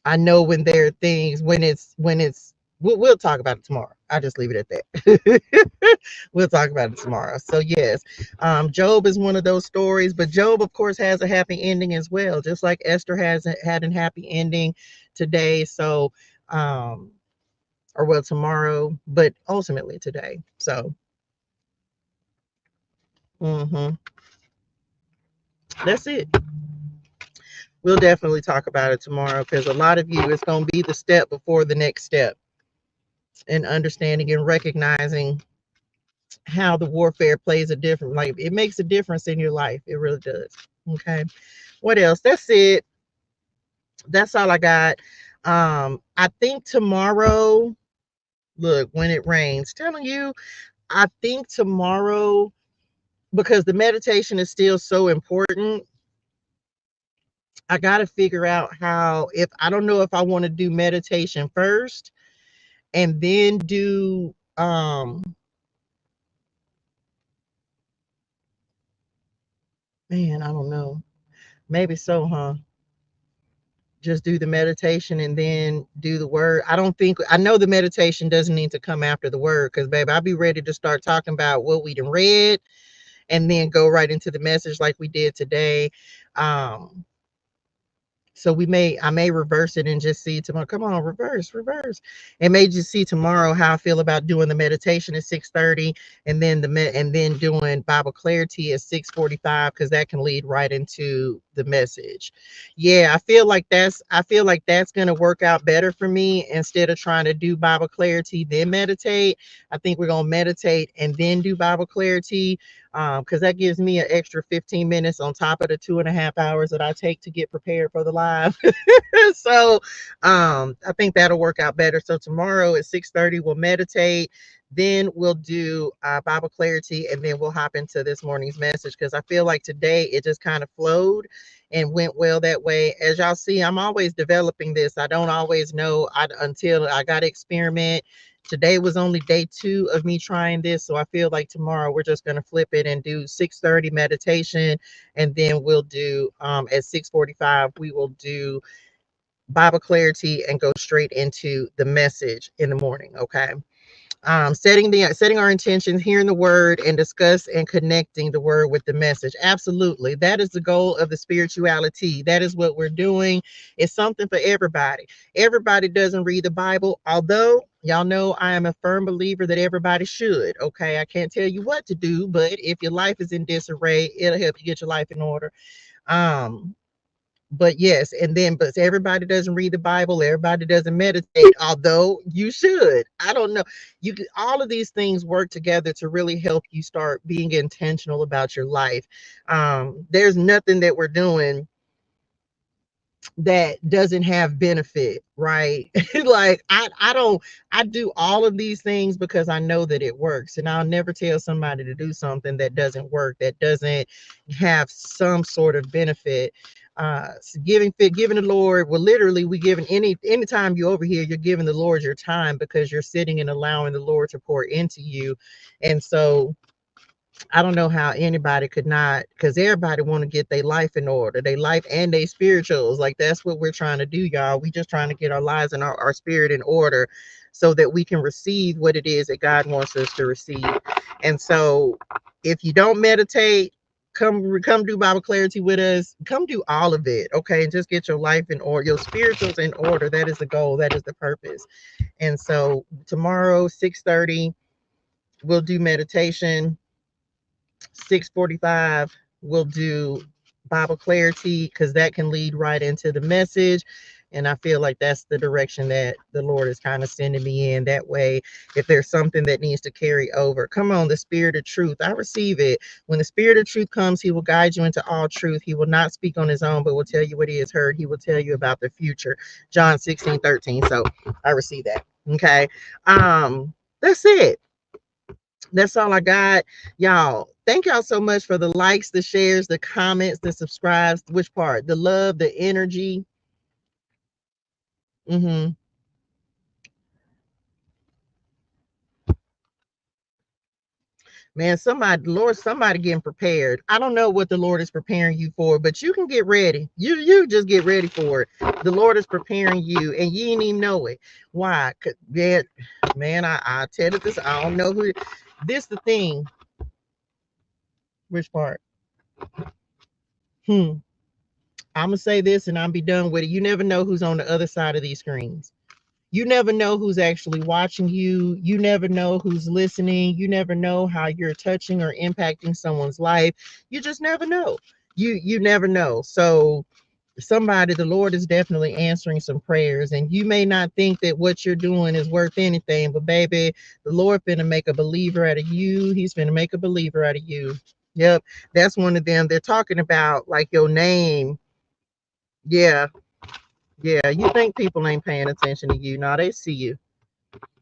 I know when there are things, when it's we'll talk about it tomorrow. I'll just leave it at that. We'll talk about it tomorrow. So yes, Job is one of those stories, but Job, of course, has a happy ending as well, just like Esther had a happy ending today. So, or well, tomorrow, but ultimately today. So, that's it. We'll definitely talk about it tomorrow, because a lot of you, it's going to be the step before the next step, and understanding and recognizing how the warfare plays a different, like, it makes a difference in your life. It really does. Okay. What else? That's it. That's all I got. I think tomorrow, look, when it rains, telling you, I think tomorrow, because the meditation is still so important, I got to figure out how, if I don't know if I want to do meditation first and then do man, I don't know. Maybe so, huh? Just do the meditation and then do the word. I know the meditation doesn't need to come after the word, because babe, I'll be ready to start talking about what we done read and then go right into the message like we did today. So I may reverse it and just see tomorrow. Come on, reverse. And may just see tomorrow how I feel about doing the meditation at 6:30, and then doing Bible clarity at 6:45, because that can lead right into the message. Yeah, I feel like that's gonna work out better for me instead of trying to do Bible clarity, then meditate. I think we're gonna meditate and then do Bible clarity. Because that gives me an extra 15 minutes on top of the 2.5 hours that I take to get prepared for the live. So I think that'll work out better. So tomorrow at 6:30 we'll meditate, then we'll do Bible clarity, and then we'll hop into this morning's message, because I feel like today it just kind of flowed and went well that way. As y'all see, I'm always developing this. I don't always know until I got to experiment. Today was only day 2 of me trying this, so I feel like tomorrow we're just going to flip it and do 6:30 meditation, and then we'll do at 6:45 we will do Bible clarity and go straight into the message in the morning. Okay. Setting our intentions, hearing the word, and discuss and connecting the word with the message. Absolutely, that is the goal of the spirituality. That is what we're doing. It's something for everybody. Everybody doesn't read the Bible, although y'all know I am a firm believer that everybody should. Okay, I can't tell you what to do, but if your life is in disarray, it'll help you get your life in order. um but yes, and then but everybody doesn't read the Bible, everybody doesn't meditate, although you should. I don't know, all of these things work together to really help you start being intentional about your life. There's nothing that we're doing that doesn't have benefit, right? Like I do all of these things because I know that it works, and I'll never tell somebody to do something that doesn't work, that doesn't have some sort of benefit. So giving the Lord, well, literally, we giving anytime you're over here, you're giving the Lord your time, because you're sitting and allowing the Lord to pour into you. And so I don't know how anybody could not, because everybody want to get their life in order, their life and their spirituals. Like, that's what we're trying to do, y'all. We just trying to get our lives and our spirit in order so that we can receive what it is that God wants us to receive. And so if you don't meditate, come do Bible clarity with us. Come do all of it, okay? And just get your life in order, your spirituals in order. That is the goal. That is the purpose. And so tomorrow, 6:30, we'll do meditation. 6:45 we'll do Bible clarity, because that can lead right into the message. And I feel like that's the direction that the Lord is kind of sending me in. That way, if there's something that needs to carry over, come on, the spirit of truth, I receive it. When the spirit of truth comes, he will guide you into all truth. He will not speak on his own, but will tell you what he has heard. He will tell you about the future. John 16:13. So I receive that. Okay. That's it. That's all I got. Y'all, thank y'all so much for the likes, the shares, the comments, the subscribes. Which part? The love, the energy. Mm-hmm. Man, somebody getting prepared. I don't know what the Lord is preparing you for, but you can get ready. You just get ready for it. The Lord is preparing you, and you ain't even know it. Why? 'Cause, yeah, man, I tell you this. I don't know who. This the thing. Which part? Hmm. I'm gonna say this, and I'm be done with it. You never know who's on the other side of these screens. You never know who's actually watching you. You never know who's listening. You never know how you're touching or impacting someone's life. You just never know. You never know. So somebody, the Lord is definitely answering some prayers, and you may not think that what you're doing is worth anything, but baby, the Lord finna make a believer out of you. He's finna make a believer out of you. Yep, that's one of them. They're talking about like your name. Yeah, yeah. You think people ain't paying attention to you? No, they see you.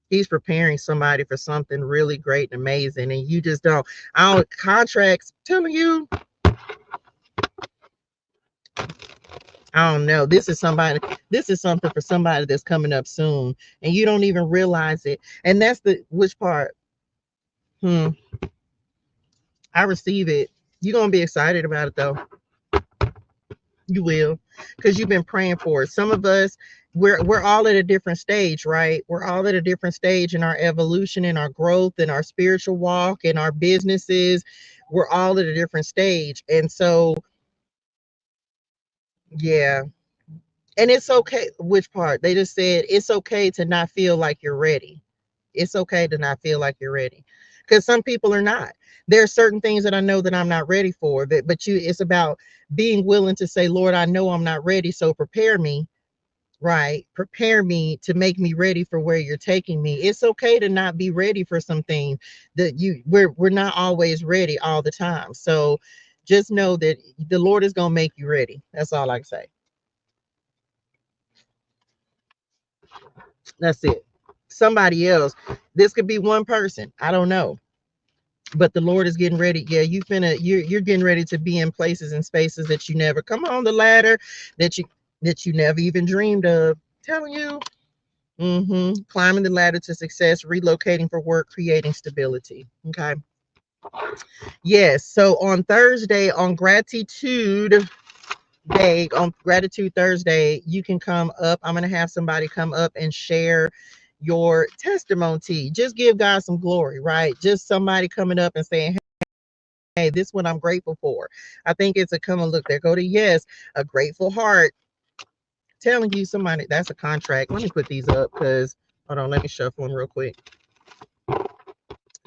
He's preparing somebody for something really great and amazing, and you just don't. I don't contracts telling you. I don't know. This is somebody. This is something for somebody that's coming up soon, and you don't even realize it. And that's the which part. Hmm. I receive it. You're gonna be excited about it though. You will, because you've been praying for it. Some of us, we're all at a different stage, right? We're all at a different stage in our evolution, in our growth, in our spiritual walk, in our businesses. We're all at a different stage, and so yeah. And it's okay. Which part? They just said it's okay to not feel like you're ready. It's okay to not feel like you're ready. because some people are not. There are certain things that I know that I'm not ready for, but it's about being willing to say, Lord, I know I'm not ready, so prepare me, right? Prepare me to make me ready for where you're taking me. It's okay to not be ready for some things that we're not always ready all the time. So just know that the Lord is going to make you ready. That's all I can say. That's it. Somebody else. This could be one person. I don't know. But the Lord is getting ready. Yeah, you're getting ready to be in places and spaces that you never come on the ladder that you never even dreamed of. Telling you. Climbing the ladder to success, relocating for work, creating stability. Okay. Yes. So on Thursday, on Gratitude Thursday, you can come up. I'm going to have somebody come up and share your testimony. Just give God some glory, right? Just somebody coming up and saying, hey, this is what I'm grateful for. I think it's a come and look there. Go to yes, a grateful heart. Telling you somebody that's a contract. Let me put these up because hold on, let me shuffle them real quick.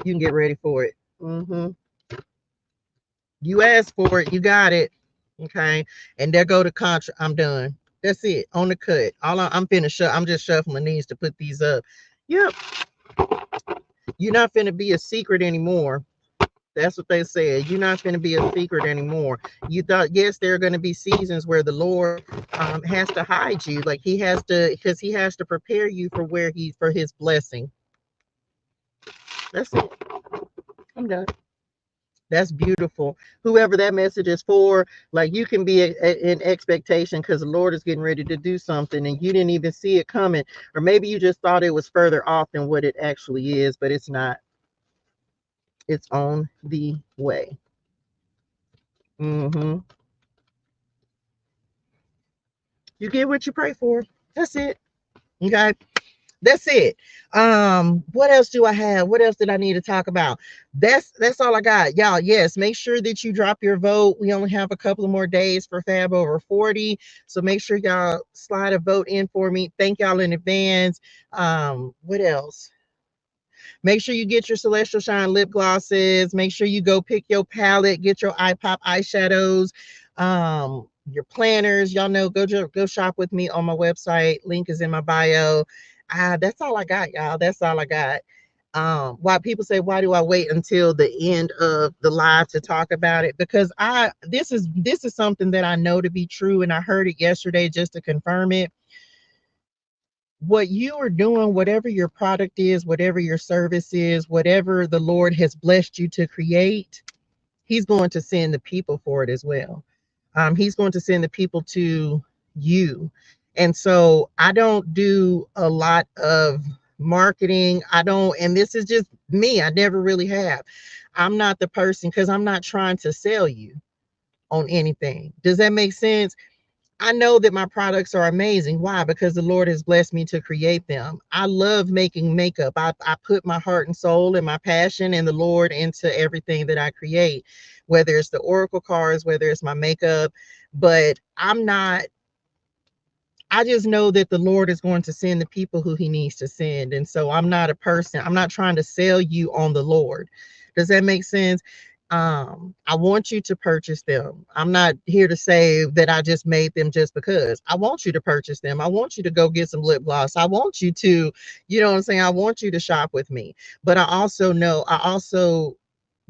You can get ready for it. You asked for it, you got it. Okay. And there go the contract. I'm done. That's it. On the cut. I'm finished. I'm just shuffling these to put these up. Yep. You're not finna be a secret anymore. That's what they said. You're not going to be a secret anymore. You thought, yes, there are going to be seasons where the Lord has to hide you, like He has to, because He has to prepare you for His blessing. That's it. I'm done. That's beautiful. Whoever that message is for, like you can be in expectation because the Lord is getting ready to do something and you didn't even see it coming, or maybe you just thought it was further off than what it actually is, but it's not. It's on the way. You get what you pray for. That's it. Okay. That's it. What else do I have? What else did I need to talk about? That's all I got. Y'all, yes, make sure that you drop your vote. We only have a couple of more days for Fab over 40. So make sure y'all slide a vote in for me. Thank y'all in advance. What else? Make sure you get your Celestial Shine lip glosses. Make sure you go pick your palette, get your eye pop eyeshadows, your planners. Y'all know, go shop with me on my website. Link is in my bio. That's all I got, y'all. That's all I got. Why people say, why do I wait until the end of the live to talk about it? Because this is something that I know to be true, and I heard it yesterday just to confirm it. What you are doing, whatever your product is, whatever your service is, whatever the Lord has blessed you to create, He's going to send the people for it as well. He's going to send the people to you. And so I don't do a lot of marketing. I don't, and this is just me. I never really have. I'm not the person because I'm not trying to sell you on anything. Does that make sense? I know that my products are amazing. Why? Because the Lord has blessed me to create them. I love making makeup. I put my heart and soul and my passion and the Lord into everything that I create, whether it's the oracle cards, whether it's my makeup. But I just know that the Lord is going to send the people who He needs to send. And so I'm not a person, I'm not trying to sell you on the Lord. Does that make sense? I want you to purchase them. I'm not here to say that I just made them just because. I want you to purchase them. I want you to go get some lip gloss. I want you to, you know what I'm saying? I want you to shop with me. But I also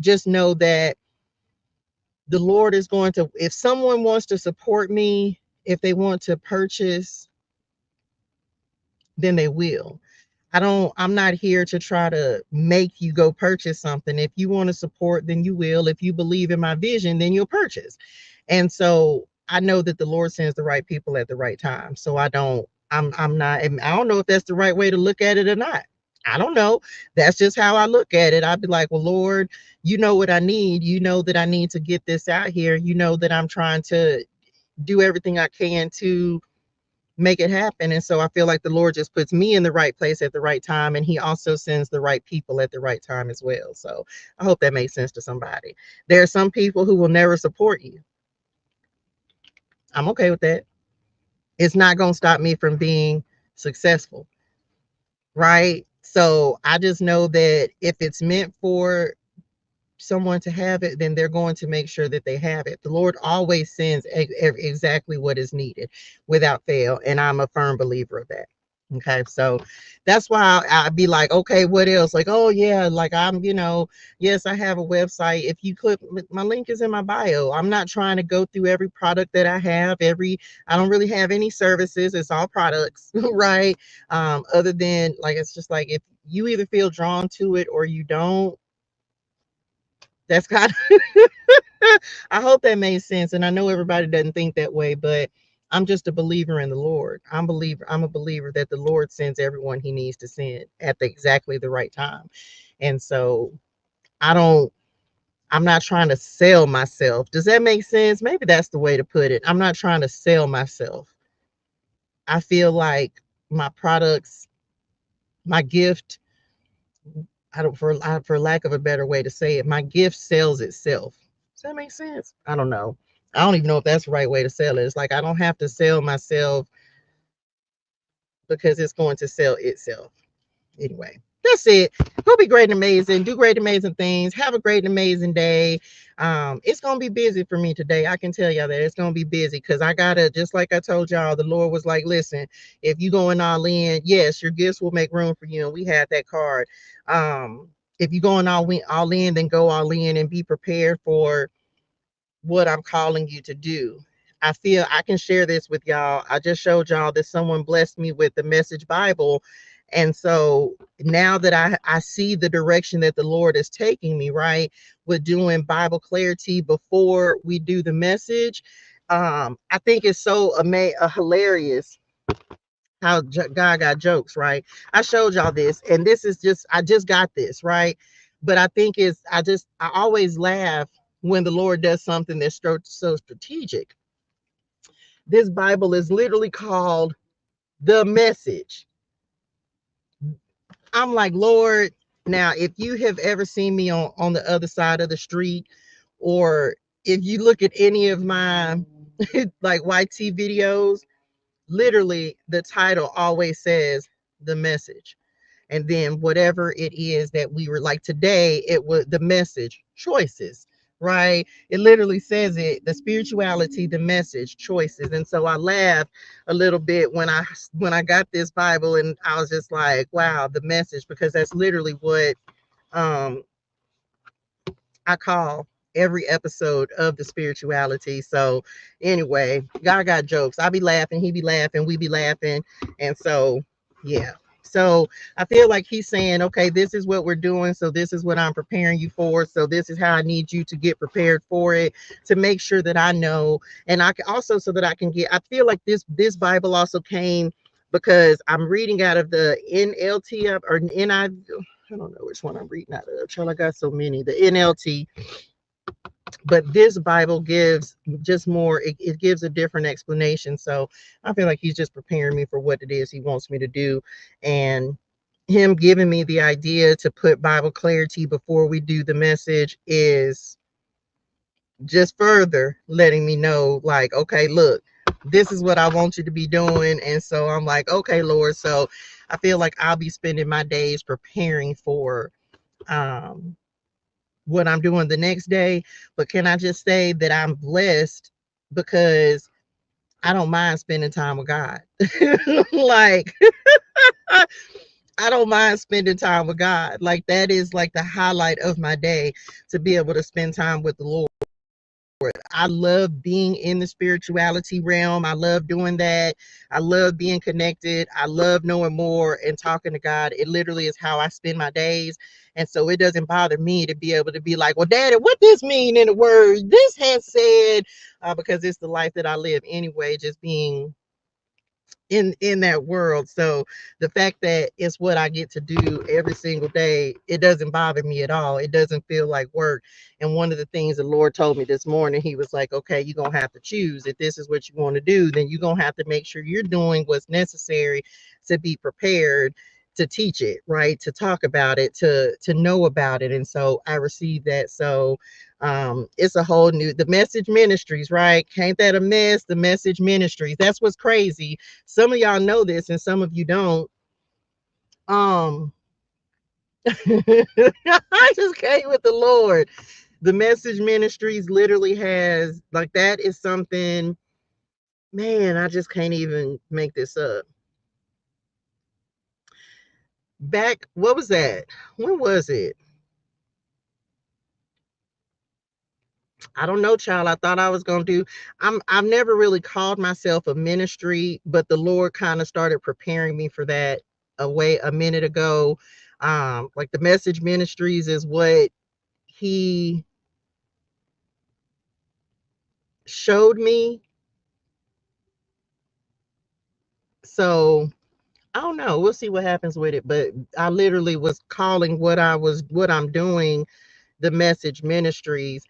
just know that the Lord is going to, if someone wants to support me, if they want to purchase, then they will. I'm not here to try to make you go purchase something. If you want to support, then you will. If you believe in my vision, then you'll purchase. And so I know that the Lord sends the right people at the right time. So I'm not, and I don't know if that's the right way to look at it or not. I don't know. That's just how I look at it. I'd be like, well, Lord, you know what I need. You know that I need to get this out here. You know that I'm trying to do everything I can to make it happen. And so I feel like the Lord just puts me in the right place at the right time. And He also sends the right people at the right time as well. So I hope that makes sense to somebody. There are some people who will never support you. I'm okay with that. It's not going to stop me from being successful. Right. So I just know that if it's meant for someone to have it, then they're going to make sure that they have it. The Lord always sends exactly what is needed without fail. And I'm a firm believer of that. Okay, so that's why I'd be like, okay, what else? Like, oh yeah, like yes, I have a website. If you click, my link is in my bio. I'm not trying to go through every product that I have. I don't really have any services. It's all products, right? Other than like, it's just like if you either feel drawn to it or you don't. That's kind of I hope that made sense. And I know everybody doesn't think that way, but I'm just a believer in the Lord. I'm a believer that the Lord sends everyone he needs to send at exactly the right time. And so I don't I'm not trying to sell myself. Does that make sense? Maybe that's the way to put it. I'm not trying to sell myself. I feel like my products, my gift, for lack of a better way to say it, my gift sells itself. Does that make sense? I don't know. I don't even know if that's the right way to sell it. It's like I don't have to sell myself because it's going to sell itself. Anyway, that's it. Go be great and amazing. Do great, amazing things. Have a great and amazing day. It's gonna be busy for me today. I can tell y'all that it's gonna be busy because I gotta, just like I told y'all, the Lord was like, listen, if you going all in, yes, your gifts will make room for you. And we had that card. If you going all in, then go all in and be prepared for what I'm calling you to do. I feel I can share this with y'all. I just showed y'all that someone blessed me with the Message Bible. And so now that I see the direction that the Lord is taking me, right, with doing Bible clarity before we do the message, I think it's so hilarious how God got jokes, right? I showed y'all this, and this is I just got this, right? But I think I always laugh when the Lord does something that's so strategic. This Bible is literally called The Message. I'm like, Lord, now, if you have ever seen me on the other side of the street, or if you look at any of my like YT videos, literally the title always says The Message. And then whatever it is that we were like today, it was the message choices, right? It literally says it, the spirituality, the message choices. And so I laughed a little bit when I got this Bible, and I was just like, wow, the message, because that's literally what um I call every episode of the spirituality. So anyway, God got jokes. I be laughing, he be laughing, we be laughing. And so, yeah. So I feel like he's saying, okay, this is what we're doing. So this is what I'm preparing you for. So this is how I need you to get prepared for it, to make sure that I know. And I can also, so that I can I feel like this Bible also came because I'm reading out of the NLT or NI. I don't know which one I'm reading out of. Child, I got so many. The NLT, but this Bible gives just more. It gives a different explanation. So I feel like he's just preparing me for what it is he wants me to do, and him giving me the idea to put Bible clarity before we do the message is just further letting me know, like, okay, look, this is what I want you to be doing. And so I'm like, okay, Lord. So I feel like I'll be spending my days preparing for um what I'm doing the next day. But can I just say that I'm blessed because I don't mind spending time with God. Like, I don't mind spending time with God. Like, that is like the highlight of my day, to be able to spend time with the Lord. I love being in the spirituality realm. I love doing that. I love being connected. I love knowing more and talking to God. It literally is how I spend my days. And so it doesn't bother me to be able to be like, well, Daddy, what this mean in the word? This has said, because it's the life that I live anyway, just being in that world. So the fact that it's what I get to do every single day, it doesn't bother me at all. It doesn't feel like work. And one of the things the Lord told me this morning, he was like, okay, you're gonna have to choose. If this is what you want to do, then you're gonna have to make sure you're doing what's necessary to be prepared to teach it, right, to talk about it, to know about it. And so I received that. So it's a whole new, the message ministries, right? Ain't that a mess? The message ministries, that's what's crazy. Some of y'all know this and some of you don't. I just came with the Lord. The message ministries literally has, like, that is something, man, I just can't even make this up. Back, what was that? When was it? I don't know, child. I thought I was gonna do. I've never really called myself a ministry, but the Lord kind of started preparing me for that a minute ago. Like the message ministries is what He showed me. So I don't know. We'll see what happens with it. But I literally was calling what I'm doing the message ministries.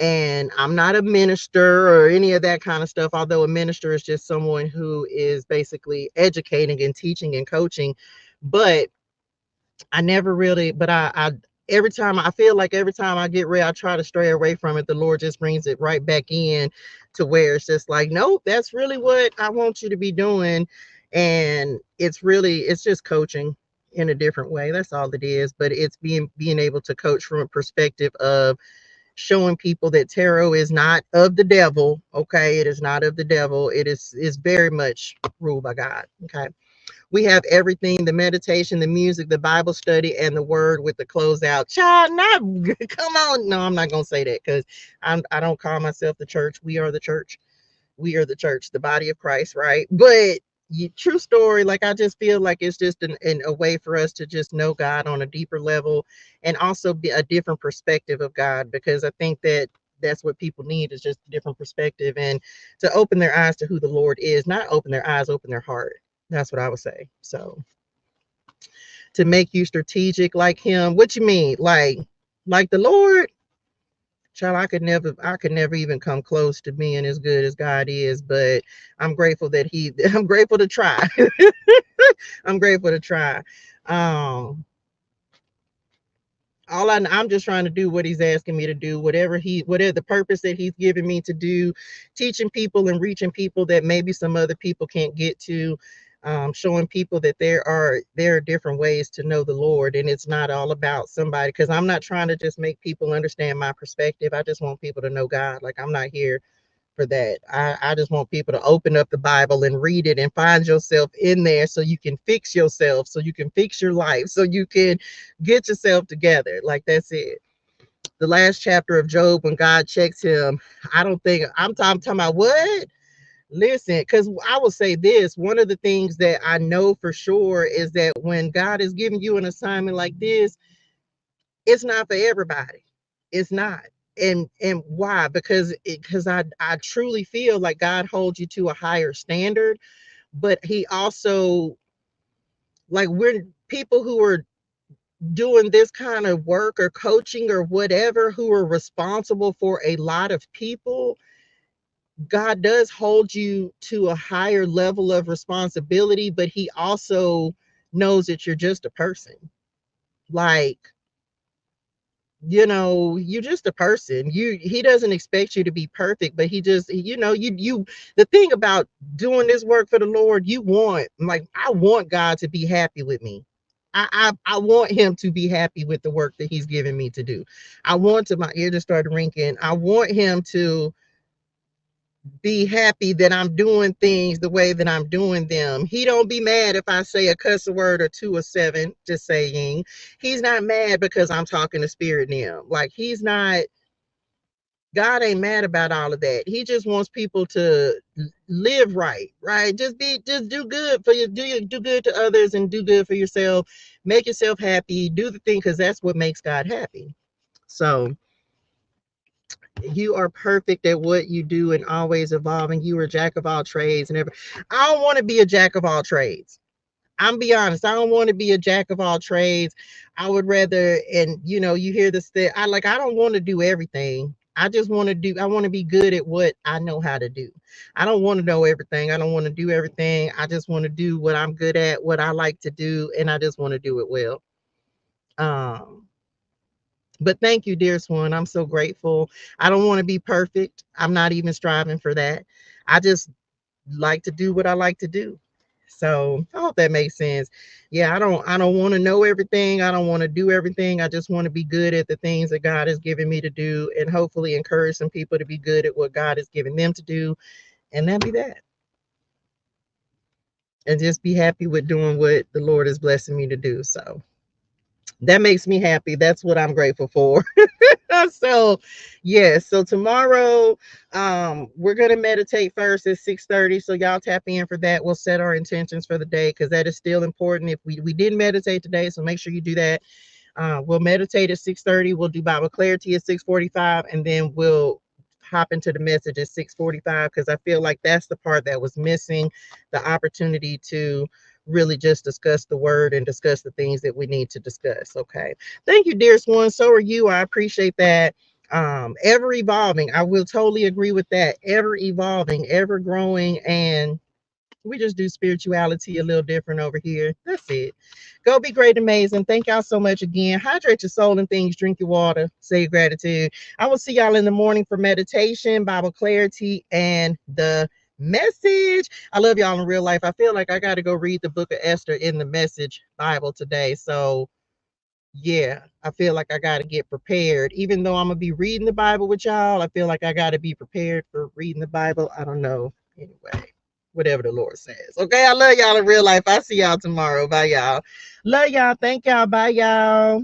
And I'm not a minister or any of that kind of stuff, although a minister is just someone who is basically educating and teaching and coaching. But I never really, but I every time I feel like every time I get ready, I try to stray away from it. The Lord just brings it right back in to where it's just like, nope, that's really what I want you to be doing. And it's just coaching in a different way. That's all it is. But it's being able to coach from a perspective of showing people that tarot is not of the devil. Okay, it is not of the devil. Is very much ruled by God. Okay, we have everything: the meditation, the music, the Bible study, and the word with the closeout. Child, not come on. No, I'm not gonna say that because I don't call myself the church. We are the church. We are the church, the body of Christ, right? But true story, like I just feel like it's just a way for us to just know God on a deeper level and also be a different perspective of God, because I think that that's what people need, is just a different perspective and to open their eyes to who the Lord is. Not open their eyes, open their heart. That's what I would say. So to make you strategic like Him, what you mean? Like the Lord? Child, I could never even come close to being as good as God is, but I'm grateful that I'm grateful to try. I'm grateful to try. Um, I'm just trying to do what He's asking me to do, whatever the purpose that He's given me to do, teaching people and reaching people that maybe some other people can't get to. Showing people that there are different ways to know the Lord, and it's not all about somebody. Because I'm not trying to just make people understand my perspective. I just want people to know God. Like, I'm not here for that. I just want people to open up the Bible and read it and find yourself in there, so you can fix yourself, so you can fix your life, so you can get yourself together. Like, that's it. The last chapter of Job, when God checks him, I don't think I'm talking about what. Listen, because I will say this: one of the things that I know for sure is that when God is giving you an assignment like this, it's not for everybody. It's not. And why? Because I truly feel like God holds you to a higher standard, but He also, like, we're people who are doing this kind of work or coaching or whatever, who are responsible for a lot of people. God does hold you to a higher level of responsibility, but He also knows that you're just a person. Like, you're just a person. He doesn't expect you to be perfect, but He just, you the thing about doing this work for the Lord, I want God to be happy with me. I want Him to be happy with the work that He's given me to do. My ear just started ringing. I want Him to be happy that I'm doing things the way that I'm doing them. He don't be mad if I say a cuss word or two or seven, just saying. He's not mad because I'm talking to spirit now. Like, he's not, God ain't mad about all of that. He just wants people to live right, right? Just do good for you, do good to others and do good for yourself. Make yourself happy, do the thing, because that's what makes God happy. So you are perfect at what you do and always evolving. You are a jack of all trades and everything. I don't want to be a jack of all trades. I'm be honest. I don't want to be a jack of all trades. I would rather, and you hear this thing. I don't want to do everything. I want to be good at what I know how to do. I don't want to know everything. I don't want to do everything. I just want to do what I'm good at, what I like to do, and I just want to do it well. Um, but thank you, dear Swan. I'm so grateful. I don't want to be perfect. I'm not even striving for that. I just like to do what I like to do. So I hope that makes sense. Yeah, I don't want to know everything. I don't want to do everything. I just want to be good at the things that God has given me to do, and hopefully encourage some people to be good at what God has given them to do. And that be that. And just be happy with doing what the Lord is blessing me to do. So that makes me happy. That's what I'm grateful for. So yes, so tomorrow we're gonna meditate first at 6:30. So y'all tap in for that. We'll set our intentions for the day because that is still important. If we didn't meditate today, so make sure you do that. We'll meditate at 6:30. We'll do Bible clarity at 6:45, and then we'll hop into the message at 6:45 because I feel like that's the part that was missing, the opportunity to really just discuss the word and discuss the things that we need to discuss. Okay. Thank you, dearest one. So are you. I appreciate that. Ever evolving. I will totally agree with that. Ever evolving, ever growing, and we just do spirituality a little different over here. That's it. Go be great, amazing. Thank y'all so much again. Hydrate your soul and things. Drink your water. Say gratitude. I will see y'all in the morning for meditation, Bible clarity, and the message. I love y'all in real life. I feel like I got to go read the book of Esther in the message Bible today. So, yeah, I feel like I got to get prepared. Even though I'm going to be reading the Bible with y'all, I feel like I got to be prepared for reading the Bible. I don't know. Anyway, whatever the Lord says. Okay, I love y'all in real life. I'll see y'all tomorrow. Bye, y'all. Love y'all. Thank y'all. Bye, y'all.